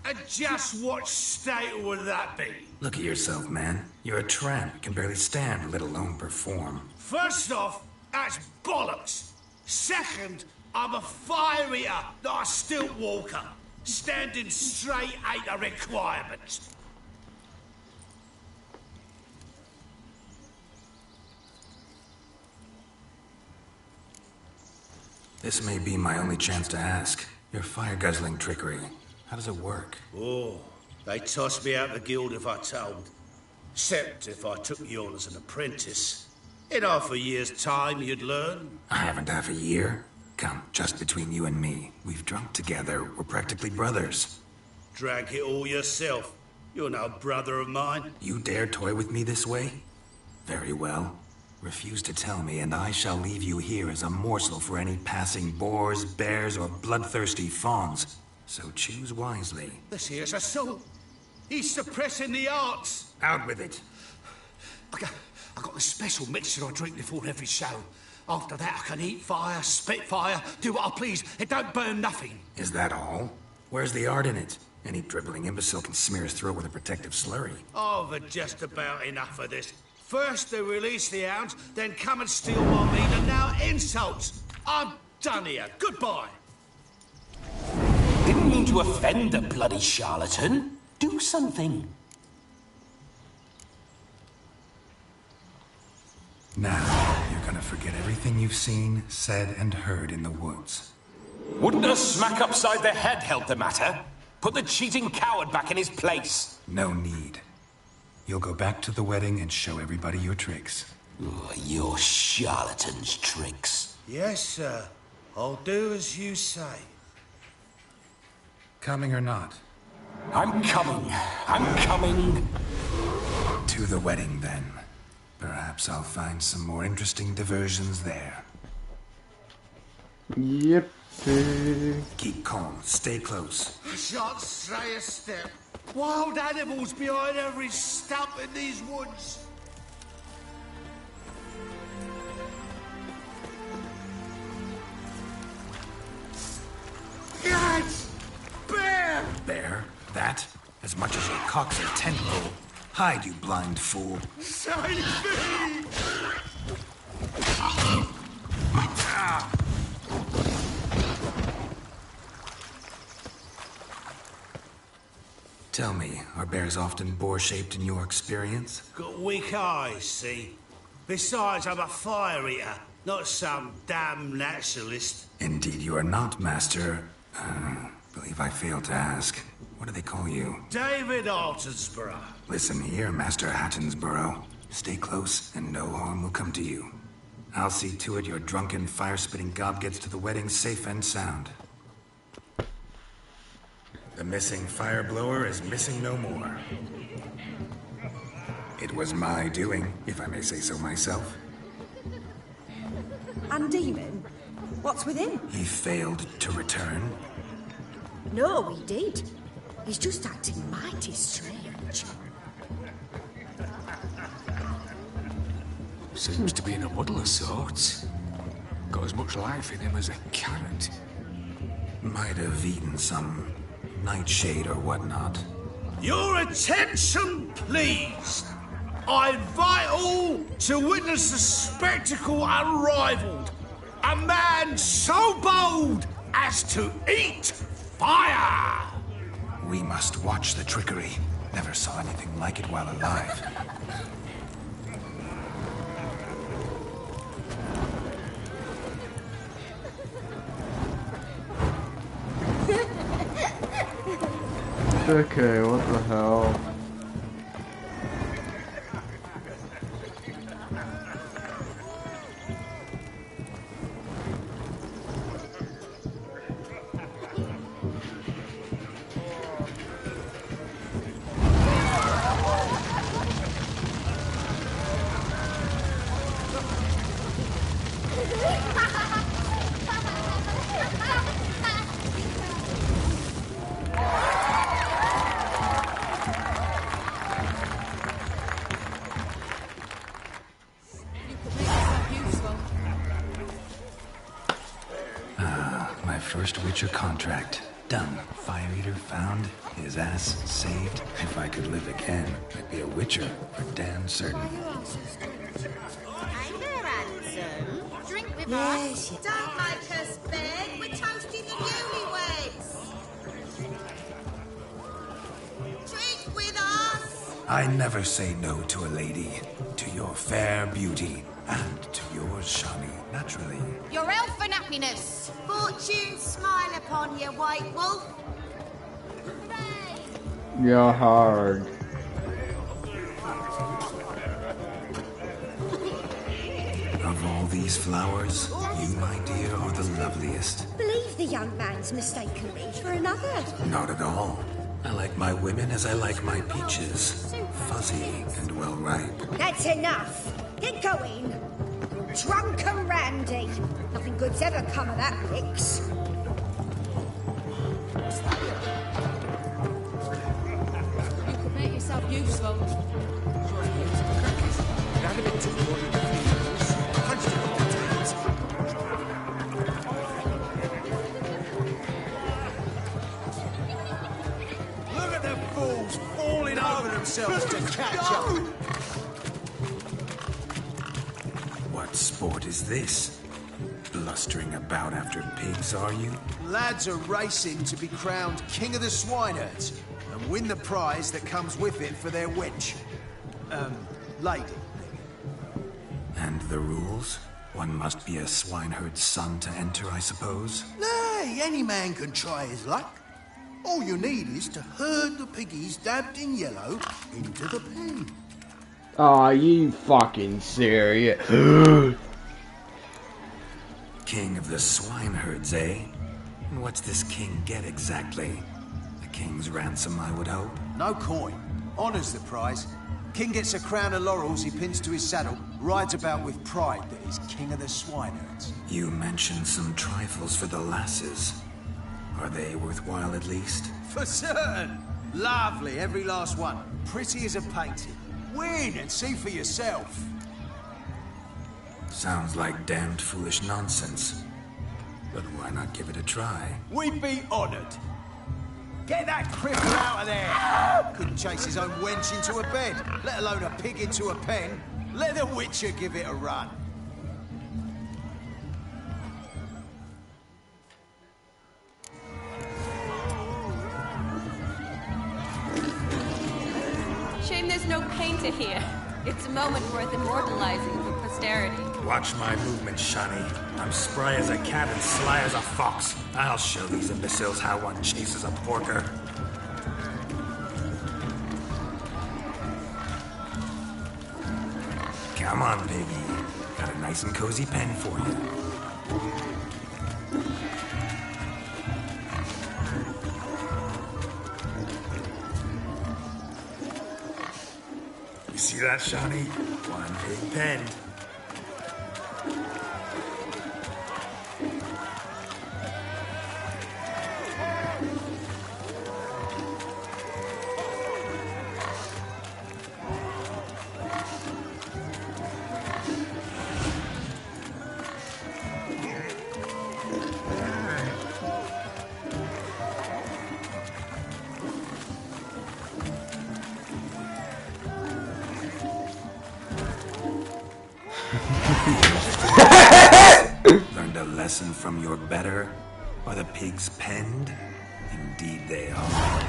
And just what state would that be? Look at yourself, man. You're a tramp, can barely stand, let alone perform. First off, that's bollocks. Second, I'm a fire eater, not a stilt walker. Standing straight ain't a requirement. This may be my only chance to ask. Your fire-guzzling trickery. How does it work? Oh, they tossed me out the guild if I told. Except if I took you on as an apprentice. In half a year's time, you'd learn. I haven't half a year. Come, just between you and me. We've drunk together. We're practically brothers. Drank it all yourself. You're no brother of mine. You dare toy with me this way? Very well. Refuse to tell me, and I shall leave you here as a morsel for any passing boars, bears, or bloodthirsty fawns. So choose wisely. This here's assault. He's suppressing the arts. Out with it. I got the special mixture I drink before every show. After that, I can eat fire, spit fire, do what I please. It don't burn nothing. Is that all? Where's the art in it? Any dribbling imbecile can smear his throat with a protective slurry. Oh, but just about enough of this. First they release the hounds, then come and steal my meat, and now insults. I'm done here. Goodbye. Didn't mean to offend the bloody charlatan. Do something. Now, you're gonna forget everything you've seen, said, and heard in the woods. Wouldn't a smack upside the head help the matter? Put the cheating coward back in his place. No need. You'll go back to the wedding and show everybody your tricks. Oh, your charlatan's tricks. Yes, sir. I'll do as you say. Coming or not? I'm coming. I'm coming. To the wedding, then. Perhaps I'll find some more interesting diversions there. Yep. Keep calm. Stay close. I shan't stray a step. Wild animals behind every stump in these woods. Guys! Bear! Bear? That? As much as your cock's a tentpole. Hide, you blind fool. Save me! Tell me, are bears often boar-shaped in your experience? Got weak eyes, see? Besides, I'm a fire eater, not some damn naturalist. Indeed you are not, Master. Believe I failed to ask. What do they call you? David Altonsborough. Listen here, Master Hattonsborough. Stay close, and no harm will come to you. I'll see to it your drunken, fire-spitting gob gets to the wedding safe and sound. The missing fire blower is missing no more. It was my doing, if I may say so myself. And Demon? What's with him? He failed to return. No, he did. He's just acting mighty strange. Seems to be in a muddle of sorts. Got as much life in him as a carrot. Might have eaten some nightshade or whatnot. Your attention, please. I invite all to witness the spectacle unrivaled. A man so bold as to eat fire! We must watch the trickery. Never saw anything like it while alive. Okay, what the hell? First Witcher contract. Done. Fire Eater found. His ass saved. If I could live again, I'd be a Witcher for damn certain. Hey there, Ransom. Drink with Yes, us. Don't make us beg. We're toasting the newlyweds. Drink with us. I never say no to a lady. To your fair beauty. And to yours, Shani, naturally. Your elfin happiness. Fortune smile upon you, White Wolf. You're hard. Of all these flowers, you, my dear, are the loveliest. Believe the young man's mistaken me for another. Not at all. I like my women as I like my peaches. Fuzzy and well ripe. That's enough. Get going. Drunken Randy. Nothing good's ever come of that mix. You could make yourself useful. Look at the fools falling over themselves to catch up. What sport is this? Blustering about after pigs, are you? Lads are racing to be crowned King of the Swineherds and win the prize that comes with it for their wench. Lady. And the rules? One must be a swineherd's son to enter, I suppose? Nay, any man can try his luck. All you need is to herd the piggies dabbed in yellow into the pen. Aw, you fucking serious? King of the swineherds, eh? And what's this king get exactly? A king's ransom, I would hope? No coin. Honours the prize. King gets a crown of laurels he pins to his saddle, rides about with pride that he's king of the swineherds. You mentioned some trifles for the lasses. Are they worthwhile at least? For certain. Lovely, every last one. Pretty as a painting. Win and see for yourself. Sounds like damned foolish nonsense. But why not give it a try? We'd be honoured. Get that cripple out of there! Couldn't chase his own wench into a bed, let alone a pig into a pen. Let the Witcher give it a run. Shame there's no painter here. It's a moment worth immortalizing for posterity. Watch my movements, Shani. I'm spry as a cat and sly as a fox. I'll show these imbeciles how one chases a porker. Come on, piggy. Got a nice and cozy pen for you. You see that, Shani? One big pen. lesson from your better? Are the pigs penned? Indeed they are.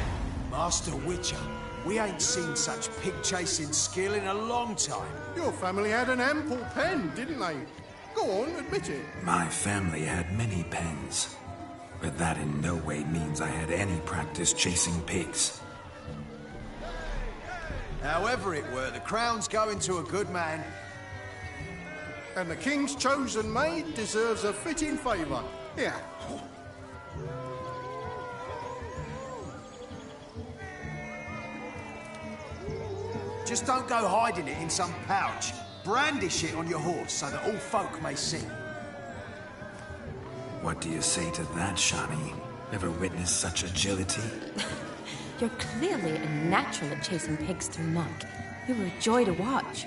Master Witcher, we ain't seen such pig-chasing skill in a long time. Your family had an ample pen, didn't they? Go on, admit it. My family had many pens, but that in no way means I had any practice chasing pigs. However it were, the crown's going to a good man. And the king's chosen maid deserves a fitting favour. Here. Just don't go hiding it in some pouch. Brandish it on your horse so that all folk may see. What do you say to that, Shani? Ever witnessed such agility? You're clearly a natural at chasing pigs through muck. You were a joy to watch.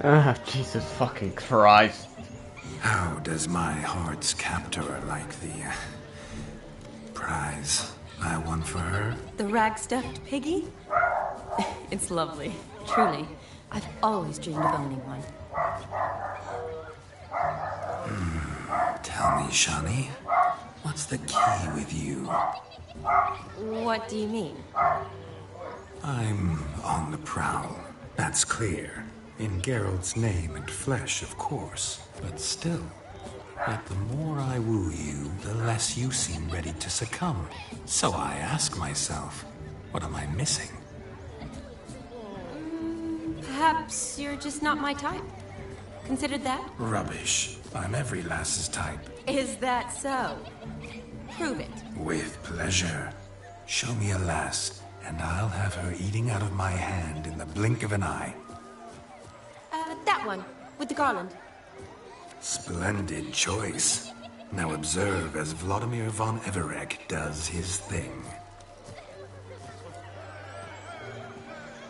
Ah, Jesus fucking Christ. How does my heart's captor like the prize I won for her? The rag-stuffed piggy? It's lovely. Truly. I've always dreamed of owning one. Tell me, Shani, what's the key with you? What do you mean? I'm on the prowl. That's clear. In Geralt's name and flesh, of course. But still, yet the more I woo you, the less you seem ready to succumb. So I ask myself, what am I missing? Perhaps you're just not my type. Considered that? Rubbish. I'm every lass's type. Is that so? Prove it. With pleasure. Show me a lass, and I'll have her eating out of my hand in the blink of an eye. That one, with the garland. Splendid choice. Now observe as Vladimir von Everec does his thing.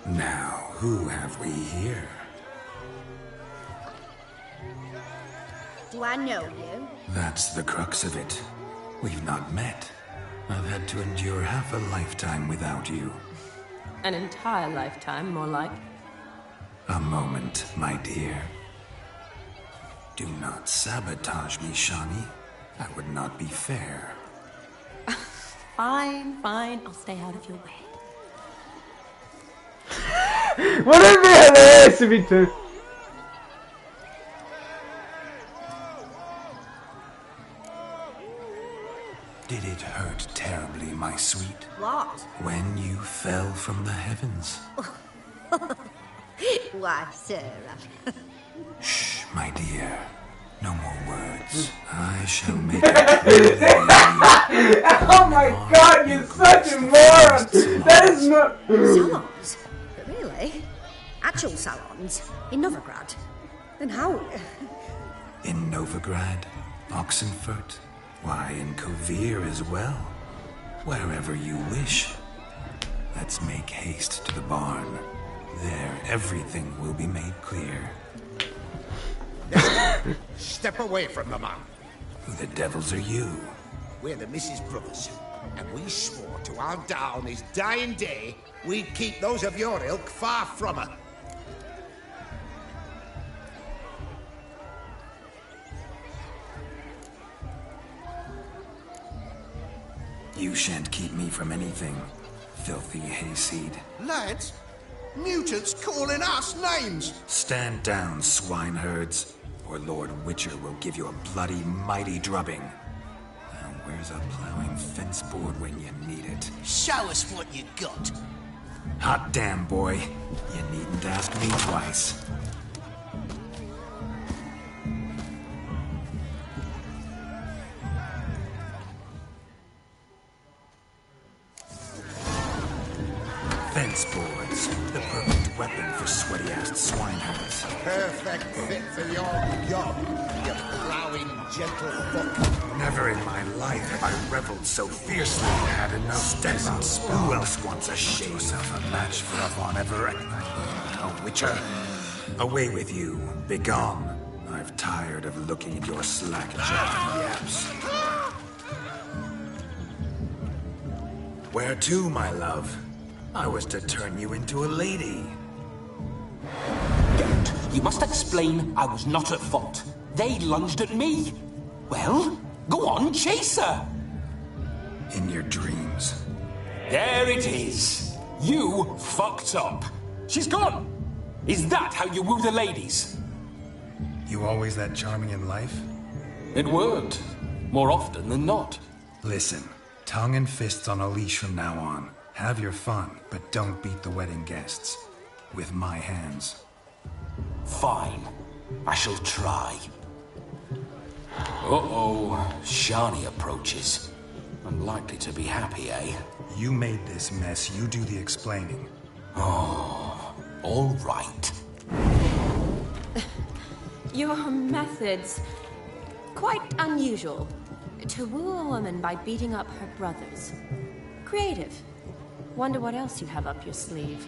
Now, who have we here? Do I know you? That's the crux of it. We've not met. I've had to endure half a lifetime without you. An entire lifetime, more like. A moment, my dear. Do not sabotage me, Shani. That would not be fair. Fine, fine. I'll stay out of your way. Whatever it is to be true. Did it hurt terribly, my sweet? What? When you fell from the heavens? Why, Sarah. Shh, my dear. No more words. I shall make it clear that you... Oh my god, you're such a moron! That is not... Salons? But really? Actual salons? In Novigrad? Then how... In Novigrad? Oxenfurt? Why, in Kovir as well. Wherever you wish. Let's make haste to the barn. There, everything will be made clear. Step away from the man. Who the devils are you? We're the Mrs. Brothers, and we swore to our Da on his dying day we'd keep those of your ilk far from her. You shan't keep me from anything, filthy hayseed. Lads, mutants calling us names. Stand down, swineherds, or Lord Witcher will give you a bloody mighty drubbing. Now, where's a plowing fence board when you need it? Show us what you got. Hot damn, boy. You needn't ask me twice. Fence boards, the perfect weapon for sweaty-assed swineherds. Perfect fit for your job, you plowing gentlefolk. Never in my life have I reveled so fiercely. Had enough steps and who else wants a shave? Yourself a match for a Von Everett. A Witcher. Away with you. Begone. I've tired of looking at your slack-jawed yaps. Where to, my love? I was to turn you into a lady. Get You must explain I was not at fault. They lunged at me. Well, go on, chase her. In your dreams. There it is. You fucked up. She's gone. Is that how you woo the ladies? You always that charming in life? It worked. More often than not. Listen, tongue and fists on a leash from now on. Have your fun, but don't beat the wedding guests. With my hands. Fine. I shall try. Uh-oh. Shani approaches. Unlikely to be happy, eh? You made this mess. You do the explaining. Oh, all right. Your methods... quite unusual. To woo a woman by beating up her brothers. Creative. Wonder what else you have up your sleeve.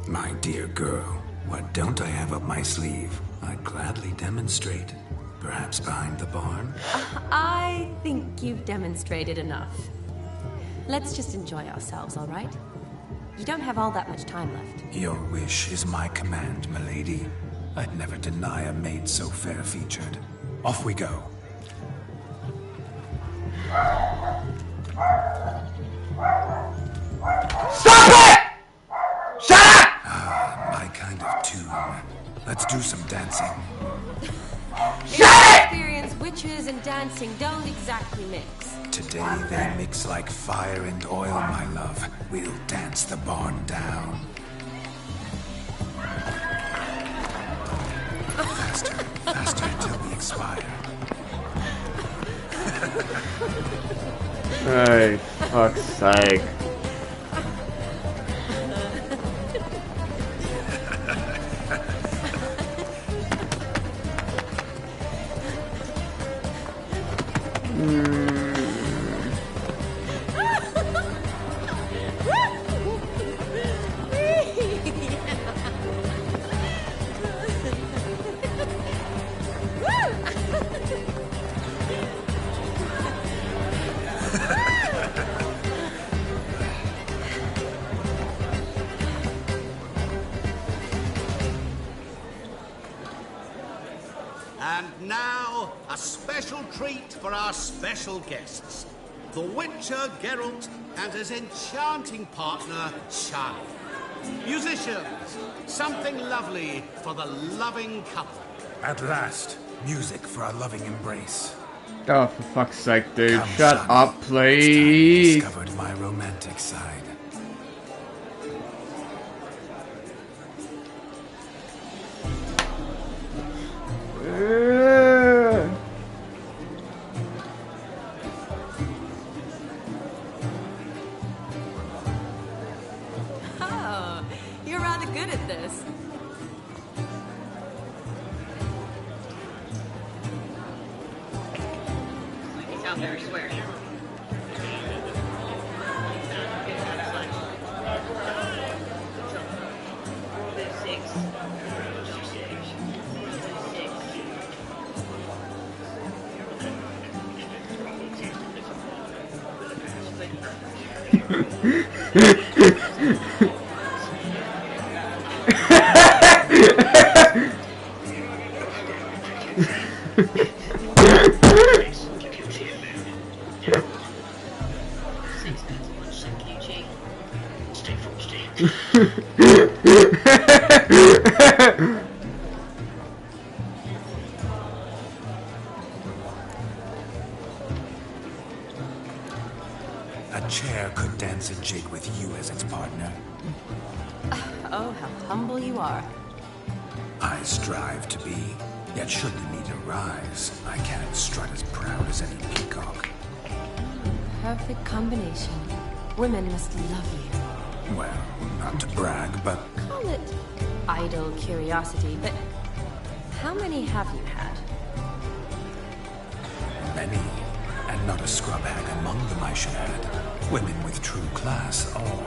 My dear girl, what don't I have up my sleeve? I'd gladly demonstrate. Perhaps behind the barn? I think you've demonstrated enough. Let's just enjoy ourselves, all right? You don't have all that much time left. Your wish is my command, milady. I'd never deny a maid so fair-featured. Off we go. Stop it! Shut up! Ah, my kind of tune. Let's do some dancing. In my experience, witches and dancing don't exactly mix. Today they mix like fire and oil, my love. We'll dance the barn down. Faster, faster till we expire. Hey, fuck's sake. And now, a special treat for our special guests. The Witcher Geralt and his enchanting partner, Shani. Musicians, something lovely for the loving couple. At last, music for a loving embrace. Oh, for fuck's sake, dude. Come, Shut Shani. up, please. It's time you discovered my romantic side. Oh, you're rather good at this. He's out there, I swear. A chair could dance a jig with you as its partner. Oh, how humble you are. I strive to be, yet should the need arise, I can't strut as proud as any peacock. Perfect combination. Women must love you. Well, not to brag, but Call it idle curiosity, but how many have you had? many, and not a scrub hag among them, I should add. Women with true class, all,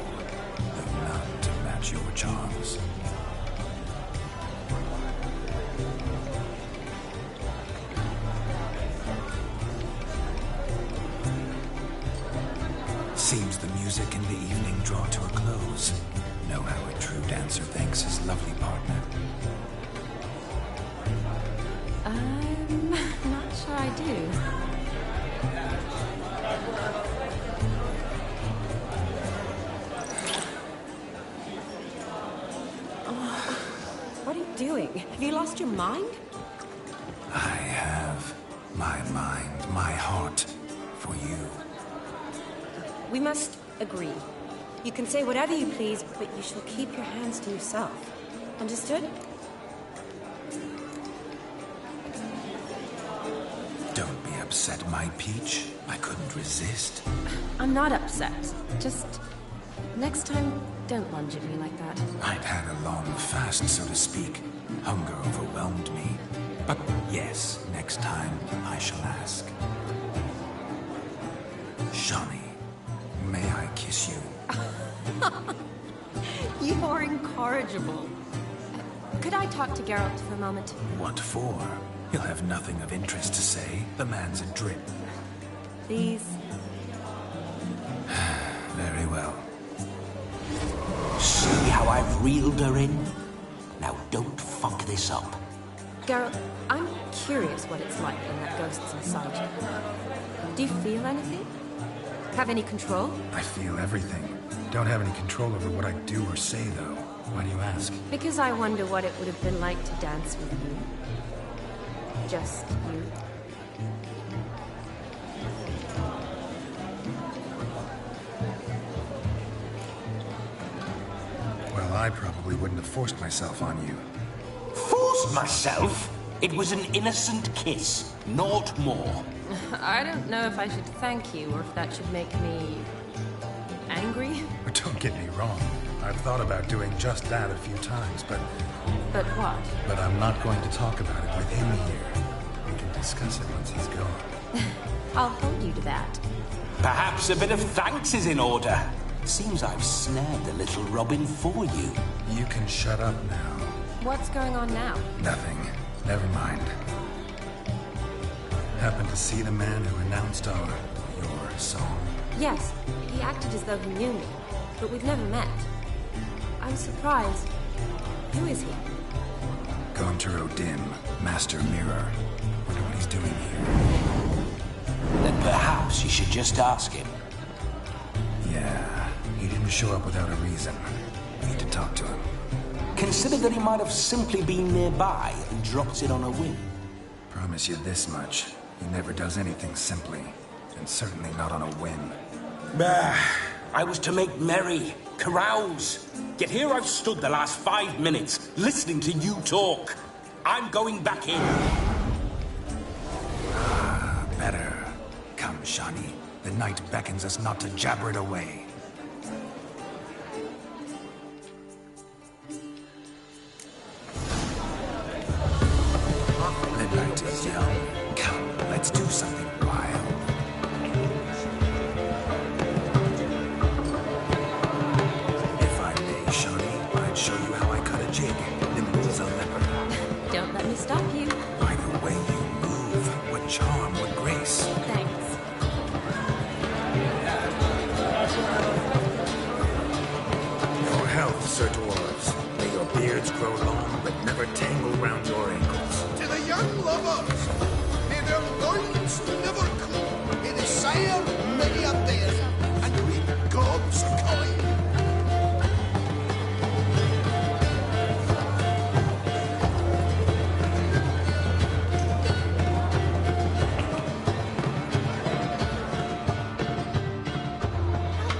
though none to match your charms. dancer thanks his lovely partner? I'm not sure I do. Oh, what are you doing? Have you lost your mind? I have my mind, my heart for you. We must agree. You can say whatever you please, but you shall keep your hands to yourself. Understood? Don't be upset, my peach. I couldn't resist. I'm not upset. Just next time, don't lunge at me like that. I'd had a long fast, so to speak. Hunger overwhelmed me. But yes, next time I shall ask. Shani, may I kiss you? You are incorrigible. Could I talk to Geralt for a moment? What for? He'll have nothing of interest to say. The man's adrip. Please. Very well. See how I've reeled her in? Now don't fuck this up. Geralt, I'm curious what it's like when that ghost's inside you. Do you feel anything? Have any control? I feel everything. Don't have any control over what I do or say, though. Why do you ask? Because I wonder what it would have been like to dance with you. Just you. Well, I probably wouldn't have forced myself on you. Forced myself? It was an innocent kiss, naught more. I don't know if I should thank you or if that should make me angry. Don't get me wrong. I've thought about doing just that a few times, but... But what? But I'm not going to talk about it with him here. We can discuss it once he's gone. I'll hold you to that. Perhaps a bit of thanks is in order. Seems I've snared the little Robin for you. You can shut up now. What's going on now? Nothing. Never mind. Happened to see the man who announced your song? Yes, he acted as though he knew me, but we've never met. I'm surprised. Who is he? Gaunter O'Dim, Master Mirror. Wonder what he's doing here. Then perhaps you should just ask him. Yeah, he didn't show up without a reason. Need to talk to him. Consider that he might have simply been nearby and dropped it on a whim. Promise you this much. He never does anything simply, and certainly not on a whim. Bah! I was to make merry, carouse. Yet here I've stood the last 5 minutes, listening to you talk. I'm going back in. Better. Come, Shani. The night beckons us not to jabber it away. The night is young. Come, let's do something wild. If I may, Shani, I'd show you how I cut a jig. Nimble as a leopard. Don't let me stop you. By the way you move, what charm, what grace. Thanks. Your health, Sir Dwarves. May your beards grow long, but never tangle round your ankles. To the young lovers, may their loins never cool. May the sire many a bear, and reap God's coin.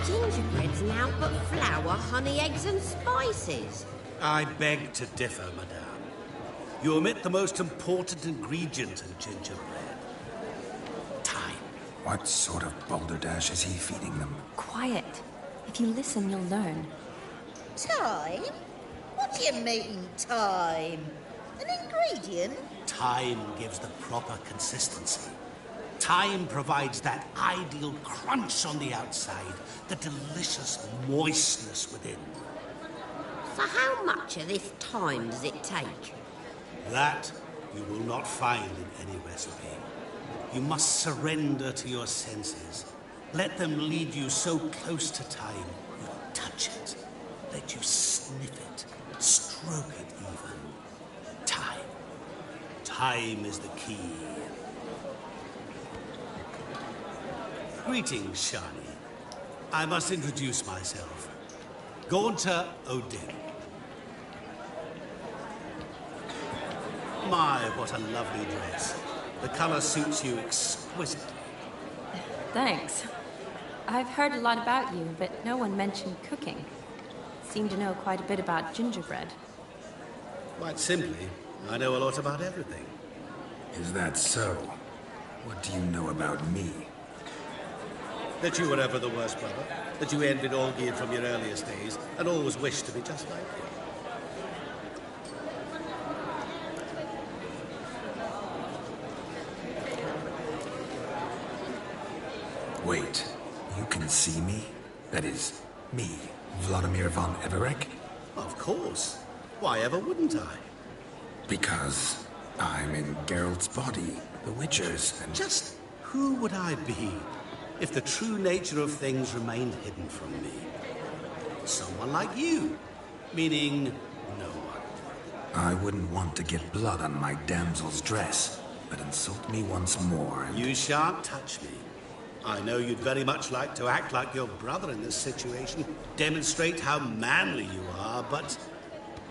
Gingerbread's now but flour, honey, eggs and spices. I beg to differ, madame. You omit the most important ingredient in gingerbread. Time. What sort of balderdash is he feeding them? Quiet. If you listen, you'll learn. Time? What do you mean, time? An ingredient? Time gives the proper consistency. Time provides that ideal crunch on the outside, the delicious moistness within. So how much of this time does it take? That you will not find in any recipe. You must surrender to your senses. Let them lead you so close to time, you touch it. Let you sniff it. broke it even. Time. Time is the key. Greetings, Shani. I must introduce myself. Gaunter Odin. My, what a lovely dress. The color suits you exquisitely. Thanks. I've heard a lot about you, but no one mentioned cooking. Seem to know quite a bit about gingerbread. Quite simply, I know a lot about everything. Is that so? What do you know about me? That you were ever the worst brother, that you envied Olgierd from your earliest days, and always wished to be just like him. Wait, you can see me? That is, me, Vladimir von Everec? Of course. Why ever wouldn't I? Because I'm in Geralt's body, the Witcher's, and... Just who would I be if the true nature of things remained hidden from me? Someone like you, meaning no one. I wouldn't want to get blood on my damsel's dress, but insult me once more and... You shan't touch me. I know you'd very much like to act like your brother in this situation, demonstrate how manly you are, but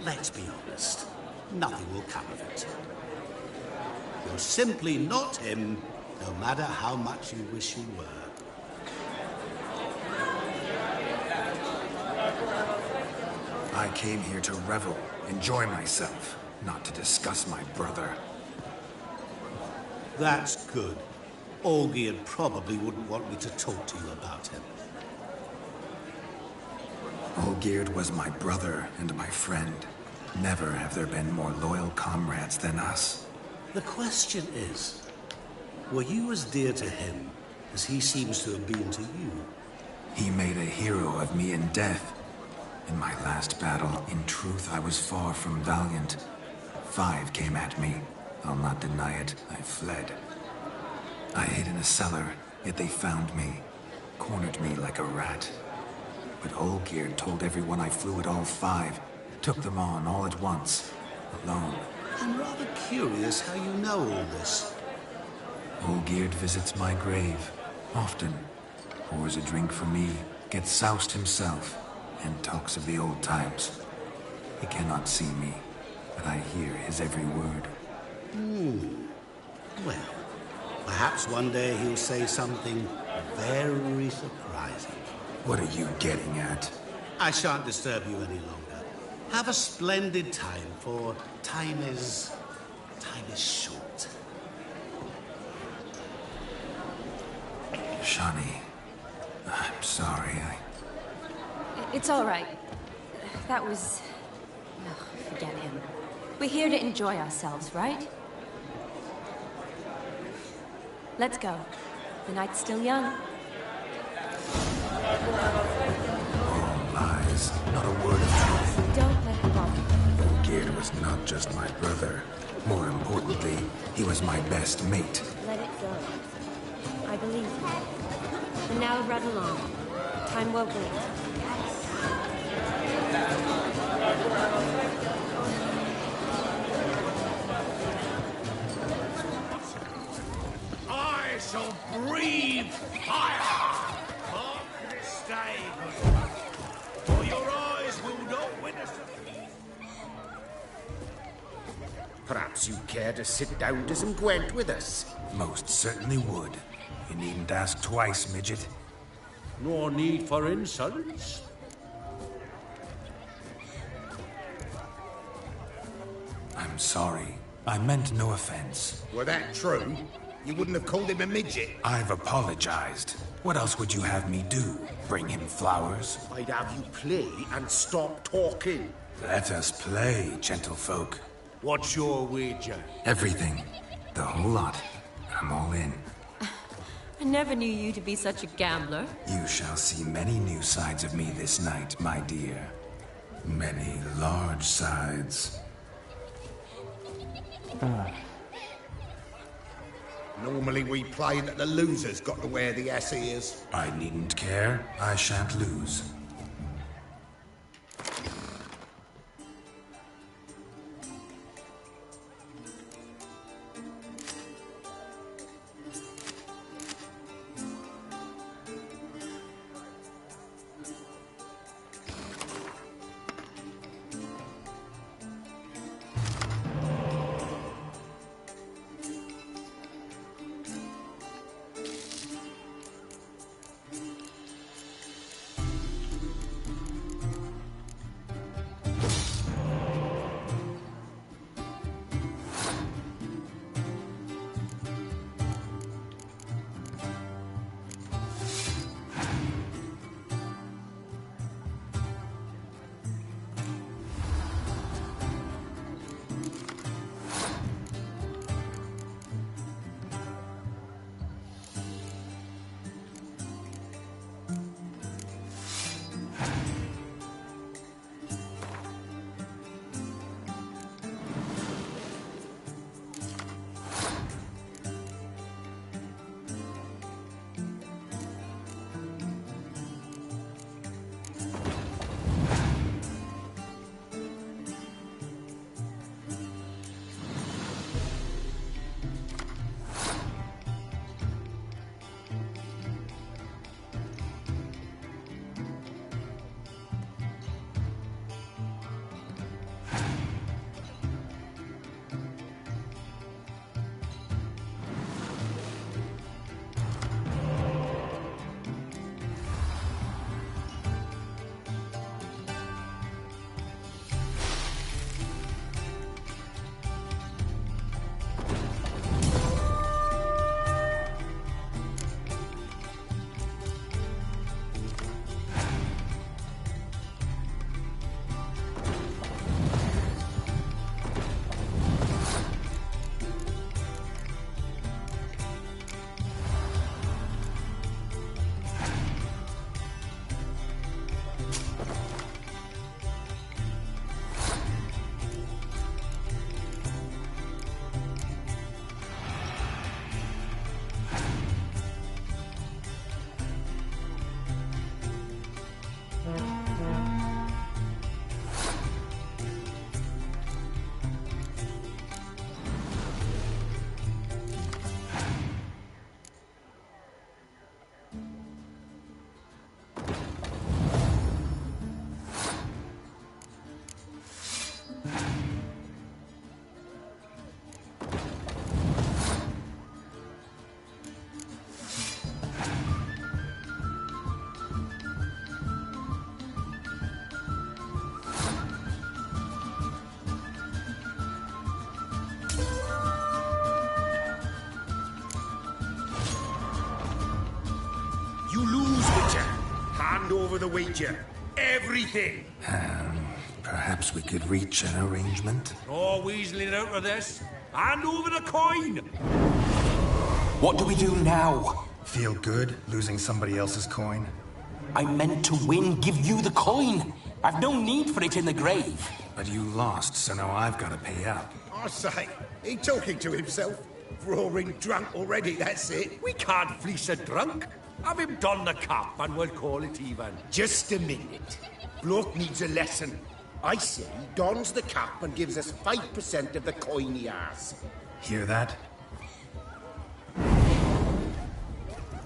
let's be honest, nothing will come of it. You're simply not him, no matter how much you wish you were. I came here to revel, enjoy myself, not to discuss my brother. That's good. Olgierd probably wouldn't want me to talk to you about him. Olgierd was my brother and my friend. Never have there been more loyal comrades than us. The question is, were you as dear to him as he seems to have been to you? He made a hero of me in death. In my last battle, in truth, I was far from valiant. 5 came at me. I'll not deny it, I fled. I hid in a cellar, yet they found me, cornered me like a rat. But Olgierd told everyone I flew at all 5, took them on all at once, alone. I'm rather curious how you know all this. Olgierd visits my grave, often, pours a drink for me, gets soused himself, and talks of the old times. He cannot see me, but I hear his every word. Well, perhaps one day he'll say something very surprising. What are you getting at? I shan't disturb you any longer. Have a splendid time, for time is short. Shani, I'm sorry, It's all right. That was... Oh, forget him. We're here to enjoy ourselves, right? Let's go. The night's still young. All lies, not a word of truth. Don't let him bother you. Olgierd was not just my brother. More importantly, he was my best mate. Let it go. I believe you. And now run along. Time won't wait. I shall breathe fire! Mark this day, for your eyes will not witness a... Perhaps you care to sit down to some Gwent with us? Most certainly would. You needn't ask twice, midget. Nor need for insolence. I'm sorry. I meant no offense. Were that true, you wouldn't have called him a midget. I've apologized. What else would you have me do? Bring him flowers? I'd have you play and stop talking. Let us play, gentlefolk. What's your wager? Everything. The whole lot. I'm all in. I never knew you to be such a gambler. You shall see many new sides of me this night, my dear. Many large sides. Normally we play that the loser's got to wear the ass ears. I needn't care. I shan't lose. the wager. Everything. Perhaps we could reach an arrangement. No weaseling out of this. Hand over the coin. What do we do now? Feel good losing somebody else's coin? I meant to win, give you the coin. I've no need for it in the grave. But you lost, so now I've got to pay up. I say, he talking to himself. Roaring drunk already, that's it. We can't fleece a drunk. Have him don the cap and we'll call it even. Just a minute. Bloke needs a lesson. I say he dons the cap and gives us 5% of the coin he has. Hear that?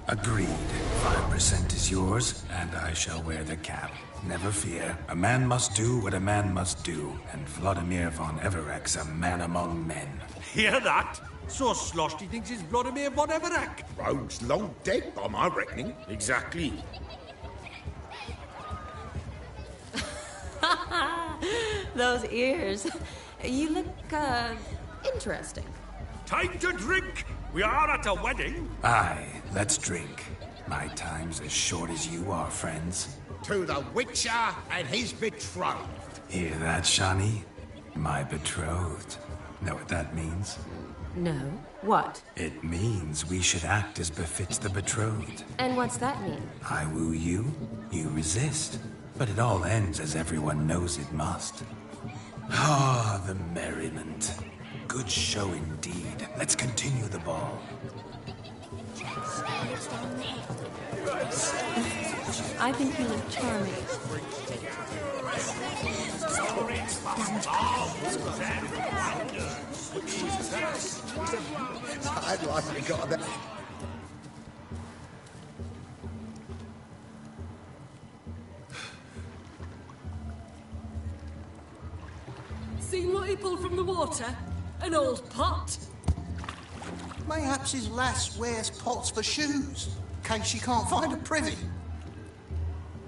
Agreed. 5% is yours, and I shall wear the cap. Never fear. A man must do what a man must do, and Vladimir von Everek's a man among men. Hear that? So sloshed he thinks he's Vladimir von Everek. Rhodes long dead by my reckoning. Exactly. Those ears. You look, interesting. Time to drink. We are at a wedding. Aye, let's drink. My time's as short as you are, friends. To the Witcher and his betrothed. Hear that, Shani? My betrothed. Know what that means? No. What? It means we should act as befits the betrothed. And what's that mean? I woo you, you resist. But it all ends as everyone knows it must. Ah, the merriment. Good show indeed. Let's continue the ball. I think you look charming. I'd like to got that. Seen what he pulled from the water? An old pot. Mayhaps his lass wears pots for shoes, in case she can't find a privy.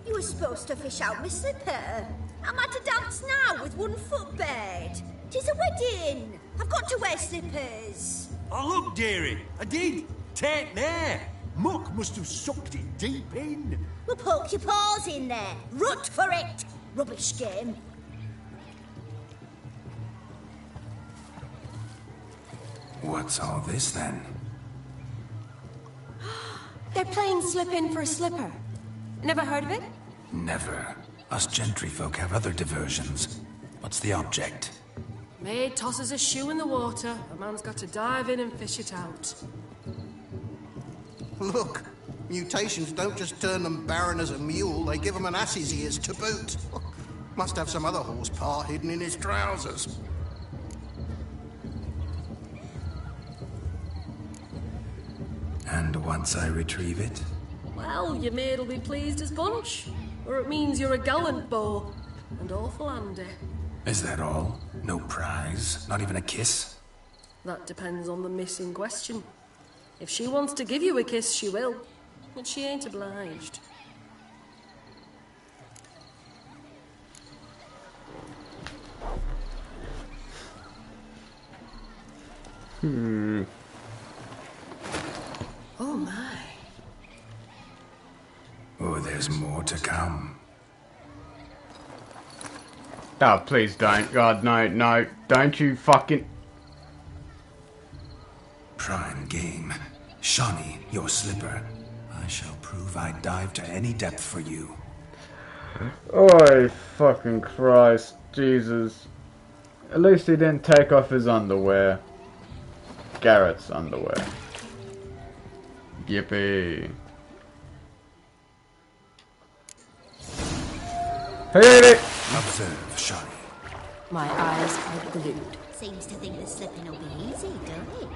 You were supposed to fish out my slipper. I'm at a dance now with one foot bared. 'Tis a wedding. I've got to wear slippers. Oh, look, dearie. I did. Take there. Muck must have sucked it deep in. Well, poke your paws in there. Rut for it. Rubbish game. What's all this then? They're playing slip in for a slipper. Never heard of it? Never. Us gentry folk have other diversions. What's the object? Maid tosses a shoe in the water. A man's got to dive in and fish it out. Look, mutations don't just turn them barren as a mule, they give them an ass's ears to boot. Must have some other horse part hidden in his trousers. And once I retrieve it? Well, your maid'll be pleased as punch. Or it means you're a gallant beau. And awful handy. Is that all? No prize? Not even a kiss? That depends on the miss in question. If she wants to give you a kiss, she will. But she ain't obliged. Oh my. Oh, there's more to come. Oh, please don't. God, no, no. Don't you fucking... Prime game. Shawnee, your slipper. I shall prove I dive to any depth for you. Oh, fucking Christ. Jesus. At least he didn't take off his underwear. Garrett's underwear. Yippee. Hit it! Observe, Shawnee. My eyes are glued. Seems to think the slipping will be easy, don't it?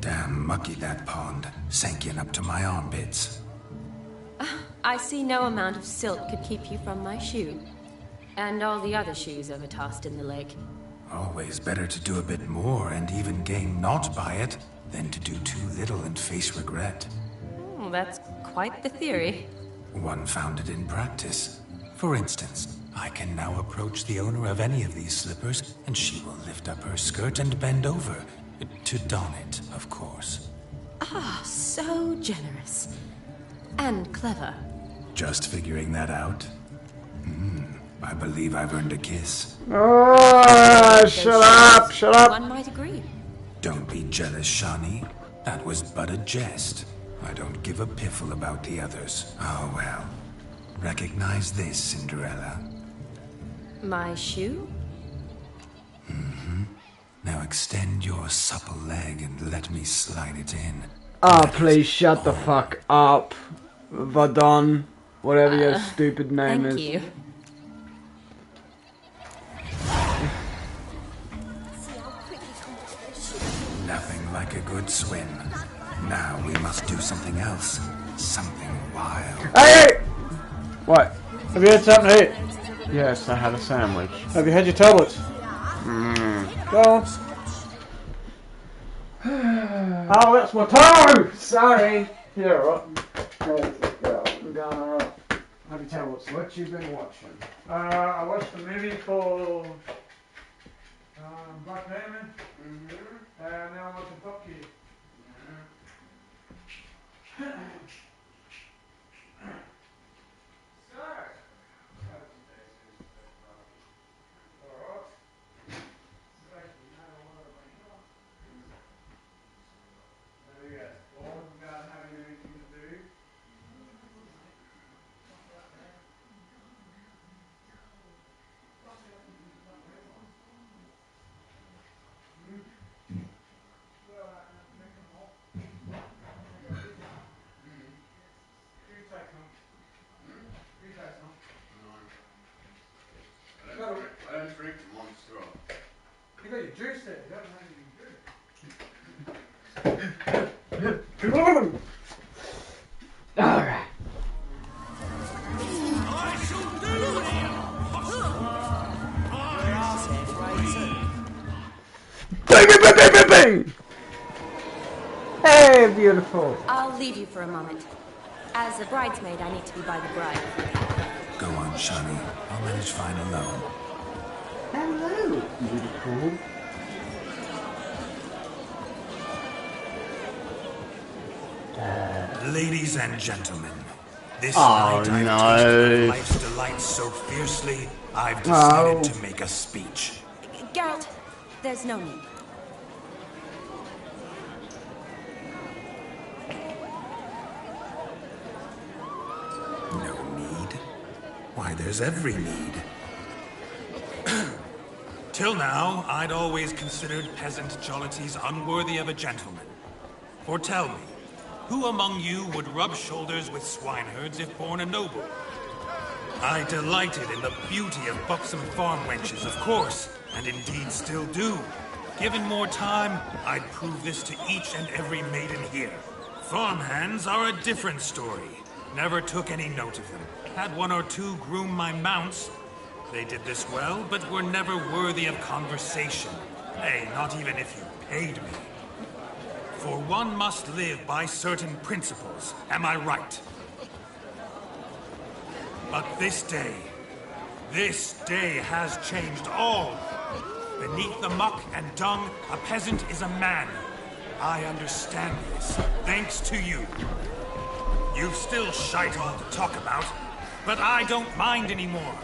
Damn mucky that pond, sank in up to my armpits. I see no amount of silt could keep you from my shoe. And all the other shoes overtossed in the lake. Always better to do a bit more and even gain naught by it than to do too little and face regret. Oh, that's quite the theory. One founded in practice. For instance, I can now approach the owner of any of these slippers, and she will lift up her skirt and bend over. To don it, of course. Ah, so generous. And clever. Just figuring that out? I believe I've earned a kiss. Oh, shut up, shut up. One might agree. Don't be jealous, Shani. That was but a jest. I don't give a piffle about the others. Oh well. Recognize this, Cinderella. My shoe? Now extend your supple leg and let me slide it in. Oh, please shut the fuck up. Vadon. Whatever your stupid name is. Thank you. Nothing like a good swim. Now we must do something else. Something wild. Hey! What? Have you had something to eat? Yes, I had a sandwich. Have you had your tablets? Go on. Oh, that's my toe! Sorry. Yeah, right. I'm going alright. Have your tablets. What you been watching? I watched a movie called Black Diamond. Now I'm watching Top Gear. I don't drink from one straw. You got your juice there. You don't have any juice. Alright. Bang, bang, bang, bang, bang! Hey, beautiful. I'll leave you for a moment. As a bridesmaid, I need to be by the bride. Go on, Shani. I'll manage fine alone. Hello, beautiful. Ladies and gentlemen, this Oh, night I've no. tasted life's delights so fiercely, I've decided to make a speech. Geralt, there's no need. No need? Why, there's every need. Till now, I'd always considered peasant jollities unworthy of a gentleman. For tell me, who among you would rub shoulders with swineherds if born a noble? I delighted in the beauty of buxom farm wenches, of course, and indeed still do. Given more time, I'd prove this to each and every maiden here. Farmhands are a different story. Never took any note of them. Had one or two groom my mounts. They did this well, but were never worthy of conversation. Nay, not even if you paid me. For one must live by certain principles, am I right? But this day has changed all. Beneath the muck and dung, a peasant is a man. I understand this, thanks to you. You've still shite all to talk about, but I don't mind anymore.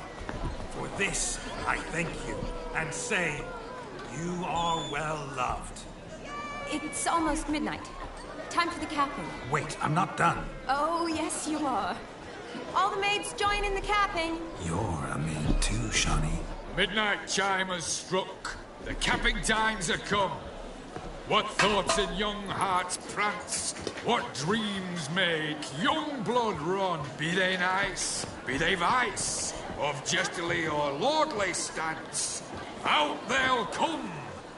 For this, I thank you, and say, you are well loved. It's almost midnight. Time for the capping. Wait, I'm not done. Oh, yes, you are. All the maids join in the capping. You're a maid too, Shani. Midnight chime has struck. The capping times are come. What thoughts in young hearts prance? What dreams make young blood run? Be they nice, be they vice, of jestily or lordly stance, out they'll come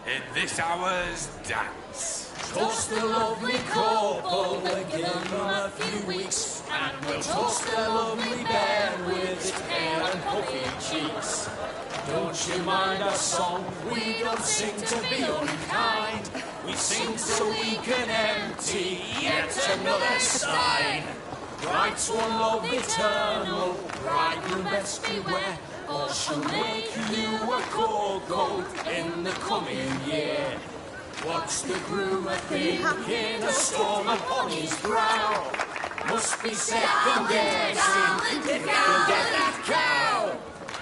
in this hour's dance. toast the lovely couple, we'll give them a few weeks, and we'll toast the lovely bed with its pale and puffy cheeks. Don't you mind our song? We don't sing to be unkind. We sing so we can empty yet another stein. Bride's one love eternal, bridegroom best beware, or she'll make you a cocoa in the coming year. What's the groom a thinking? A storm upon his brow. Must be second guessing if you'll get that cow.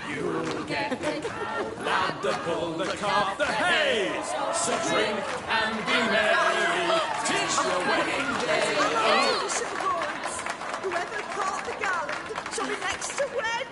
You'll get the cow, lad, the bull, the calf, the hay. So drink and be merry, 'tis your wedding day. Whoever caught the garland shall be next to wed.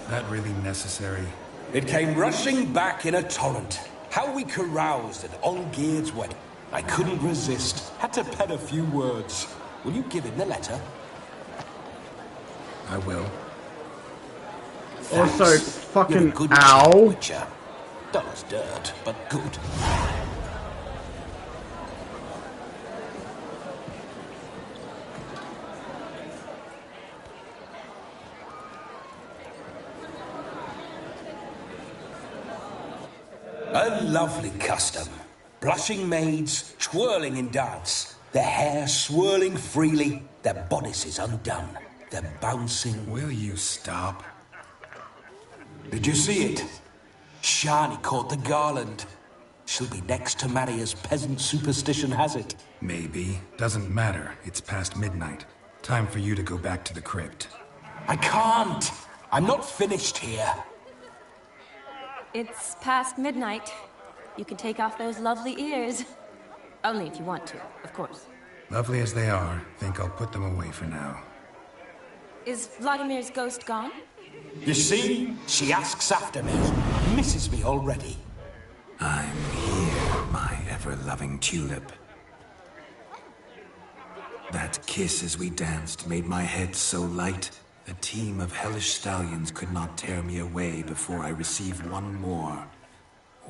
That really necessary? It came rushing back in a torrent. How we caroused at Olgierd's wedding. I couldn't resist. Had to pen a few words. Will you give him the letter? I will. Also, You're a fucking good ow. Witcher. Dull as dirt, but good. A lovely custom. Blushing maids, twirling in dance, their hair swirling freely, their bodices undone, their bouncing... Will you stop? Did you see it? Shani caught the garland. She'll be next to marry as peasant superstition has it. Maybe. Doesn't matter. It's past midnight. Time for you to go back to the crypt. I can't. I'm not finished here. It's past midnight. You can take off those lovely ears. Only if you want to, of course. Lovely as they are, think I'll put them away for now. Is Vladimir's ghost gone? You see? She asks after me. Misses me already. I'm here, my ever-loving tulip. That kiss as we danced made my head so light. A team of hellish stallions could not tear me away before I received one more.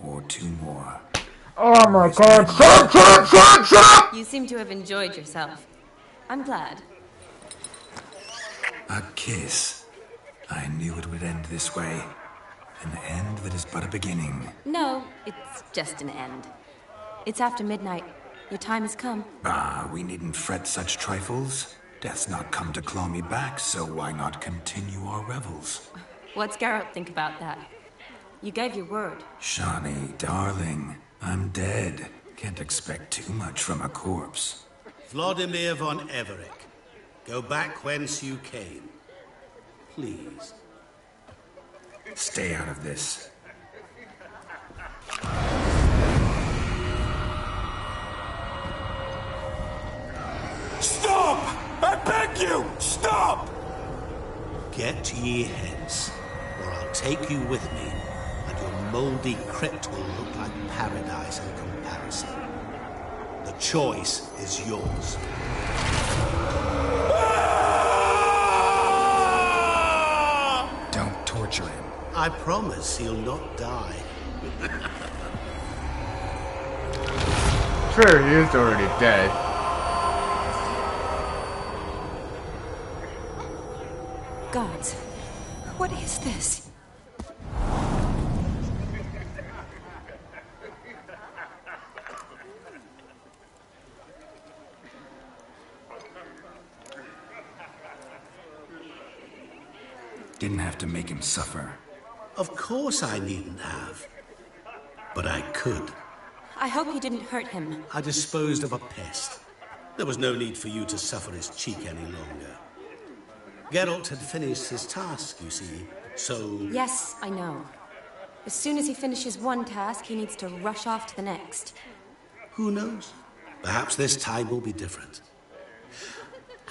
Or two more. Oh my god, shut! You seem to have enjoyed yourself. I'm glad. A kiss. I knew it would end this way. An end that is but a beginning. No, it's just an end. It's after midnight. Your time has come. Ah, we needn't fret such trifles. Death's not come to claw me back, so why not continue our revels? What's Geralt think about that? You gave your word. Shani, darling, I'm dead. Can't expect too much from a corpse. Vladimir von Everec, go back whence you came. Please. Stay out of this. Stop! I beg you! Stop! Get ye hence, or I'll take you with me, and your mouldy crypt will look like paradise in comparison. The choice is yours. Don't torture him. I promise he'll not die. True, he is already dead. Gods, what is this? Didn't have to make him suffer. Of course I needn't have. But I could. I hope you didn't hurt him. I disposed of a pest. There was no need for you to suffer his cheek any longer. Geralt had finished his task, you see, so... Yes, I know. As soon as he finishes one task, he needs to rush off to the next. Who knows? Perhaps this time will be different.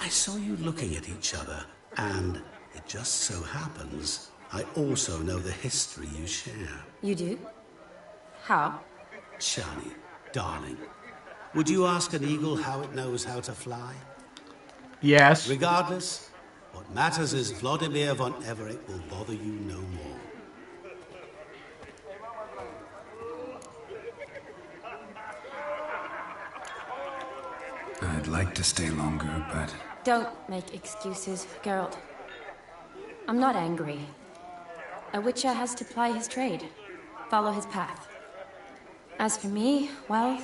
I saw you looking at each other, and it just so happens I also know the history you share. You do? How? Shani, darling, would you ask an eagle how it knows how to fly? Yes. Regardless, what matters is Vladimir von Everett will bother you no more. I'd like to stay longer, but... Don't make excuses, Geralt. I'm not angry. A witcher has to ply his trade, follow his path. As for me, well,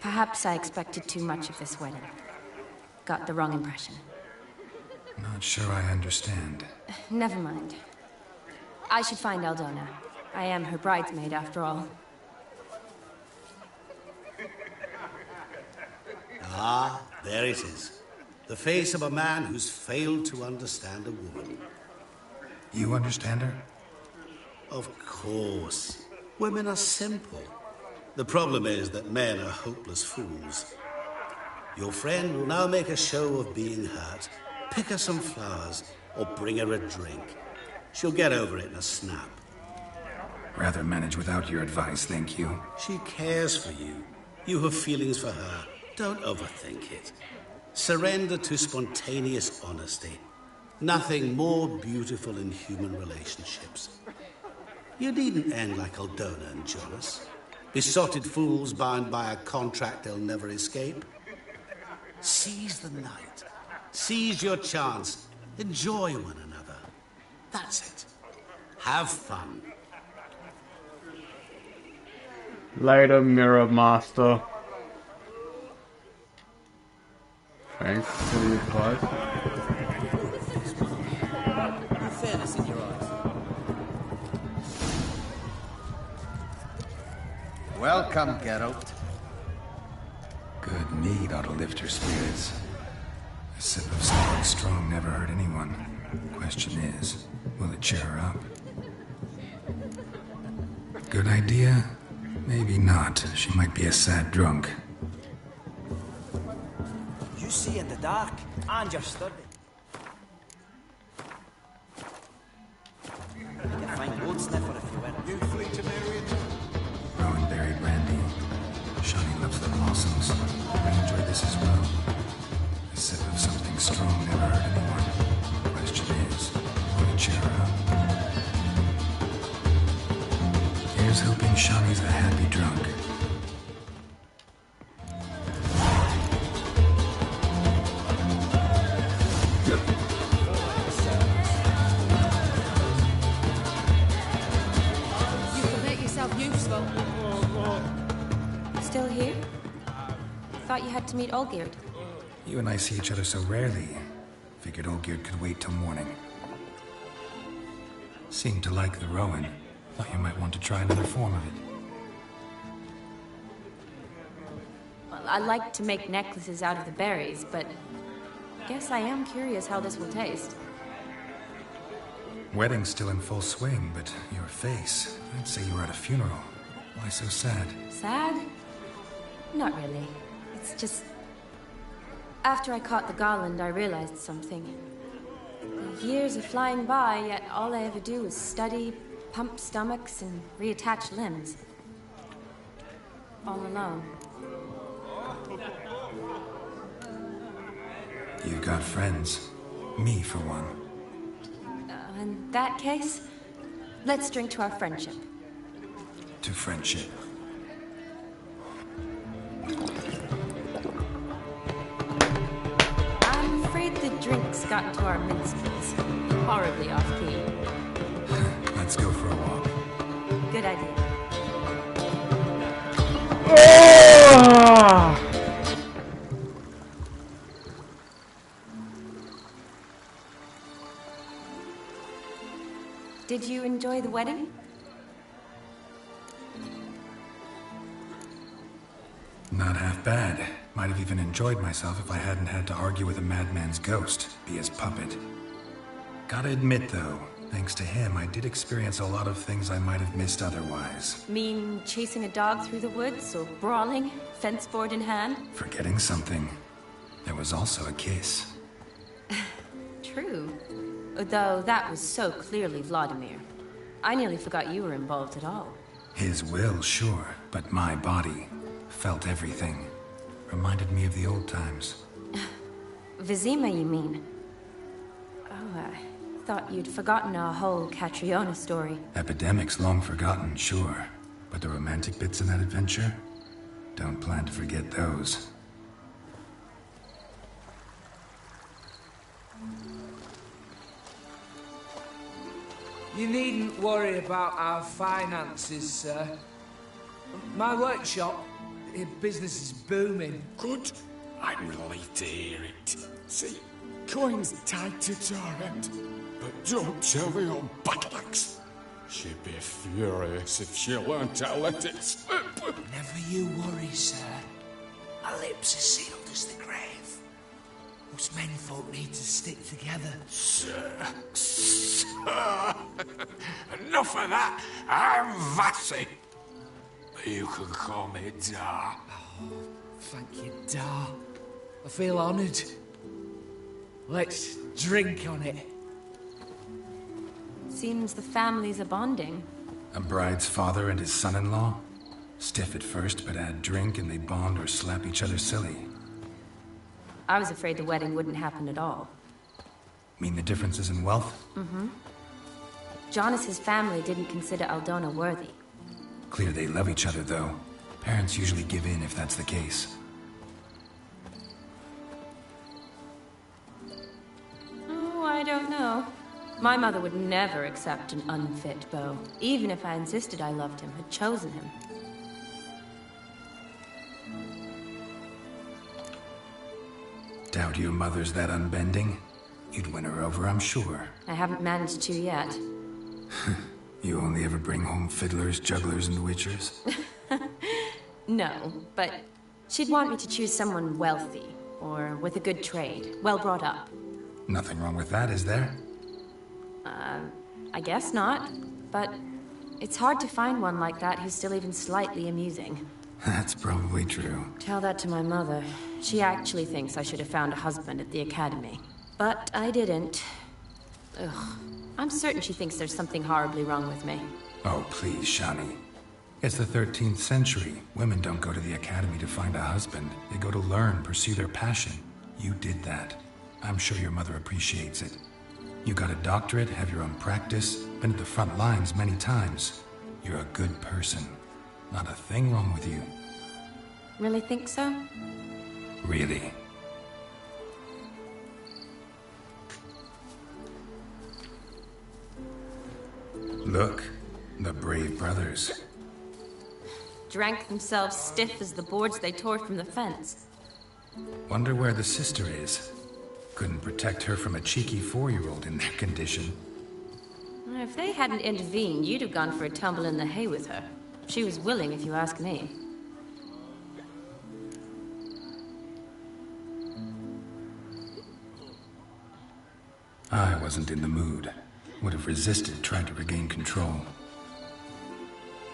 perhaps I expected too much of this wedding. Got the wrong impression. Not sure I understand. Never mind. I should find Aldona. I am her bridesmaid, after all. Ah, there it is. The face of a man who's failed to understand a woman. You understand her? Of course. Women are simple. The problem is that men are hopeless fools. Your friend will now make a show of being hurt, pick her some flowers, or bring her a drink. She'll get over it in a snap. Rather manage without your advice, thank you. She cares for you. You have feelings for her. Don't overthink it. Surrender to spontaneous honesty. Nothing more beautiful in human relationships. You needn't end like Aldona and Jonas. Besotted fools bound by a contract they'll never escape. Seize the night. Seize your chance. Enjoy one another. That's it. Have fun. Later, Mirror Master. Thanks for the advice. No fairness in your eyes. Welcome, Geralt. Good mead ought to lift her spirits. A sip of something strong never hurt anyone. Question is, will it cheer her up? Good idea? Maybe not. She might be a sad drunk. You see in the dark, and you're sturdy. You can find gold sniffer if you win. You flee to marry it? Rowan berry brandy. Shani loves the blossoms. I enjoy this as well. A sip of something strong never hurt anyone. Question is, will it cheer her up? Here's hoping Shani's a happy drunk. Still here? Thought you had to meet Olgierd. You and I see each other so rarely. Figured Olgierd could wait till morning. Seemed to like the Rowan. Thought you might want to try another form of it. Well, I like to make necklaces out of the berries, but guess I am curious how this will taste. Wedding's still in full swing, but your face, I'd say you were at a funeral. Why so sad? Sad? Not really. It's just... After I caught the garland, I realized something. The years are flying by, yet all I ever do is study, pump stomachs, and reattach limbs. All alone. You've got friends. Me, for one. In that case, let's drink to our friendship. To friendship. I'm afraid the drinks got into our minstrels. Horribly off-key. Let's go for a walk. Good idea. Oh! Did you enjoy the wedding? Not half bad. Might have even enjoyed myself if I hadn't had to argue with a madman's ghost, be his puppet. Gotta admit, though, thanks to him, I did experience a lot of things I might have missed otherwise. Mean chasing a dog through the woods, or brawling, fence board in hand? Forgetting something. There was also a kiss. True. Though that was so clearly Vladimir. I nearly forgot you were involved at all. His will, sure, but my body felt everything. Reminded me of the old times. Vizima, you mean? Oh, I thought you'd forgotten our whole Catriona story. Epidemics long forgotten, sure. But the romantic bits in that adventure? Don't plan to forget those. You needn't worry about our finances, sir. My workshop, business is booming. Good. I'm relieved to hear it. See, coin's tied to Torrent. But don't tell the old battle-axe. She'd be furious if she learned to let it slip. Never you worry, sir. Our lips are sealed as the grave. Us menfolk need to stick together. Sir. Enough of that. I'm Vassy. You can call me Dar. Oh, thank you, Dar. I feel honoured. Let's drink on it. Seems the families are bonding. A bride's father and his son-in-law? Stiff at first, but add drink and they bond or slap each other silly. I was afraid the wedding wouldn't happen at all. Mean the differences in wealth? Mm-hmm. Jonas's family didn't consider Aldona worthy. Clear they love each other, though. Parents usually give in if that's the case. Oh, I don't know. My mother would never accept an unfit beau, even if I insisted I loved him, had chosen him. Doubt your mother's that unbending? You'd win her over, I'm sure. I haven't managed to yet. You only ever bring home fiddlers, jugglers, and witchers? No, but she'd want me to choose someone wealthy, or with a good trade, well brought up. Nothing wrong with that, is there? I guess not, but it's hard to find one like that who's still even slightly amusing. That's probably true. Tell that to my mother. She actually thinks I should have found a husband at the academy. But I didn't. Ugh. I'm certain she thinks there's something horribly wrong with me. Oh, please, Shani. It's the 13th century. Women don't go to the academy to find a husband. They go to learn, pursue their passion. You did that. I'm sure your mother appreciates it. You got a doctorate, have your own practice, been at the front lines many times. You're a good person. Not a thing wrong with you. Really think so? Really. Look, the brave brothers. Drank themselves stiff as the boards they tore from the fence. Wonder where the sister is. Couldn't protect her from a cheeky 4-year-old in their condition. If they hadn't intervened, you'd have gone for a tumble in the hay with her. She was willing, if you ask me. I wasn't in the mood. Would have resisted, tried to regain control.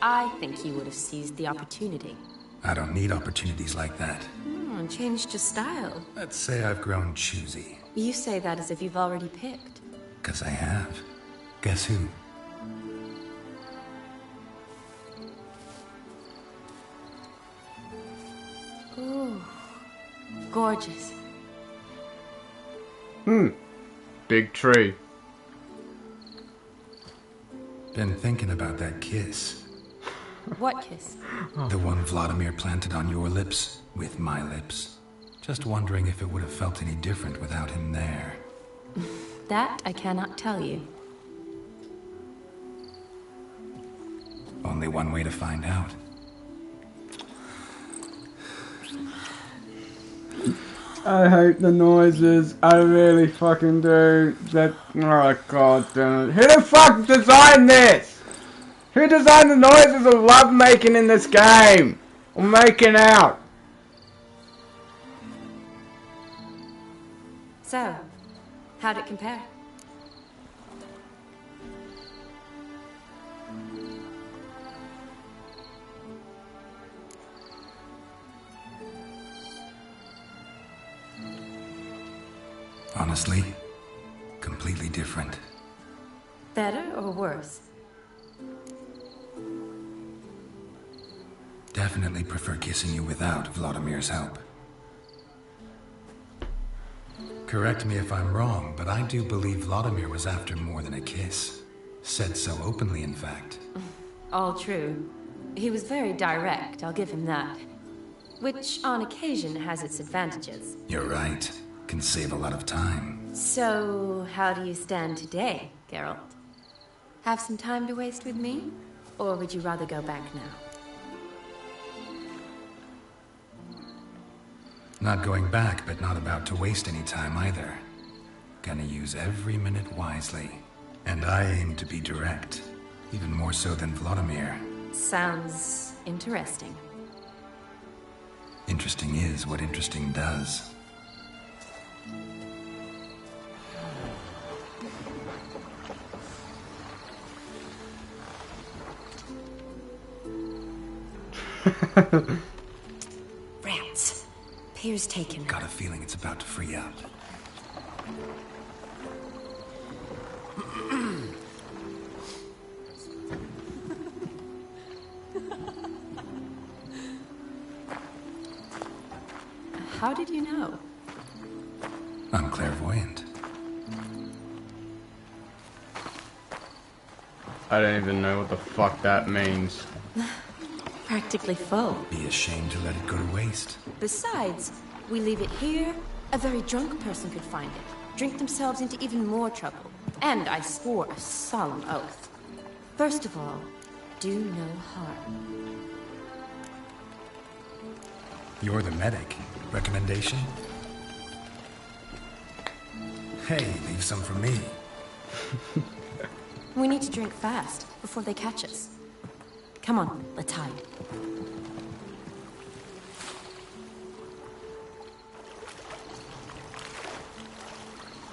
I think you would have seized the opportunity. I don't need opportunities like that. And changed your style. Let's say I've grown choosy. You say that as if you've already picked. 'Cause I have. Guess who? Ooh. Gorgeous. Big tree. Been thinking about that kiss. What kiss? The one Vladimir planted on your lips, with my lips. Just wondering if it would have felt any different without him there. That I cannot tell you. Only one way to find out. I hate the noises. I really fucking do. That. Oh, god damn it. Who the fuck designed this? Who designed the noises of love making in this game? Or making out? So, how'd it compare? Honestly, completely different. Better or worse? Definitely prefer kissing you without Vladimir's help. Correct me if I'm wrong, but I do believe Vladimir was after more than a kiss. Said so openly, in fact. All true. He was very direct, I'll give him that. Which, on occasion, has its advantages. You're right. Can save a lot of time. So, how do you stand today, Geralt? Have some time to waste with me? Or would you rather go back now? Not going back, but not about to waste any time either. Gonna use every minute wisely. And I aim to be direct. Even more so than Vladimir. Sounds interesting. Interesting is what interesting does. Rats. Pier's taken. Got a feeling it's about to free up. How did you know? I'm clairvoyant. I don't even know what the fuck that means. Practically full. Be ashamed to let it go to waste. Besides, we leave it here, a very drunk person could find it, drink themselves into even more trouble. And I swore a solemn oath. First of all, do no harm. You're the medic. Recommendation? Hey, leave some for me. We need to drink fast, before they catch us. Come on, let's hide.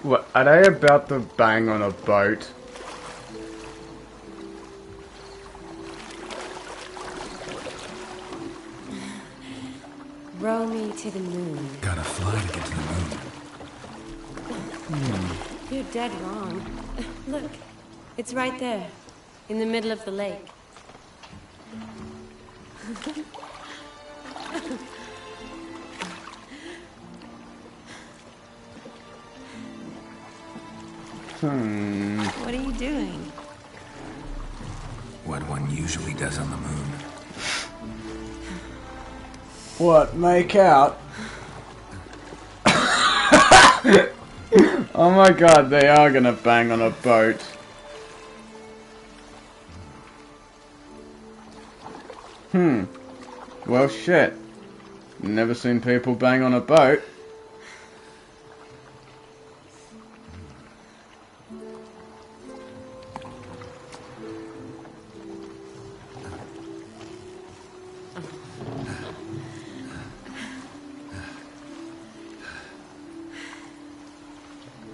What, are they about to bang on a boat? Row me to the moon. Gotta fly to get to the moon. You're dead wrong. Look, it's right there, in the middle of the lake. What are you doing? What one usually does on the moon. What, make out? Oh my god, they are gonna bang on a boat. Well shit. Never seen people bang on a boat.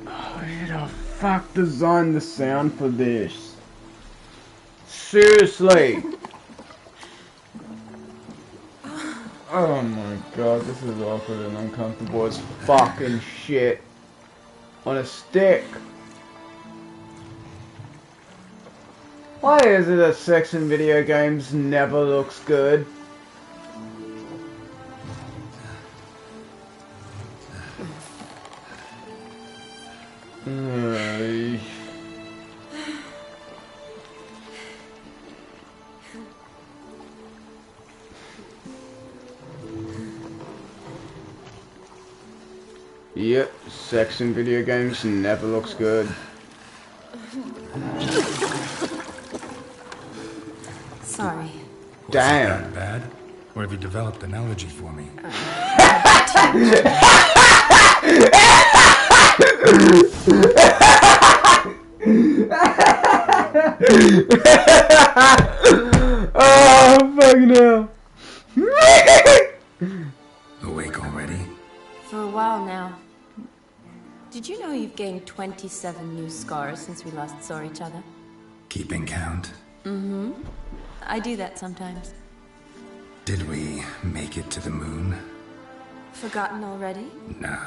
Who the fuck designed the sound for this? Seriously! Oh my god, this is awkward and uncomfortable as fucking shit. On a stick. Why is it that sex in video games never looks good? Yep, sex in video games never looks good. Sorry. Damn. That bad? Or have you developed an allergy for me? Oh, fucking hell. Awake already? For a while now. Did 27 new scars since we last saw each other. Keeping count? Mm-hmm. I do that sometimes. Did we make it to the moon? Forgotten already? No,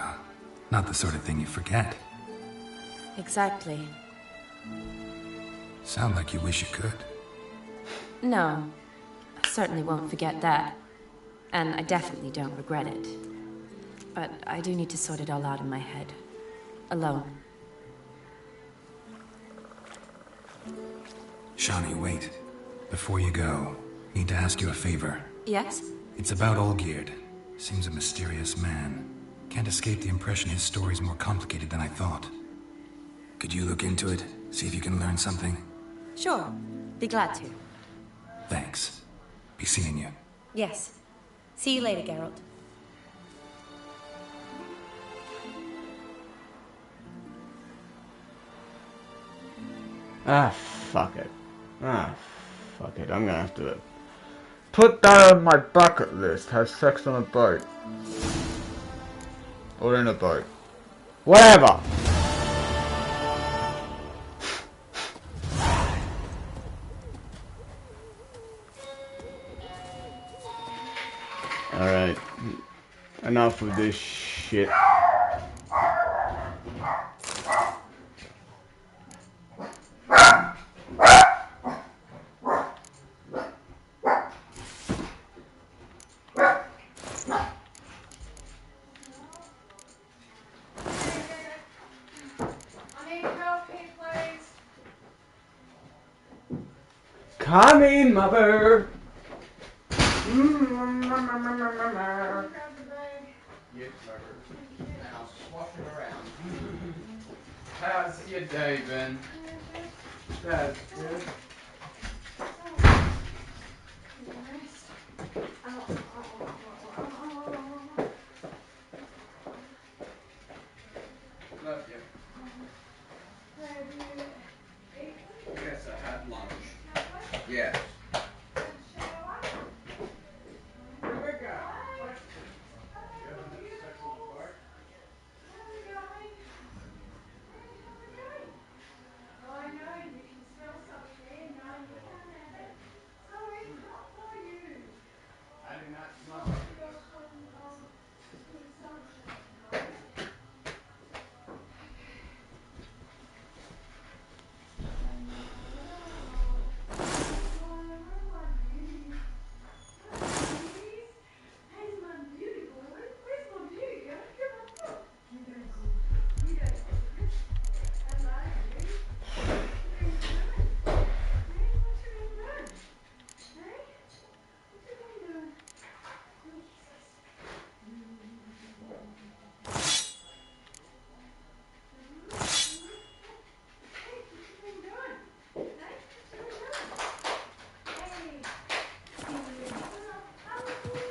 not the sort of thing you forget. Exactly. Sound like you wish you could. No, I certainly won't forget that. And I definitely don't regret it. But I do need to sort it all out in my head. Alone. Shani, wait. Before you go, need to ask you a favor. Yes? It's about Olgierd. Seems a mysterious man. Can't escape the impression his story's more complicated than I thought. Could you look into it? See if you can learn something? Sure. Be glad to. Thanks. Be seeing you. Yes. See you later, Geralt. Ah, fuck it. Ah, fuck it. I'm gonna have to put that on my bucket list. Have sex on a boat. Or in a boat. Whatever! Alright. Enough of this shit. Come in, mother! How's your day been? That's good. Love you. Yes, I had lunch. Yes.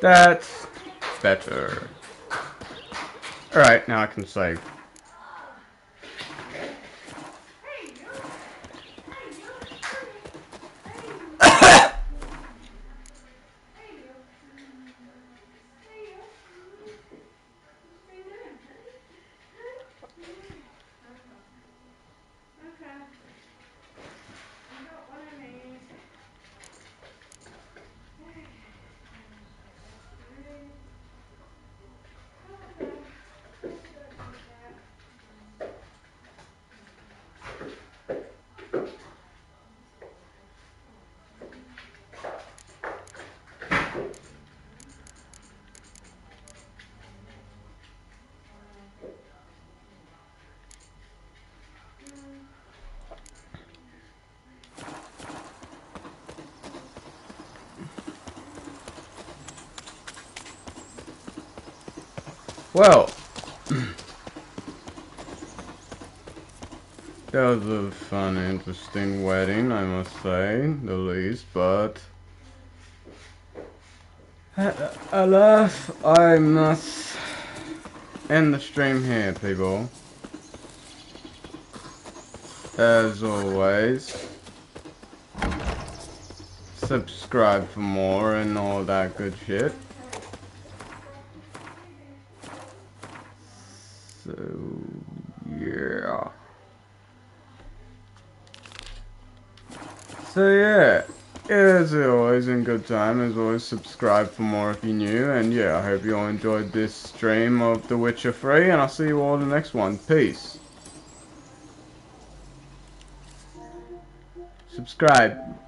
That's better. Alright, now I can save. Well, that was a fun, interesting wedding, I must say, the least, but alas, I must end the stream here, people. As always, subscribe for more and all that good shit. So, yeah. So yeah, as always, in good time, as always, subscribe for more if you're new, and yeah, I hope you all enjoyed this stream of The Witcher 3, and I'll see you all in the next one. Peace. Subscribe.